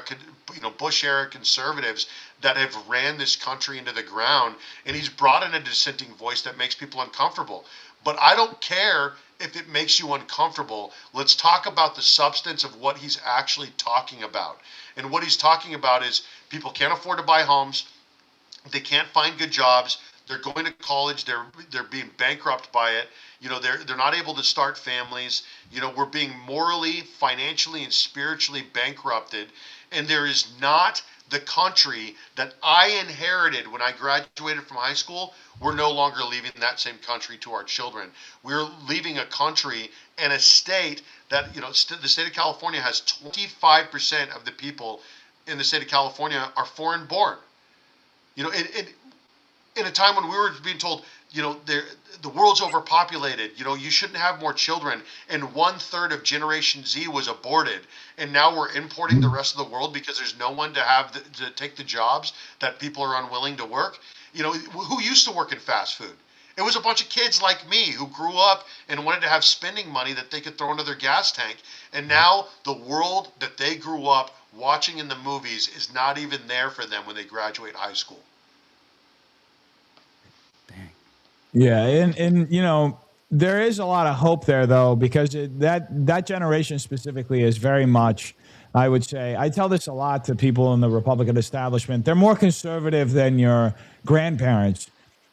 Bush era conservatives that have ran this country into the ground, and he's brought in a dissenting voice that makes people uncomfortable. But I don't care if it makes you uncomfortable. Let's talk about the substance of what he's actually talking about. And what he's talking about is people can't afford to buy homes, they can't find good jobs, they're going to college, they're being bankrupt by it. They're not able to start families. We're being morally, financially, and spiritually bankrupted. And there is not the country that I inherited when I graduated from high school. We're no longer leaving that same country to our children. We're leaving a country and a state that, the state of California has 25% of the people in the state of California are foreign born. In a time when we were being told, the world's overpopulated, you shouldn't have more children, and 1/3 of Generation Z was aborted, and now we're importing the rest of the world because there's no one to take the jobs that people are unwilling to work. Who used to work in fast food? It was a bunch of kids like me who grew up and wanted to have spending money that they could throw into their gas tank, and now the world that they grew up watching in the movies is not even there for them when they graduate high school. Dang. Yeah, and you know, there is a lot of hope there though, because that generation specifically is very much, I would say, I tell this a lot to people in the Republican establishment. They're more conservative than your grandparents.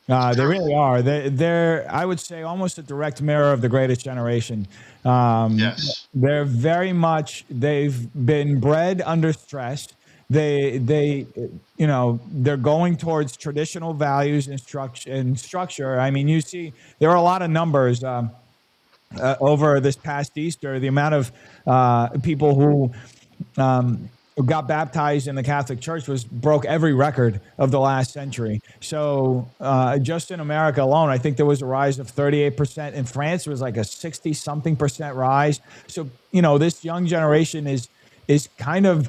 They really are. They're, I would say, almost a direct mirror of the greatest generation. Yes. They're very much, they've been bred under stress. They, you know, they're going towards traditional values and structure. I mean, you see, there are a lot of numbers over this past Easter. The amount of people who got baptized in the Catholic Church broke every record of the last century. So just in America alone, I think there was a rise of 38%. In France, it was like a 60-something% rise. So, you know, this young generation is kind of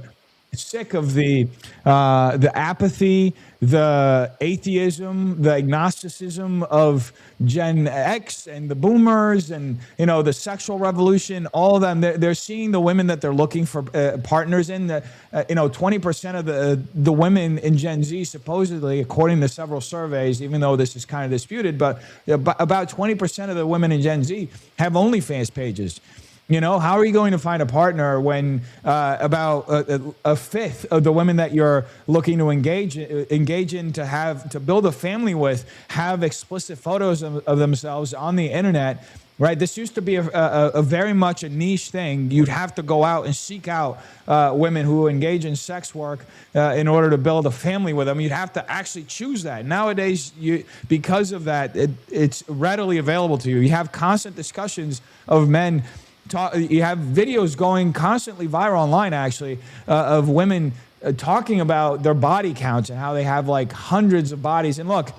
sick of the apathy, the atheism, the agnosticism of Gen X and the boomers, and you know, the sexual revolution. All of them, they're seeing the women that they're looking for partners in. You know, 20% of the women in Gen Z, supposedly, according to several surveys, even though this is kind of disputed, but about 20% of the women in Gen Z have OnlyFans pages. You know, how are you going to find a partner when about a fifth of the women that you're looking to engage in to build a family with have explicit photos of themselves on the internet? Right. This used to be a very much a niche thing. You'd have to go out and seek out women who engage in sex work in order to build a family with them. You'd have to actually choose that. Nowadays, because of that, it's readily available to you. You have constant discussions of men. You have videos going constantly viral online, actually, of women talking about their body counts and how they have like hundreds of bodies. And look,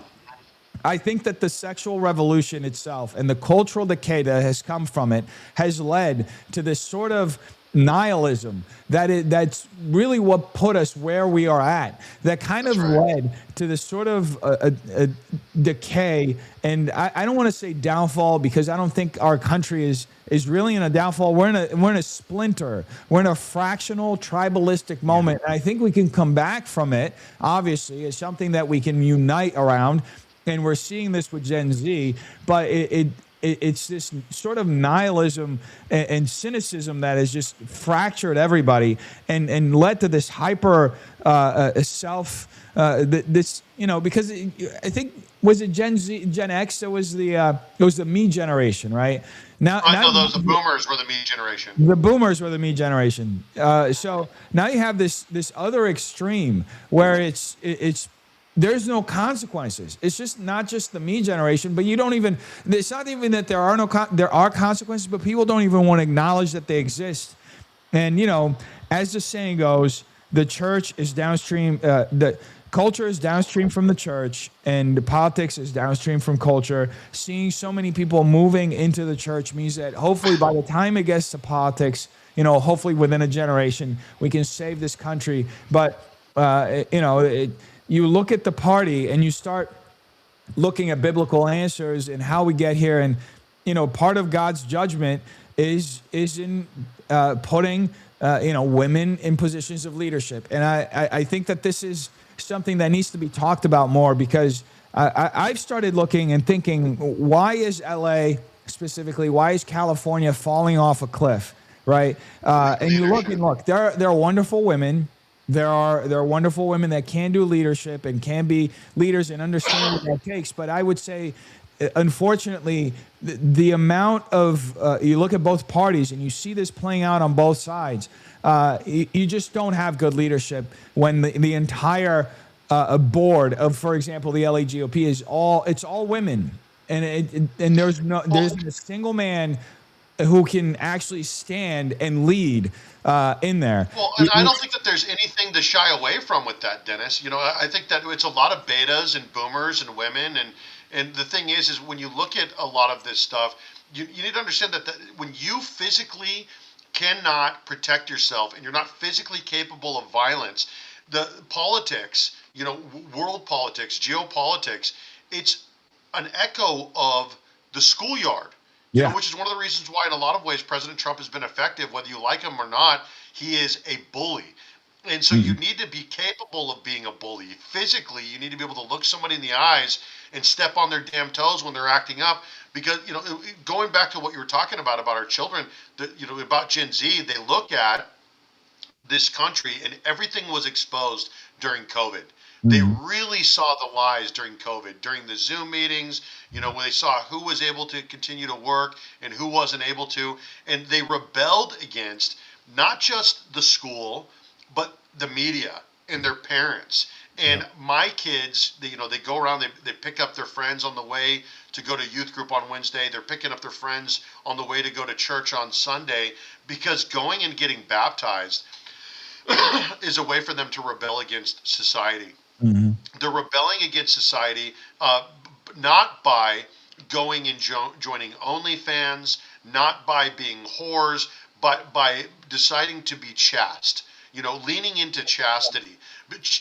I think that the sexual revolution itself and the cultural decay that has come from it has led to this sort of nihilism that's really what put us where we are at. That kind of led to this sort of a decay, and I don't want to say downfall, because I don't think our country is really in a downfall. We're in a splinter. We're in a fractional, tribalistic moment. And I think we can come back from it. Obviously, it's something that we can unite around, and we're seeing this with Gen Z. But it's this sort of nihilism and cynicism that has just fractured everybody and led to this hyper this, you know, because I think, was it Gen X? It was the me generation, right? Now The boomers were the me generation. The boomers were the me generation. So now you have this other extreme where it's there's no consequences. It's just not just the me generation, but you don't even. It's not even that there are consequences, but people don't even want to acknowledge that they exist. And you know, as the saying goes, the church is downstream. The culture is downstream from the church, and the politics is downstream from culture. Seeing so many people moving into the church means that hopefully by the time it gets to politics, you know, hopefully within a generation, we can save this country. But you know, you look at the party and you start looking at biblical answers and how we get here, and you know, part of God's judgment is in putting you know, women in positions of leadership. And I think that this is something that needs to be talked about more, because I've started looking and thinking, why is LA specifically, why is California falling off a cliff, right? And you look, there are wonderful women. There are wonderful women that can do leadership and can be leaders and understand what that takes. But I would say, unfortunately, the amount of you look at both parties and you see this playing out on both sides. You just don't have good leadership when the entire board of, for example, the LA GOP it's all women, and there's a single man who can actually stand and lead in there. Well, and I don't think that there's anything to shy away from with that, Dennis. You know, I think that it's a lot of betas and boomers and women, and the thing is when you look at a lot of this stuff, you need to understand that when you physically cannot protect yourself and you're not physically capable of violence, the politics, you know, world politics, geopolitics, it's an echo of the schoolyard. You know, which is one of the reasons why, in a lot of ways, President Trump has been effective. Whether you like him or not, he is a bully. And so you need to be capable of being a bully. Physically, you need to be able to look somebody in the eyes and step on their damn toes when they're acting up. Because, going back to what you were talking about our children, about Gen Z, they look at this country and everything was exposed during COVID. They really saw the lies during COVID, during the Zoom meetings, when they saw who was able to continue to work and who wasn't able to. And they rebelled against not just the school, but the media and their parents. And my kids, they go around, they pick up their friends on the way to go to youth group on Wednesday. They're picking up their friends on the way to go to church on Sunday, because going and getting baptized is a way for them to rebel against society. They're rebelling against society, not by going and joining OnlyFans, not by being whores, but by deciding to be chaste. Leaning into chastity,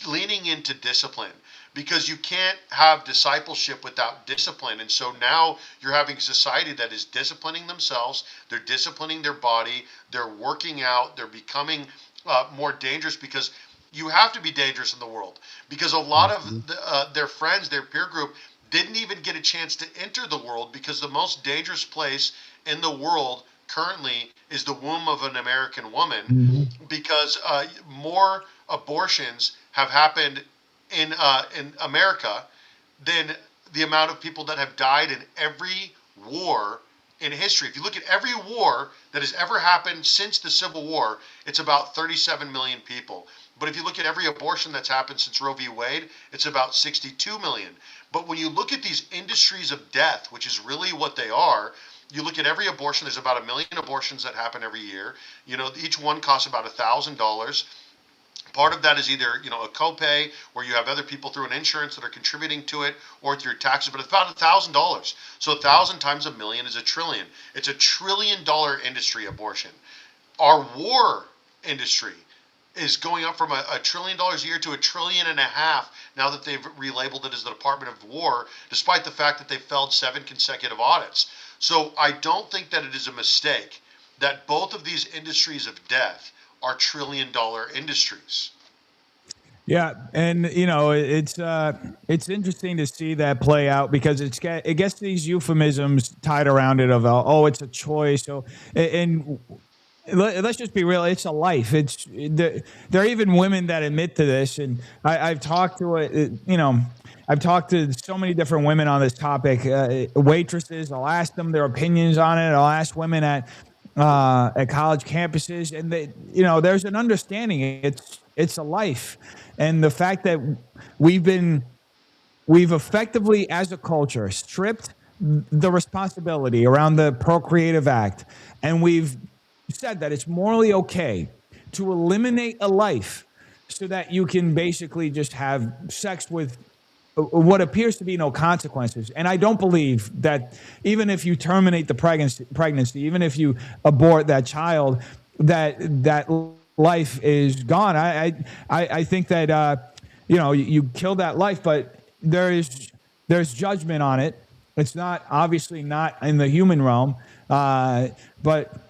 leaning into discipline, because you can't have discipleship without discipline. And so now you're having a society that is disciplining themselves. They're disciplining their body. They're working out. They're becoming more dangerous, because you have to be dangerous in the world, because a lot of their friends, their peer group, didn't even get a chance to enter the world, because the most dangerous place in the world currently is the womb of an American woman, because more abortions have happened in America than the amount of people that have died in every war in history. If you look at every war that has ever happened since the Civil War, it's about 37 million people. But if you look at every abortion that's happened since Roe v. Wade, it's about 62 million. But when you look at these industries of death, which is really what they are, you look at every abortion, there's about 1 million abortions that happen every year. Each one costs about $1,000. Part of that is either, a copay, where you have other people through an insurance that are contributing to it, or through your taxes, but it's about $1,000. So 1,000 times 1 million is $1 trillion. It's $1 trillion industry, abortion. Our war industry is going up from $1 trillion a year to $1.5 trillion now that they've relabeled it as the Department of War, despite the fact that they failed 7 consecutive audits. So I don't think that it is a mistake that both of these industries of death are $1 trillion industries. Yeah, and it's interesting to see that play out, because it gets these euphemisms tied around it of it's a choice. So and let's just be real, it's a life. There are even women that admit to this, and I've talked to I've talked to so many different women on this topic. Waitresses, I'll ask them their opinions on it. I'll ask women at college campuses, and there's an understanding. It's a life, and the fact that we've effectively, as a culture, stripped the responsibility around the procreative act, and we've said that it's morally okay to eliminate a life so that you can basically just have sex with what appears to be no consequences. And I don't believe that even if you terminate the pregnancy, even if you abort that child, that life is gone. I think that you kill that life, but there's judgment on it. It's obviously not in the human realm, but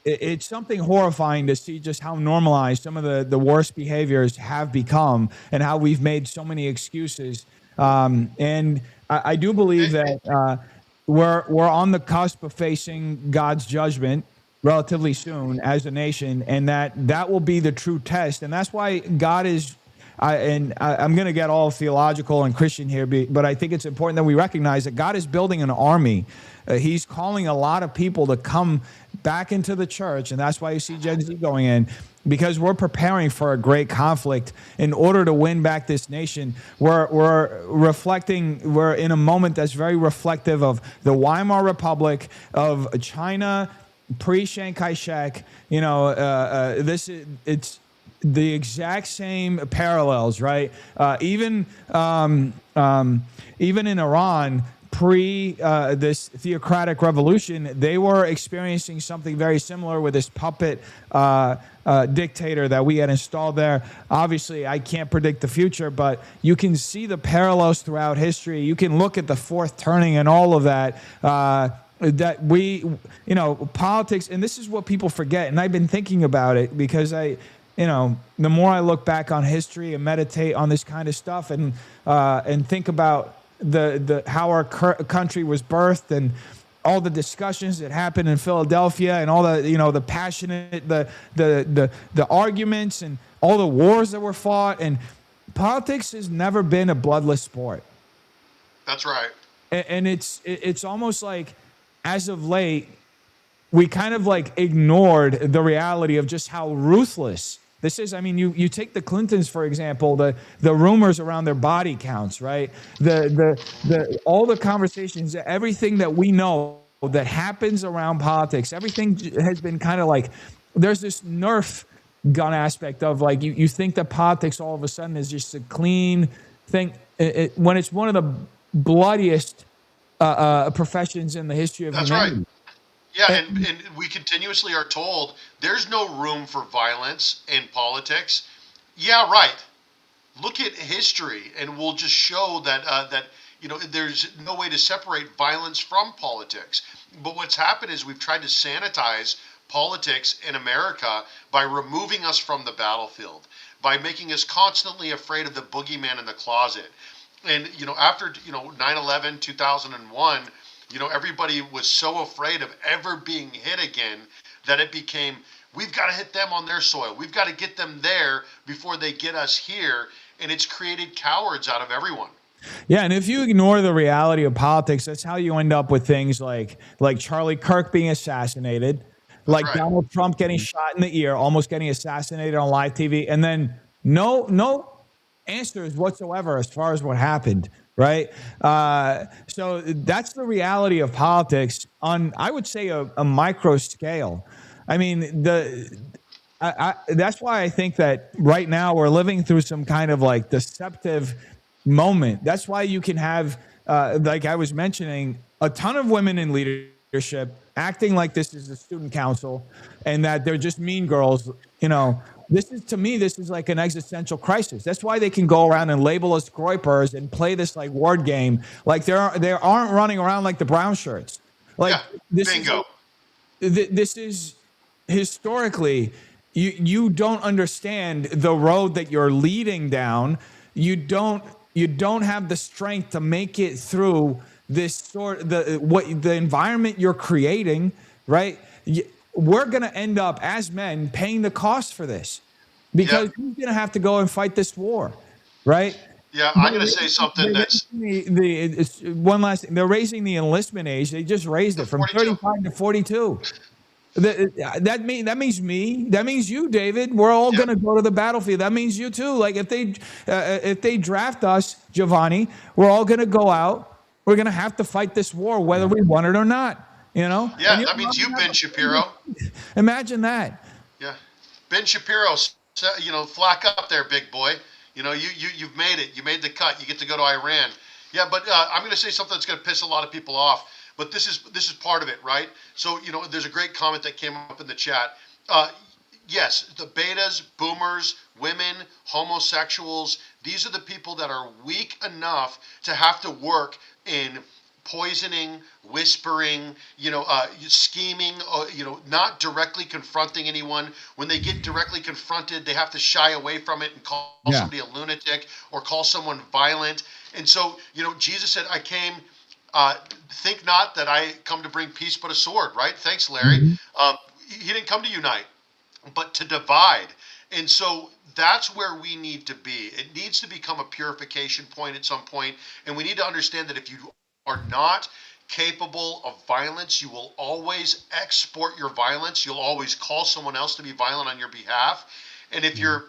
it's something horrifying to see just how normalized some of the worst behaviors have become, and how we've made so many excuses. And I do believe that we're on the cusp of facing God's judgment relatively soon as a nation, and that will be the true test. And that's why God is. I'm going to get all theological and Christian here, but I think it's important that we recognize that God is building an army. He's calling a lot of people to come back into the church, and that's why you see Gen Z going in, because we're preparing for a great conflict in order to win back this nation. We're in a moment that's very reflective of the Weimar Republic, of China pre-Chiang Kai-shek. It's the exact same parallels, right? Even in Iran, pre this theocratic revolution, they were experiencing something very similar with this puppet dictator that we had installed there. Obviously, I can't predict the future, but you can see the parallels throughout history. You can look at the fourth turning and all of that. That politics, and this is what people forget, and I've been thinking about it because the more I look back on history and meditate on this kind of stuff and think about the how our country was birthed and all the discussions that happened in Philadelphia and all the the passionate the arguments and all the wars that were fought, and politics has never been a bloodless sport. That's right. And it's almost like, as of late, we kind of like ignored the reality of just how ruthless this is. I mean, you take the Clintons, for example, the rumors around their body counts, right? The all the conversations, everything that we know that happens around politics, everything has been kind of like, there's this Nerf gun aspect of like, you think that politics all of a sudden is just a clean thing, when it's one of the bloodiest professions in the history of humanity. That's right. Yeah, and we continuously are told there's no room for violence in politics. Yeah, right. Look at history, and we'll just show that there's no way to separate violence from politics. But what's happened is we've tried to sanitize politics in America by removing us from the battlefield, by making us constantly afraid of the boogeyman in the closet. And after 9/11, 2001. Everybody was so afraid of ever being hit again that it became, we've got to hit them on their soil. We've got to get them there before they get us here. And it's created cowards out of everyone. Yeah, and if you ignore the reality of politics, that's how you end up with things like Charlie Kirk being assassinated, like right. Donald Trump getting shot in the ear, almost getting assassinated on live TV, and then no answers whatsoever as far as what happened. Right. So that's the reality of politics on, I would say, a micro scale. I mean, that's why I think that right now we're living through some kind of like deceptive moment. That's why you can have, like I was mentioning, a ton of women in leadership acting like this is the student council and that they're just mean girls, This is like an existential crisis. That's why they can go around and label us groypers and play this like word game. Like they aren't running around like the brown shirts. Like bingo. This is historically, you don't understand the road that you're leading down. You don't have the strength to make it through this the environment you're creating, right? We're going to end up as men paying the cost for this because who's going to have to go and fight this war, right? Yeah, I'm going to say something that's... one last thing. They're raising the enlistment age. They just raised it from 35 to 42. That means me. That means you, David. We're all going to go to the battlefield. That means you too. Like if they draft us, Giovanni, we're all going to go out. We're going to have to fight this war, whether we want it or not. Yeah, that means you, Ben Shapiro. Imagine that. Yeah, Ben Shapiro. Flack up there, big boy. You've made it. You made the cut. You get to go to Iran. Yeah, but I'm going to say something that's going to piss a lot of people off. But this is part of it, right? So there's a great comment that came up in the chat. Yes, the betas, boomers, women, homosexuals. These are the people that are weak enough to have to work in poisoning, whispering, scheming, not directly confronting anyone. When they get directly confronted, they have to shy away from it and call somebody a lunatic or call someone violent. And so, Jesus said, I came, think not that I come to bring peace but a sword, right? Thanks, Larry. Mm-hmm. He didn't come to unite, but to divide. And so that's where we need to be. It needs to become a purification point at some point. And we need to understand that if you are not capable of violence, you will always export your violence. You'll always call someone else to be violent on your behalf. And if you're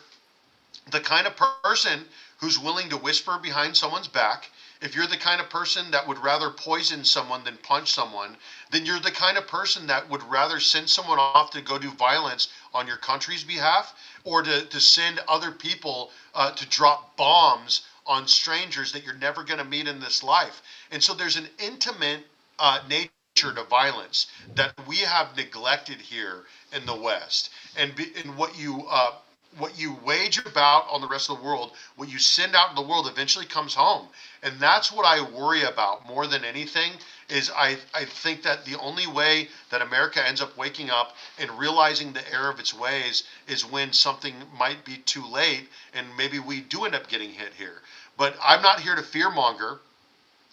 the kind of person who's willing to whisper behind someone's back, if you're the kind of person that would rather poison someone than punch someone, then you're the kind of person that would rather send someone off to go do violence on your country's behalf or to send other people to drop bombs on strangers that you're never going to meet in this life. And so there's an intimate nature to violence that we have neglected here in the West. And what you what you wage about on the rest of the world, what you send out in the world eventually comes home. And that's what I worry about more than anything is I think that the only way that America ends up waking up and realizing the error of its ways is when something might be too late and maybe we do end up getting hit here. But I'm not here to fearmonger.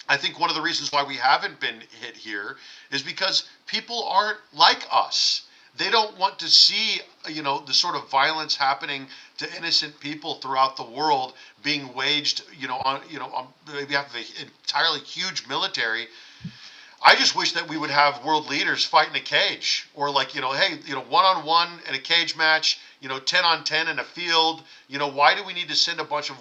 I think one of the reasons why we haven't been hit here is because people aren't like us. They don't want to see, the sort of violence happening to innocent people throughout the world being waged, on behalf of an entirely huge military. I just wish that we would have world leaders fight in a cage, or like, hey, one on one in a cage match, 10 on 10 in a field. Why do we need to send a bunch of,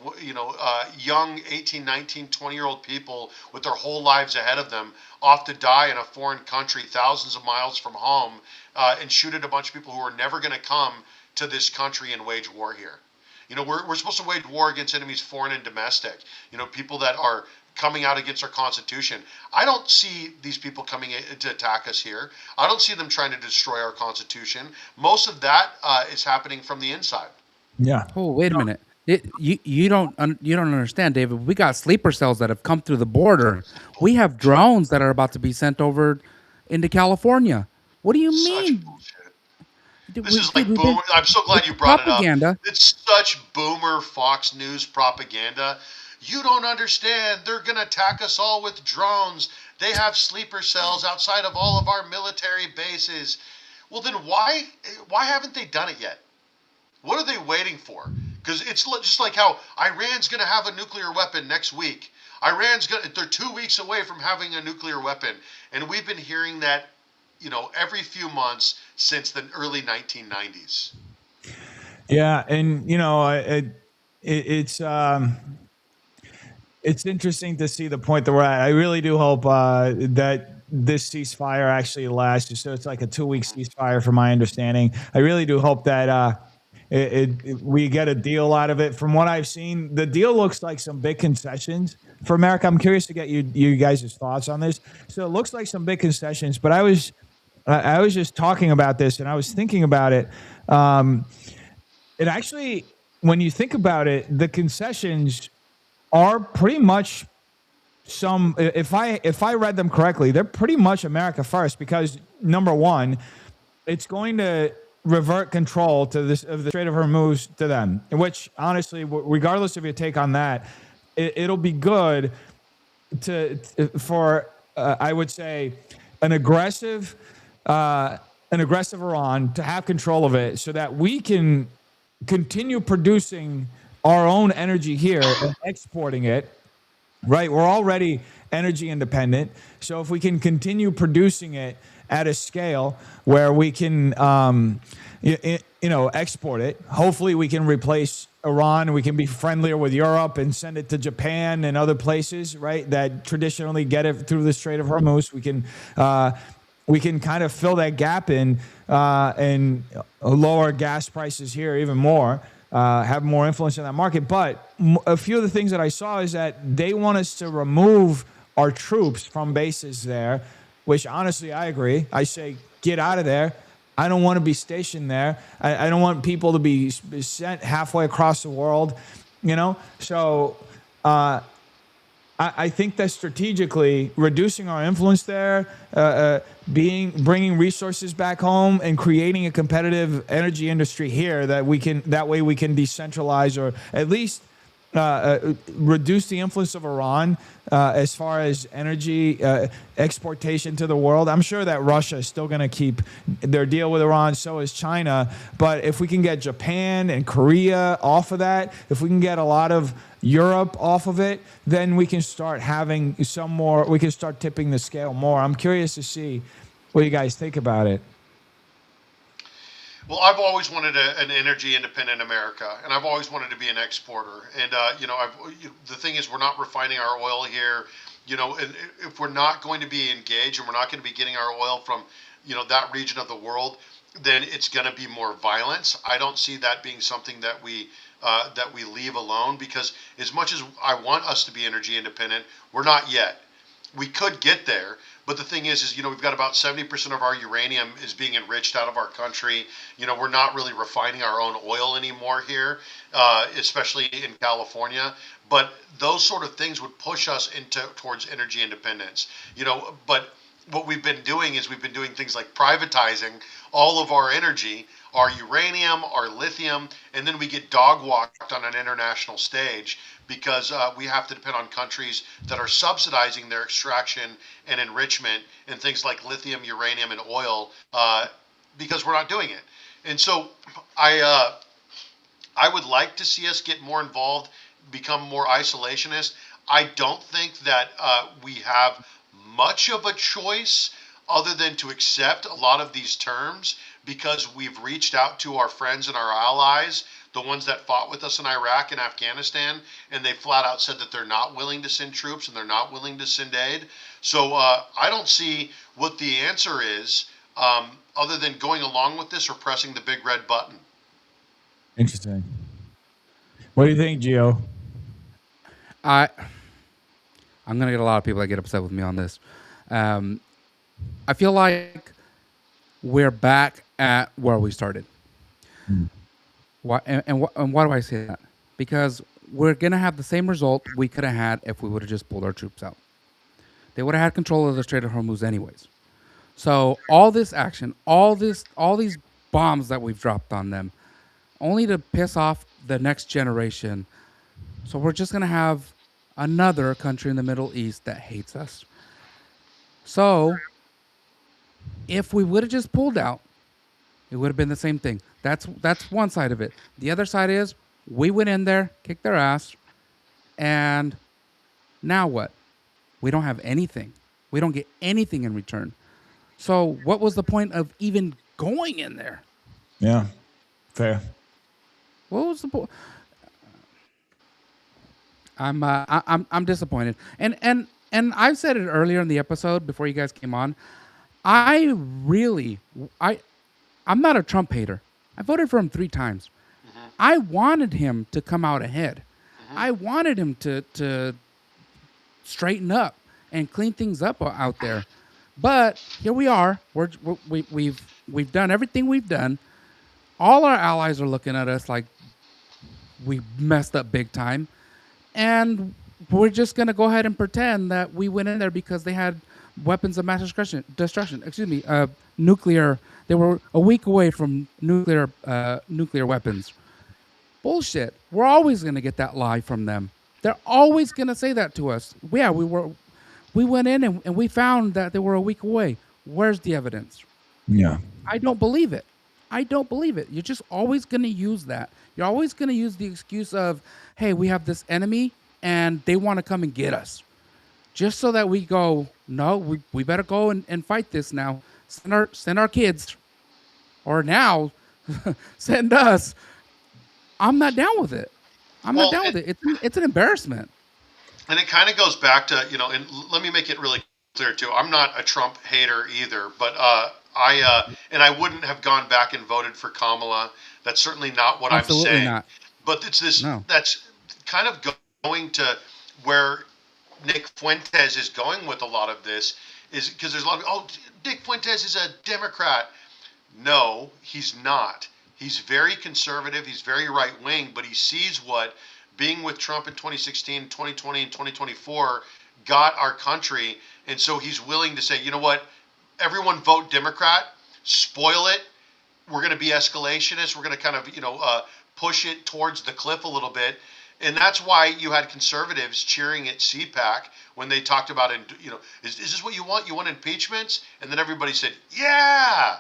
young 18, 19, 20-year-old people with their whole lives ahead of them off to die in a foreign country, thousands of miles from home, and shoot at a bunch of people who are never going to come to this country and wage war here? We're supposed to wage war against enemies foreign and domestic, people that are coming out against our Constitution. I don't see these people coming to attack us here. I don't see them trying to destroy our Constitution. Most of that is happening from the inside. Yeah. Oh, wait a minute. You don't understand, David. We got sleeper cells that have come through the border. We have drones that are about to be sent over into California. What do you mean? Bullshit. This is like boomer. I'm so glad you brought it up. It's such boomer Fox News propaganda. You don't understand. They're going to attack us all with drones. They have sleeper cells outside of all of our military bases. Well, then why haven't they done it yet? What are they waiting for? Because it's just like how Iran's going to have a nuclear weapon next week. They're 2 weeks away from having a nuclear weapon. And we've been hearing that, every few months since the early 1990s. Yeah. And, it's interesting to see the point that we're at. I really do hope that this ceasefire actually lasts. So it's like a 2-week ceasefire, from my understanding. I really do hope that we get a deal out of it. From what I've seen, the deal looks like some big concessions for America. I'm curious to get you guys' thoughts on this. So it looks like some big concessions, but I was just talking about this and I was thinking about it. It actually, when you think about it, the concessions are pretty much if I read them correctly, they're pretty much America first, because number one, it's going to revert control of the Strait of Hormuz to them, which honestly, regardless of your take on that, it'll be good for I would say an aggressive Iran to have control of it, so that we can continue producing our own energy here and exporting it, right? We're already energy independent. So if we can continue producing it at a scale where we can, export it, hopefully we can replace Iran. We can be friendlier with Europe and send it to Japan and other places, right, that traditionally get it through the Strait of Hormuz. We can kind of fill that gap in and lower gas prices here even more. Have more influence in that market. But a few of the things that I saw is that they want us to remove our troops from bases there, which honestly, I agree. I say, get out of there. I don't want to be stationed there. I don't want people to be sent halfway across the world, So I think that strategically reducing our influence there, bringing resources back home, and creating a competitive energy industry here that way we can decentralize, or at least reduce the influence of Iran as far as energy exportation to the world. I'm sure that Russia is still going to keep their deal with Iran. So is China. But if we can get Japan and Korea off of that, if we can get a lot of Europe off of it, then we can start having some more. We can start tipping the scale more. I'm curious to see what you guys think about it. Well, I've always wanted an energy independent America, and I've always wanted to be an exporter. And the thing is, we're not refining our oil here. And if we're not going to be engaged and we're not going to be getting our oil from, that region of the world, then it's going to be more violence. I don't see that being something that we leave alone, because as much as I want us to be energy independent, we're not yet. we could get there. But the thing is, we've got about 70% of our uranium is being enriched out of our country. We're not really refining our own oil anymore here, especially in California. But those sort of things would push us towards energy independence. But what we've been doing is we've been doing things like privatizing all of our energy, our uranium, our lithium, and then we get dog walked on an international stage because we have to depend on countries that are subsidizing their extraction and enrichment in things like lithium, uranium, and oil because we're not doing it. And so I would like to see us get more involved, become more isolationist. I don't think that we have much of a choice other than to accept a lot of these terms because we've reached out to our friends and our allies, the ones that fought with us in Iraq and Afghanistan, and they flat out said that they're not willing to send troops and they're not willing to send aid. So I don't see what the answer is other than going along with this or pressing the big red button. Interesting. What do you think, Gio? I'm gonna get a lot of people that get upset with me on this. I feel like we're back at where we started. Why and why do I say that? Because we're gonna have the same result we could have had if we would have just pulled our troops out. They would have had control of the Strait of Hormuz anyways. So all this action, all these bombs that we've dropped on them, only to piss off the next generation. So we're just gonna have another country in the Middle East that hates us. So if we would have just pulled out, it would have been the same thing. That's one side of it. The other side is we went in there, kicked their ass, and now what? We don't have anything. We don't get anything in return. So what was the point of even going in there? Yeah, fair. What was the point? I'm disappointed. And I've said it earlier in the episode before you guys came on. I'm not a Trump hater. I voted for him 3 times. I wanted him to come out ahead. I wanted him to straighten up and clean things up out there. But here we are. We've done everything we've done. All our allies are looking at us like we messed up big time. And we're just going to go ahead and pretend that we went in there because they had weapons of mass destruction. Nuclear. They were a week away from nuclear weapons. Bullshit. We're always going to get that lie from them. They're always going to say that to us. Yeah, we went in and we found that they were a week away. Where's the evidence? Yeah. I don't believe it. You're just always going to use that. You're always going to use the excuse of, hey, we have this enemy and they want to come and get us. Just so that we go, no, we better go and fight this now. Send our kids. Or now, send us. I'm not down with it. Not down with it. It's an embarrassment. And it kind of goes back to, and let me make it really clear too. I'm not a Trump hater either, but I wouldn't have gone back and voted for Kamala. That's certainly not what Absolutely I'm saying. Not. But it's this that's kind of going to where Nick Fuentes is going with a lot of this is because there's a lot of, Nick Fuentes is a Democrat. No, he's not. He's very conservative. He's very right wing, but he sees what being with Trump in 2016, 2020, and 2024 got our country. And so he's willing to say, you know what, everyone vote Democrat, spoil it. We're going to be escalationists. We're going to kind of, push it towards the cliff a little bit. And that's why you had conservatives cheering at CPAC when they talked about, is this what you want? You want impeachments? And then everybody said, yeah.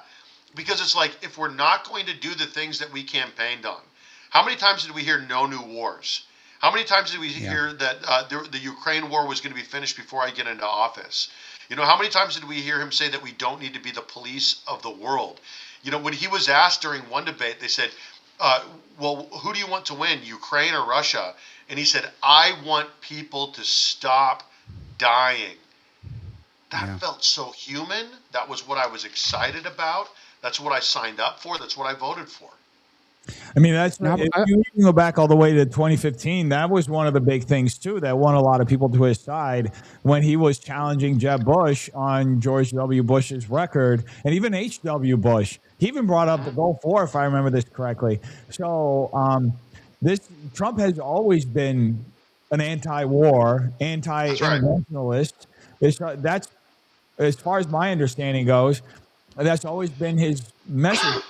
Because it's like, if we're not going to do the things that we campaigned on, how many times did we hear no new wars? How many times did we hear that the Ukraine war was going to be finished before I get into office? How many times did we hear him say that we don't need to be the police of the world? When he was asked during one debate, they said, well, who do you want to win, Ukraine or Russia? And he said, I want people to stop dying. That felt so human. That was what I was excited about. That's what I signed up for. That's what I voted for. I mean, that's if you can go back all the way to 2015. That was one of the big things too that won a lot of people to his side when he was challenging Jeb Bush on George W. Bush's record, and even H.W. Bush. He even brought up the Gulf War, if I remember this correctly. So this Trump has always been an anti-war, anti-interventionalist. That's as far as my understanding goes. That's always been his message.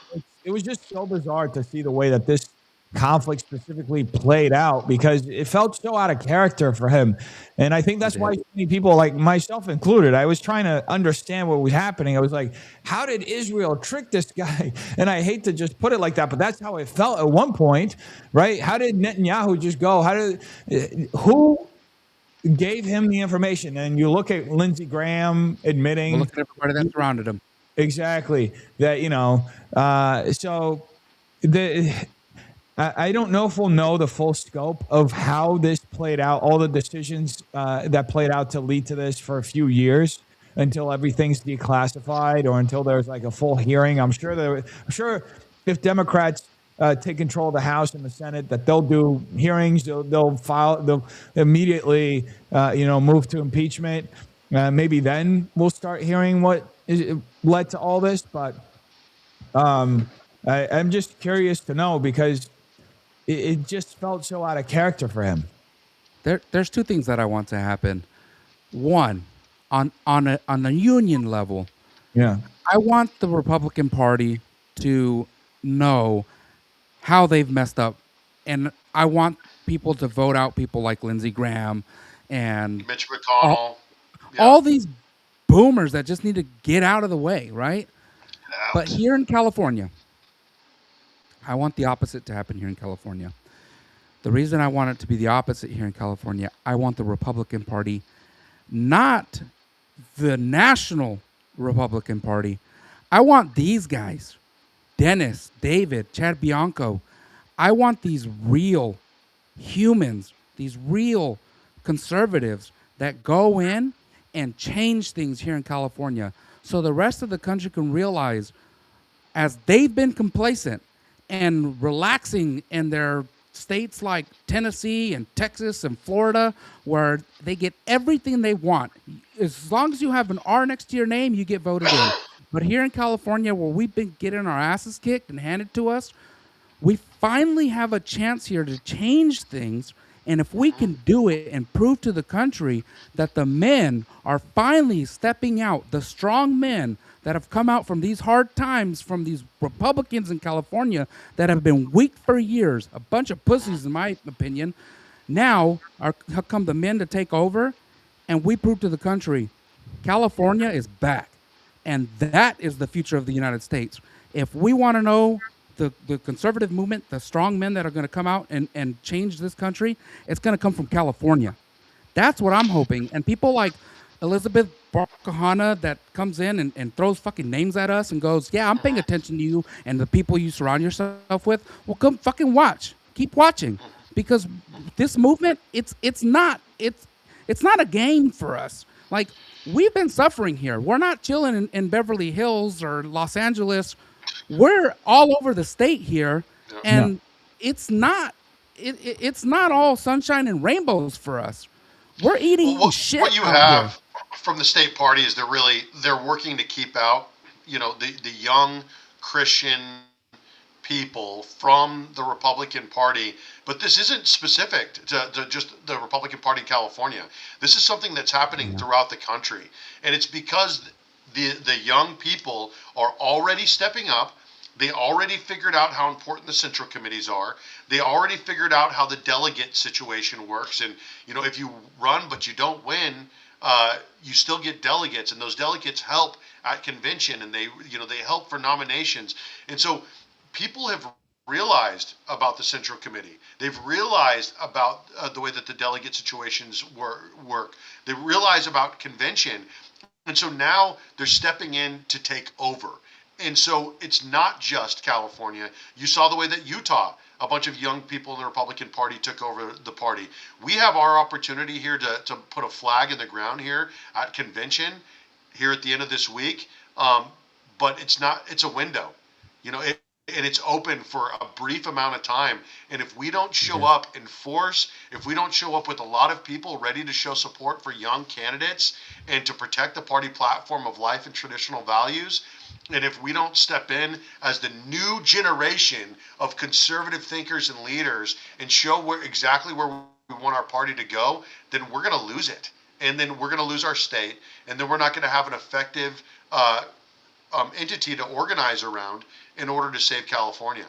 It was just so bizarre to see the way that this conflict specifically played out because it felt so out of character for him. And I think that's why so many people, like myself included, I was trying to understand what was happening. I was like, how did Israel trick this guy? And I hate to just put it like that, but that's how it felt at one point, right? How did Netanyahu just go? Who gave him the information? And you look at Lindsey Graham admitting. Well, look at everybody that surrounded him. Exactly. That, so I don't know if we'll know the full scope of how this played out, all the decisions that played out to lead to this for a few years until everything's declassified or until there's like a full hearing. I'm sure if Democrats take control of the House and the Senate, that they'll do hearings, they'll immediately, move to impeachment. Maybe then we'll start hearing what led to all this, but I'm just curious to know because it just felt so out of character for him. There's two things that I want to happen. One, on a union level, I want the Republican Party to know how they've messed up, and I want people to vote out people like Lindsey Graham and Mitch McConnell, all these boomers that just need to get out of the way, right? But here in California, I want the opposite to happen here in California. The reason I want it to be the opposite here in California, I want the Republican Party, not the national Republican Party. I want these guys, Dennis, David, Chad Bianco. I want these real humans, these real conservatives that go in and change things here in California so the rest of the country can realize, as they've been complacent and relaxing in their states like Tennessee and Texas and Florida, where they get everything they want. As long as you have an R next to your name, you get voted in. But here in California, where we've been getting our asses kicked and handed to us, we finally have a chance here to change things. And if we can do it and prove to the country that the men are finally stepping out, the strong men that have come out from these hard times, from these Republicans in California that have been weak for years, a bunch of pussies in my opinion, now have come the men to take over, and we prove to the country California is back. And that is the future of the United States. If we want to know the conservative movement, the strong men that are going to come out and change this country, it's going to come from California. That's what I'm hoping. And people like Elizabeth Kahana that comes in and throws fucking names at us and goes, yeah, I'm paying attention to you and the people you surround yourself with. Well, come fucking watch. Keep watching. Because this movement, it's not a game for us. Like, we've been suffering here. We're not chilling in Beverly Hills or Los Angeles. We're all over the state here, and it's not all sunshine and rainbows for us. We're eating shit. What you have from the state party is they're working to keep out, the young Christian people from the Republican Party. But this isn't specific to just the Republican Party in California. This is something that's happening throughout the country, and it's because the young people are already stepping up. They already figured out how important the central committees are. They already figured out how the delegate situation works. And, if you run but you don't win, you still get delegates. And those delegates help at convention, and they help for nominations. And so people have realized about the central committee. They've realized about the way that the delegate situations work. They realize about convention. And so now they're stepping in to take over. And so it's not just California. You saw the way that Utah, a bunch of young people in the Republican Party took over the party. We have our opportunity here to put a flag in the ground here at convention here at the end of this week. But it's a window. and it's open for a brief amount of time. And if we don't show up in force, if we don't show up with a lot of people ready to show support for young candidates and to protect the party platform of life and traditional values, and if we don't step in as the new generation of conservative thinkers and leaders and show exactly where we want our party to go, then we're going to lose it. And then we're going to lose our state. And then we're not going to have an effective entity to organize around in order to save California.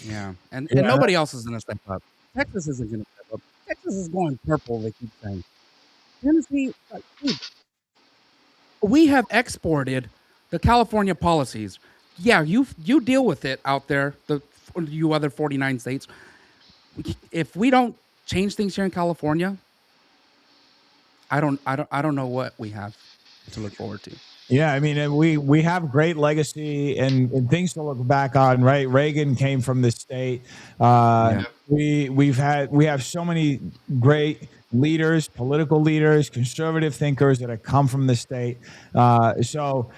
Yeah. And nobody else is going to step up. Texas isn't going to step up. Texas is going purple, they keep saying. Tennessee, we have exported the California policies. Yeah, you deal with it out there, you other 49 states. If we don't change things here in California, I don't know what we have to look forward to. Yeah, I mean, we have great legacy and things to look back on, right? Reagan came from the state. We have so many great leaders, political leaders, conservative thinkers that have come from the state. So,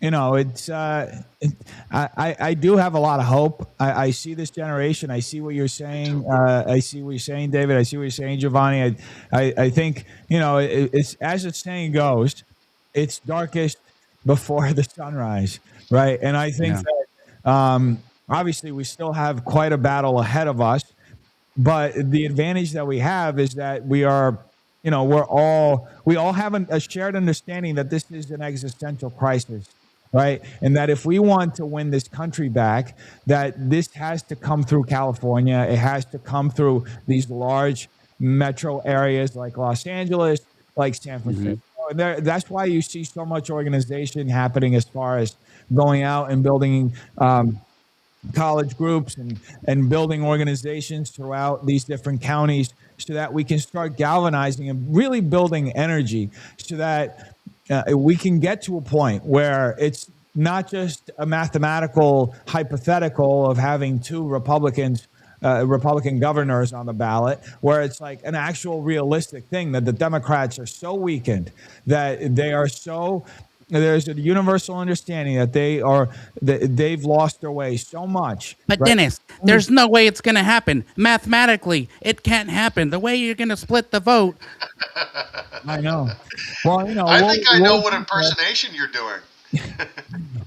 you know, it's I do have a lot of hope. I see this generation. I see what you're saying. I see what you're saying, David. I see what you're saying, Giovanni. I think, you know, it's as the saying goes, it's darkest before the sunrise, right? And I think that obviously we still have quite a battle ahead of us, but the advantage that we have is that we are, you know, we all have a shared understanding that this is an existential crisis, right? And that if we want to win this country back, that this has to come through California. It has to come through these large metro areas like Los Angeles, like San Francisco. That's why you see so much organization happening as far as going out and building college groups and building organizations throughout these different counties so that we can start galvanizing and really building energy so that we can get to a point where it's not just a mathematical hypothetical of having two Republican governors on the ballot, where it's like an actual realistic thing that the Democrats are so weakened that there's a universal understanding that they've lost their way so much. But right? Dennis, there's no way it's going to happen. Mathematically, it can't happen. The way you're going to split the vote. I know. Well, you know, I think I know what impersonation you're doing.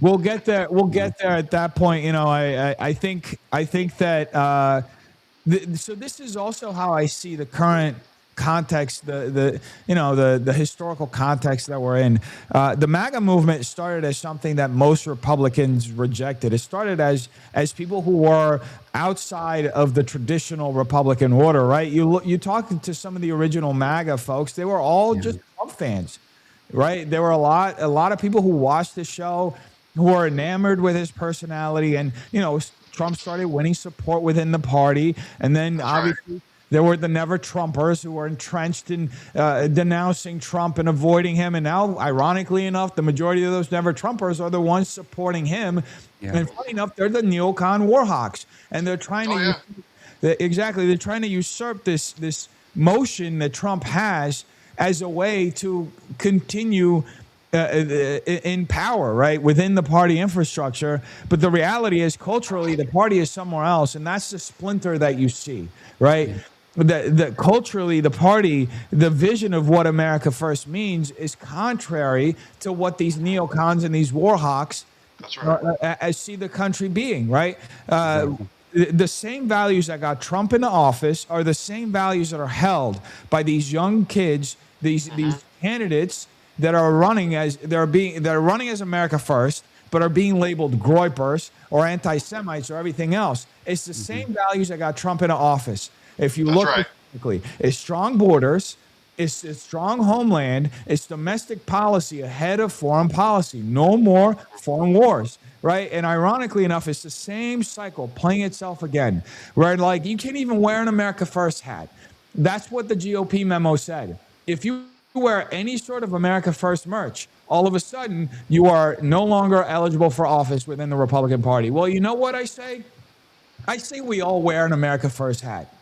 We'll get there. We'll get there at that point. You know, I think that. So this is also how I see the current context, the historical context that we're in. The MAGA movement started as something that most Republicans rejected. It started as people who were outside of the traditional Republican order, right? You talk to some of the original MAGA folks; they were all just Trump fans. Right, there were a lot of people who watched the show who were enamored with his personality, and you know, Trump started winning support within the party, and then obviously there were the never Trumpers who were entrenched in denouncing Trump and avoiding him, and now, ironically enough, the majority of those never Trumpers are the ones supporting him, and funny enough, they're the neocon warhawks, and they're trying they're trying to usurp this motion that Trump has as a way to continue in power, right, within the party infrastructure. But the reality is, culturally, the party is somewhere else, and that's the splinter that you see, right? Culturally, the party, the vision of what America First means is contrary to what these neocons and these warhawks see the country being, right? The same values that got Trump into office are the same values that are held by these young kids, these candidates that are running as America First, but are being labeled groypers or anti-Semites or everything else. It's the same values that got Trump into office. If you look specifically, it's strong borders, it's a strong homeland, it's domestic policy ahead of foreign policy. No more foreign wars. Right. And ironically enough, it's the same cycle playing itself again, where like you can't even wear an America First hat. That's what the GOP memo said. If you wear any sort of America First merch, all of a sudden you are no longer eligible for office within the Republican Party. Well, you know what I say? I say we all wear an America First hat.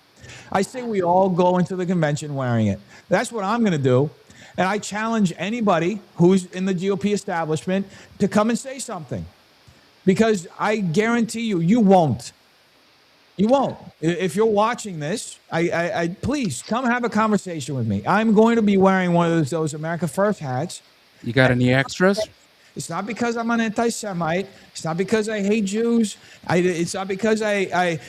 I say we all go into the convention wearing it. That's what I'm going to do. And I challenge anybody who's in the GOP establishment to come and say something. because I guarantee you, you won't. You won't. If you're watching this, I please come have a conversation with me. I'm going to be wearing one of those America First hats. You got any extras? It's not because I'm an anti-Semite. It's not because I hate Jews. It's not because I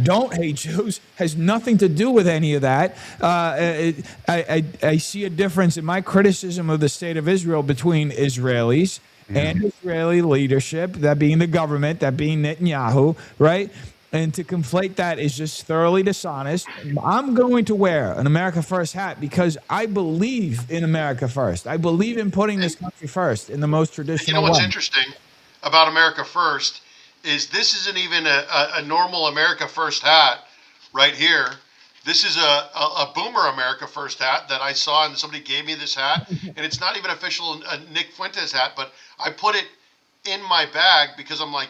don't hate Jews. It has nothing to do with any of that. I see a difference in my criticism of the state of Israel between Israelis and Israeli leadership, that being the government, that being Netanyahu, right? And to conflate that is just thoroughly dishonest. I'm going to wear an America First hat because I believe in America First. I believe in putting this country first in the most traditional way. You know what's interesting about America First is this isn't even a normal America First hat right here. This is a Boomer America First hat that I saw, and somebody gave me this hat. And it's not even official Nick Fuentes hat, but I put it in my bag because I'm like,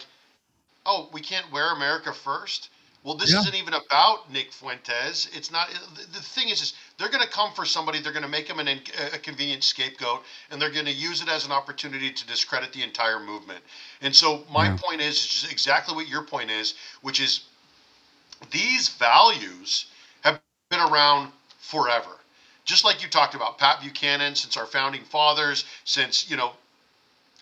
oh, we can't wear America First? Well, this isn't even about Nick Fuentes. It's not. The thing is they're going to come for somebody. They're going to make him a convenient scapegoat, and they're going to use it as an opportunity to discredit the entire movement. And so my point is exactly what your point is, which is these values have been around forever. Just like you talked about, Pat Buchanan, since our founding fathers, since,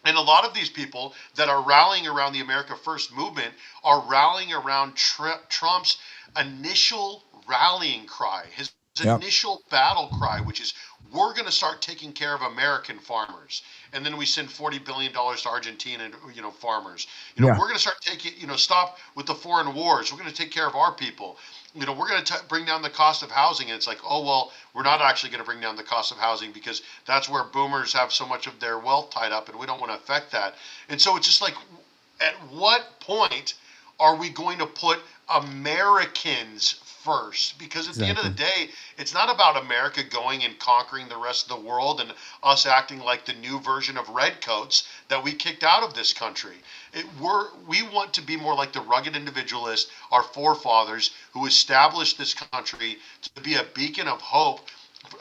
and a lot of these people that are rallying around the America First movement are rallying around Trump's initial rallying cry, his initial battle cry, which is, we're going to start taking care of American farmers. And then we send $40 billion to Argentina, farmers. We're going to start taking, stop with the foreign wars. We're going to take care of our people. We're going to bring down the cost of housing. And it's like, oh, well, we're not actually going to bring down the cost of housing because that's where boomers have so much of their wealth tied up, and we don't want to affect that. And so it's just like, at what point are we going to put Americans first? Because at the end of the day, it's not about America going and conquering the rest of the world and us acting like the new version of redcoats that we kicked out of this country. We want to be more like the rugged individualist, our forefathers, who established this country to be a beacon of hope,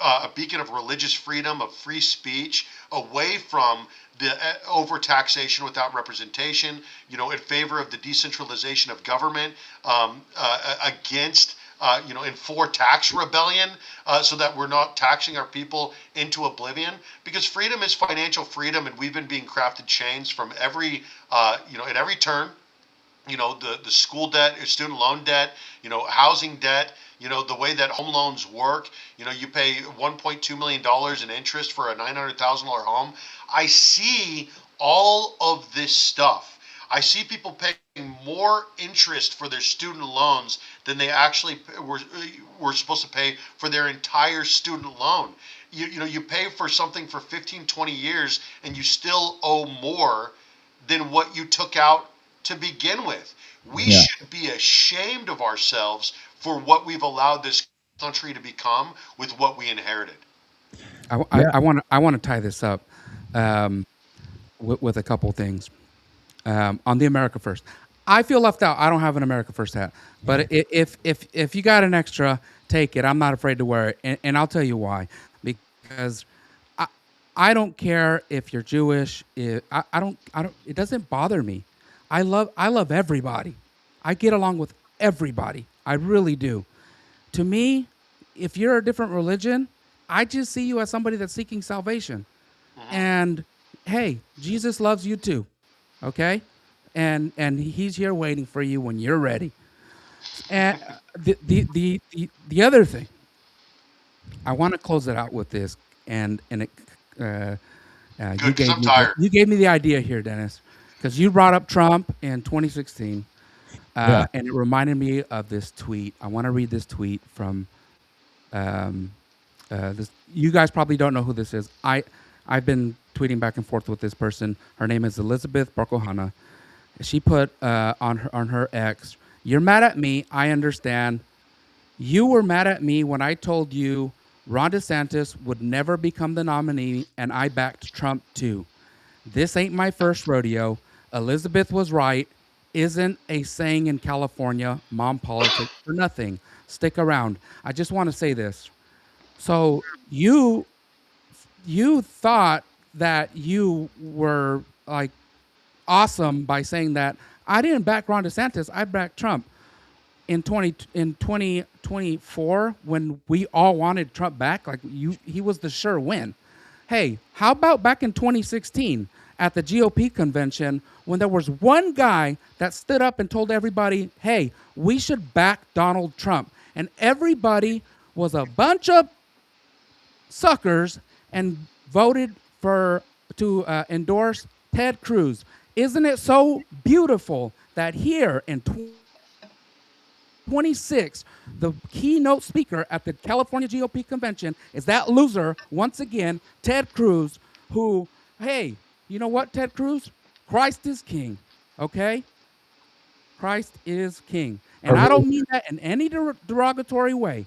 a beacon of religious freedom, of free speech, away from the overtaxation without representation, in favor of the decentralization of government, against in for tax rebellion, so that we're not taxing our people into oblivion. Because freedom is financial freedom, and we've been being crafted chains from every, at every turn. The school debt, student loan debt, housing debt, the way that home loans work. You pay $1.2 million in interest for a $900,000 home. I see all of this stuff. I see people paying more interest for their student loans than they actually were supposed to pay for their entire student loan. You pay for something for 15, 20 years, and you still owe more than what you took out to begin with. We should be ashamed of ourselves for what we've allowed this country to become with what we inherited. I want to tie this up with a couple things. On the America First, I feel left out. I don't have an America First hat, but if you got an extra, take it. I'm not afraid to wear it, and I'll tell you why. Because I don't care if you're Jewish. I don't. It doesn't bother me. I love everybody. I get along with everybody. I really do. To me, if you're a different religion, I just see you as somebody that's seeking salvation. And hey, Jesus loves you too. Okay? And he's here waiting for you when you're ready. And the other thing, I want to close it out with this, and it you gave me the idea here, Dennis, because you brought up Trump in 2016, and it reminded me of this tweet. I want to read this tweet from this. You guys probably don't know who this is. I've been tweeting back and forth with this person. Her name is Elizabeth Barkohana. She put on her ex, "You're mad at me. I understand. You were mad at me when I told you Ron DeSantis would never become the nominee, and I backed Trump too. This ain't my first rodeo. Elizabeth was right. Isn't a saying in California, mom politics for nothing. Stick around." I just want to say this. So you thought that you were like awesome by saying that I didn't back Ron DeSantis. I backed Trump in 2024 when we all wanted Trump back. Like he was the sure win. Hey, how about back in 2016 at the GOP convention when there was one guy that stood up and told everybody, hey, we should back Donald Trump. And everybody was a bunch of suckers and voted to endorse Ted Cruz. Isn't it so beautiful that here in 26, the keynote speaker at the California GOP convention is that loser, once again, Ted Cruz, who, hey, you know what, Ted Cruz? Christ is king, okay? Christ is king. And I don't mean that in any derogatory way.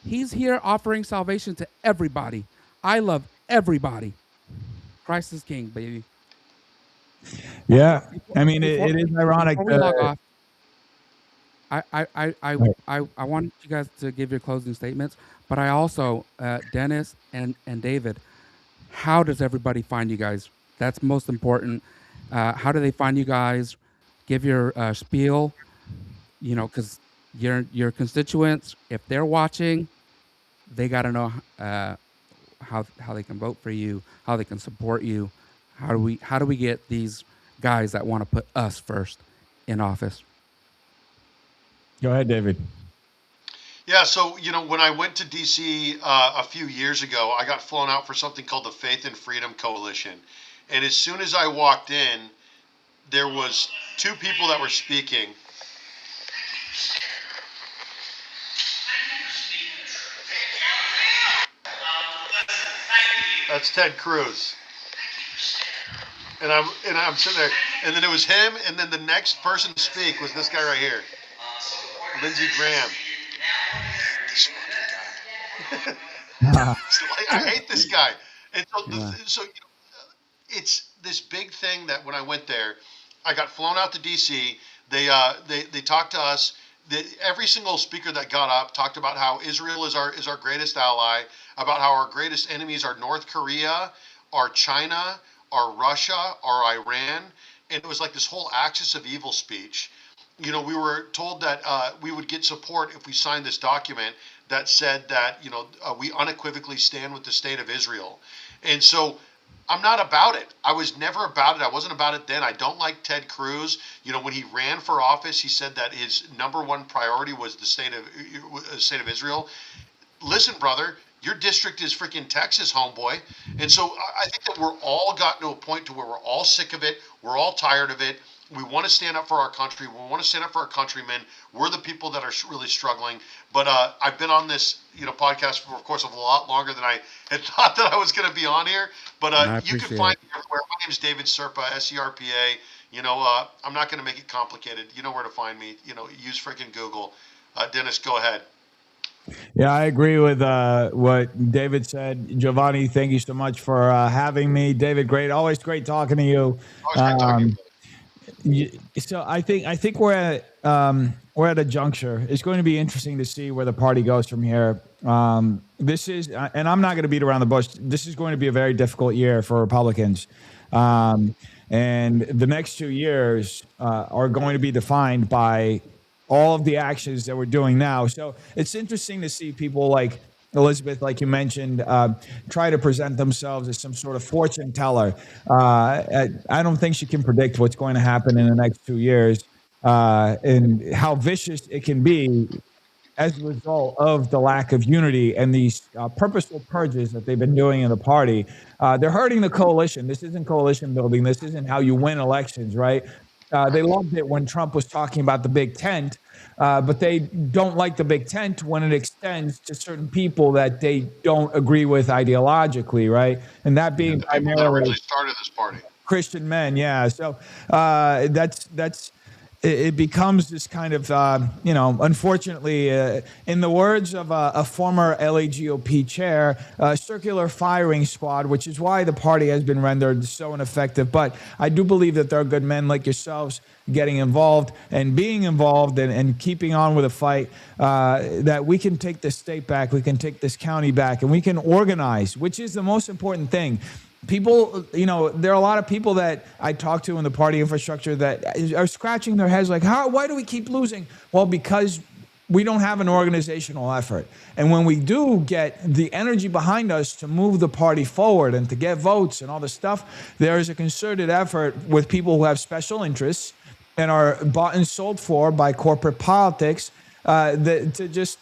He's here offering salvation to everybody. I love everybody. Christ is king, baby. Yeah, I mean, it is ironic. Before we log off, I want you guys to give your closing statements, but I also, Dennis and David, how does everybody find you guys? That's most important. How do they find you guys? Give your spiel, you know, because your constituents, if they're watching, they got to know how they can vote for you, how they can support you. How do we get these guys that want to put us first in office? Go ahead, David. Yeah, so, you know, when I went to D.C. A few years ago, I got flown out for something called the Faith and Freedom Coalition. And as soon as I walked in, there was two people that were speaking. That's Ted Cruz. And I'm sitting there, and then it was him, and then the next person to speak was this guy right here, Lindsey Graham. This fucking guy. I hate this guy. And so you know, it's this big thing that when I went there, I got flown out to D.C. They talked to us. Every single speaker that got up talked about how Israel is our greatest ally, about how our greatest enemies are North Korea, are China, are Russia, are Iran, and it was like this whole axis of evil speech. You know, we were told that we would get support if we signed this document that said that, you know, we unequivocally stand with the state of Israel. And so I'm not about it. I was never about it. I wasn't about it then. I don't like Ted Cruz. You know, when he ran for office, he said that his number one priority was the state of Israel. Listen, brother, your district is freaking Texas, homeboy. And so I think that we're all gotten to a point to where we're all sick of it. We're all tired of it. We want to stand up for our country. We want to stand up for our countrymen. We're the people that are really struggling. But I've been on this, you know, podcast for, of course, a lot longer than I had thought that I was going to be on here. But you can find me everywhere. My name is David Serpa, SERPA. You know, I'm not going to make it complicated. You know where to find me. You know, use freaking Google. Dennis, go ahead. Yeah, I agree with what David said. Giovanni, thank you so much for having me. David, always great talking to you. Always great talking to you. So I think we're at a juncture. It's going to be interesting to see where the party goes from here. This is, and I'm not going to beat around the bush. This is going to be a very difficult year for Republicans, and the next 2 years are going to be defined by all of the actions that we're doing now. So it's interesting to see people like Elizabeth, like you mentioned, try to present themselves as some sort of fortune teller. I don't think she can predict what's going to happen in the next 2 years and how vicious it can be as a result of the lack of unity and these purposeful purges that they've been doing in the party. They're hurting the coalition. This isn't coalition building. This isn't how you win elections, right? They loved it when Trump was talking about the big tent, but they don't like the big tent when it extends to certain people that they don't agree with ideologically, right? And that being primarily originally started this party. Christian men, yeah. So it becomes this kind of, unfortunately, in the words of a former LA GOP chair, circular firing squad, which is why the party has been rendered so ineffective. But I do believe that there are good men like yourselves getting involved and being involved and keeping on with the fight, that we can take this state back, we can take this county back, and we can organize, which is the most important thing. people, there are a lot of people that I talk to in the party infrastructure that are scratching their heads like, why do we keep losing? Well, because we don't have an organizational effort. And when we do get the energy behind us to move the party forward and to get votes and all this stuff, there is a concerted effort with people who have special interests and are bought and sold for by corporate politics to just,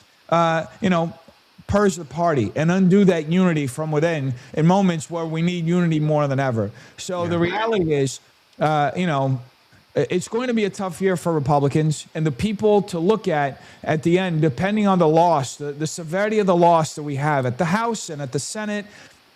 purge the party and undo that unity from within in moments where we need unity more than ever. So the reality is, it's going to be a tough year for Republicans, and the people to look at the end, depending on the loss, the severity of the loss that we have at the House and at the Senate,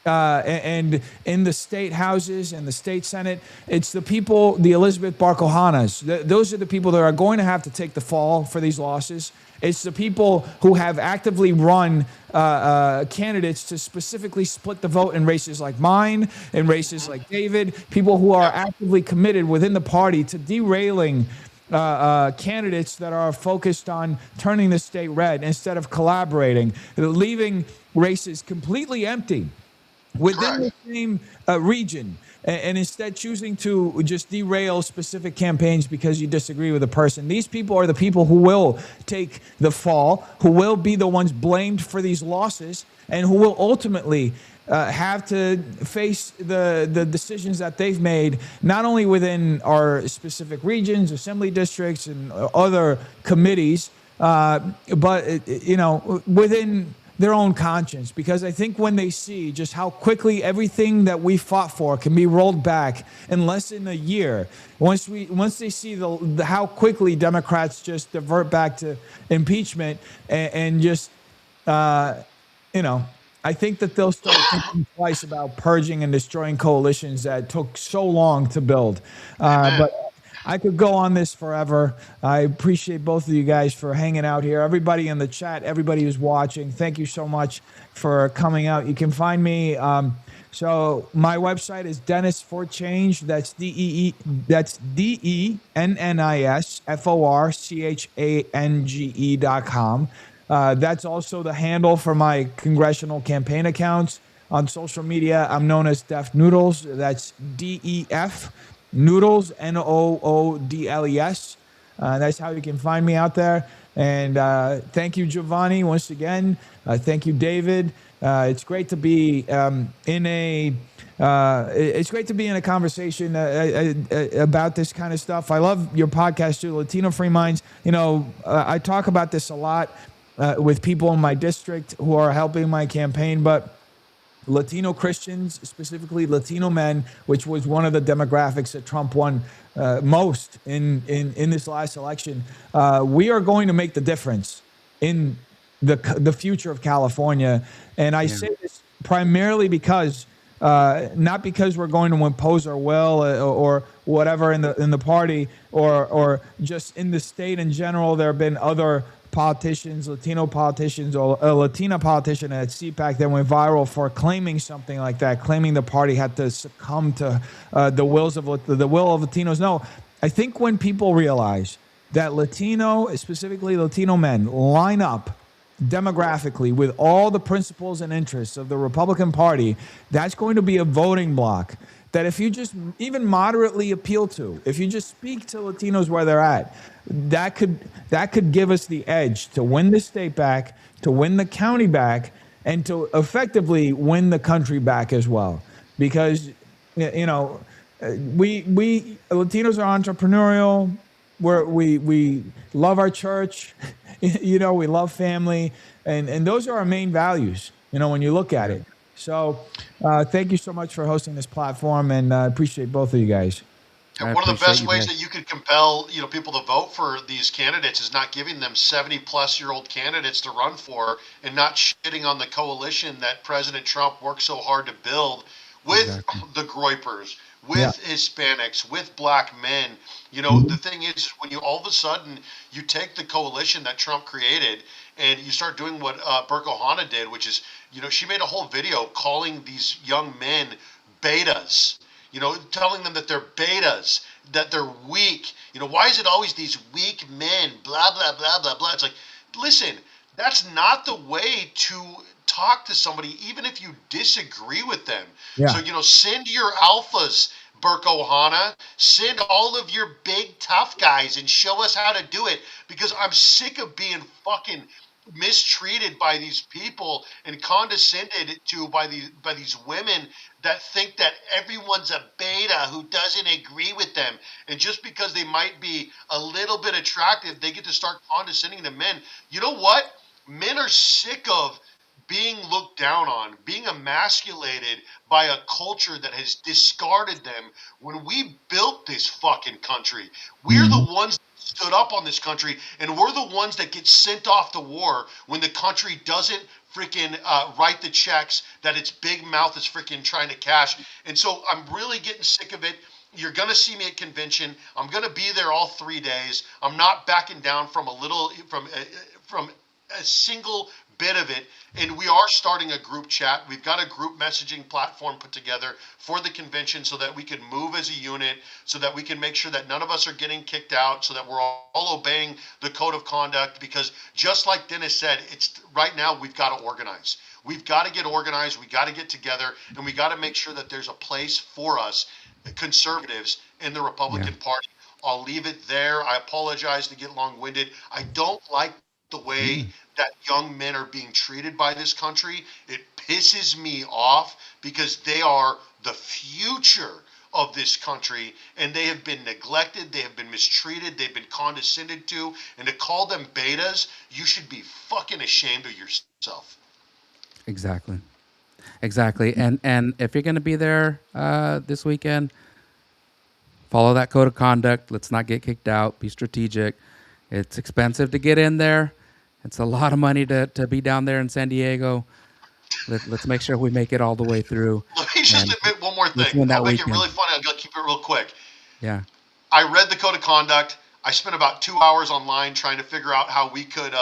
and in the state houses and the state Senate, it's the people, the Elizabeth Barkohanas. Those are the people that are going to have to take the fall for these losses. It's the people who have actively run candidates to specifically split the vote in races like mine, in races like David, people who are actively committed within the party to derailing candidates that are focused on turning the state red instead of collaborating, leaving races completely empty within the same region, and instead choosing to just derail specific campaigns because you disagree with a person. These people are the people who will take the fall, who will be the ones blamed for these losses, and who will ultimately have to face the decisions that they've made, not only within our specific regions, assembly districts, and other committees, but within their own conscience. Because I think when they see just how quickly everything that we fought for can be rolled back in less than a year, once they see how quickly Democrats just divert back to impeachment and just I think that they'll start thinking twice about purging and destroying coalitions that took so long to build. But I could go on this forever. I appreciate both of you guys for hanging out here. Everybody in the chat, everybody who's watching, thank you so much for coming out. You can find me. So my website is Dennis for Change. That's DennisForChange.com. That's also the handle for my congressional campaign accounts on social media. I'm known as Def Noodles. That's DEF Noodles, Noodles. That's how you can find me out there. And thank you, Giovanni, once again. Thank you, David. It's great to be it's great to be in a conversation about this kind of stuff. I love your podcast too, Latino Free Minds. I talk about this a lot with people in my district who are helping my campaign, but Latino Christians, specifically Latino men, which was one of the demographics that Trump won most in this last election, we are going to make the difference in the future of California. And I say this primarily because not because we're going to impose our will or whatever in the party or just in the state in general. There have been other politicians, Latino politicians, or a Latina politician at CPAC that went viral for claiming something like that, claiming the party had to succumb to the will of Latinos. No, I think when people realize that specifically Latino men, line up demographically with all the principles and interests of the Republican Party, that's going to be a voting bloc that if you just even moderately appeal to, if you just speak to Latinos where they're at, that could give us the edge to win the state back, to win the county back, and to effectively win the country back as well. Because we Latinos are entrepreneurial. We love our church. We love family, and those are our main values. When you look at it. So thank you so much for hosting this platform, and I appreciate both of you guys. And one of the best ways that you can compel, people to vote for these candidates is not giving them 70-plus-year-old candidates to run for and not shitting on the coalition that President Trump worked so hard to build with the Groypers, with Hispanics, with black men. The thing is, when you all of a sudden you take the coalition that Trump created and you start doing what Burke Ohana did, which is, she made a whole video calling these young men betas. Telling them that they're betas, that they're weak. Why is it always these weak men, blah, blah, blah, blah, blah. It's like, listen, that's not the way to talk to somebody even if you disagree with them. Yeah. So, send your alphas, Burke Ohana. Send all of your big tough guys and show us how to do it, because I'm sick of being fucking mistreated by these people and condescended to by these women that think that everyone's a beta who doesn't agree with them, and just because they might be a little bit attractive they get to start condescending to men. You know what? Men are sick of being looked down on, being emasculated by a culture that has discarded them. When we built this fucking country, we're the ones that stood up on this country, and we're the ones that get sent off to war when the country doesn't freaking write the checks that its big mouth is freaking trying to cash. And so I'm really getting sick of it. You're going to see me at convention. I'm going to be there all 3 days. I'm not backing down from a single bit of it. And we are starting a group chat. We've got a group messaging platform put together for the convention so that we can move as a unit, so that we can make sure that none of us are getting kicked out, so that we're all obeying the code of conduct. Because just like Dennis said, it's right now we've got to organize. We've got to get organized. We got to get together, and we got to make sure that there's a place for us, conservatives, in the Republican Party. I'll leave it there. I apologize to get long-winded. I don't like the way that young men are being treated by this country. It pisses me off because they are the future of this country, and they have been neglected, they have been mistreated, they've been condescended to, and to call them betas, you should be fucking ashamed of yourself. Exactly. And if you're going to be there this weekend, follow that code of conduct. Let's not get kicked out. Be strategic. It's expensive to get in there. It's a lot of money to be down there in San Diego. Let's make sure we make it all the way through. Let me just admit one more thing. I'll make it really funny. I'm going to keep it real quick. Yeah. I read the code of conduct. I spent about 2 hours online trying to figure out how we could,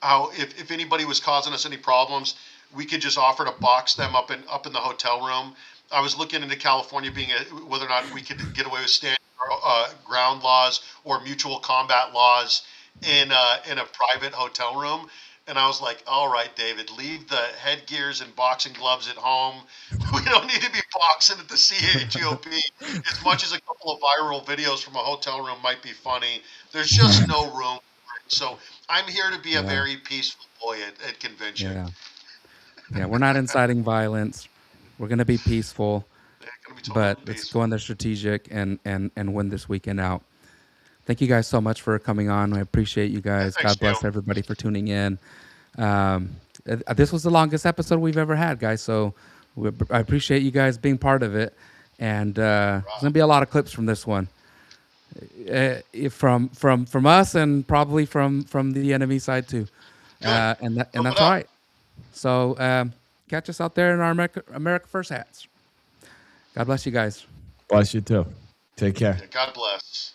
if anybody was causing us any problems, we could just offer to box them up in the hotel room. I was looking into California whether or not we could get away with standing ground laws or mutual combat laws in a private hotel room. And I was like, all right, David, leave the headgears and boxing gloves at home. We don't need to be boxing at the CHOP. As much as a couple of viral videos from a hotel room might be funny, there's just no room for it. So I'm here to be a very peaceful boy at convention. Yeah, we're not inciting violence. We're going to be peaceful. But let's go in there strategic and win this weekend out. Thank you guys so much for coming on. I appreciate you guys. Thanks, God bless everybody for tuning in. This was the longest episode we've ever had, guys. So I appreciate you guys being part of it. And there's going to be a lot of clips from this one. From us and probably from the enemy side too. And that's all right. So catch us out there in our America First hats. God bless you guys. Bless you too. Take care. God bless.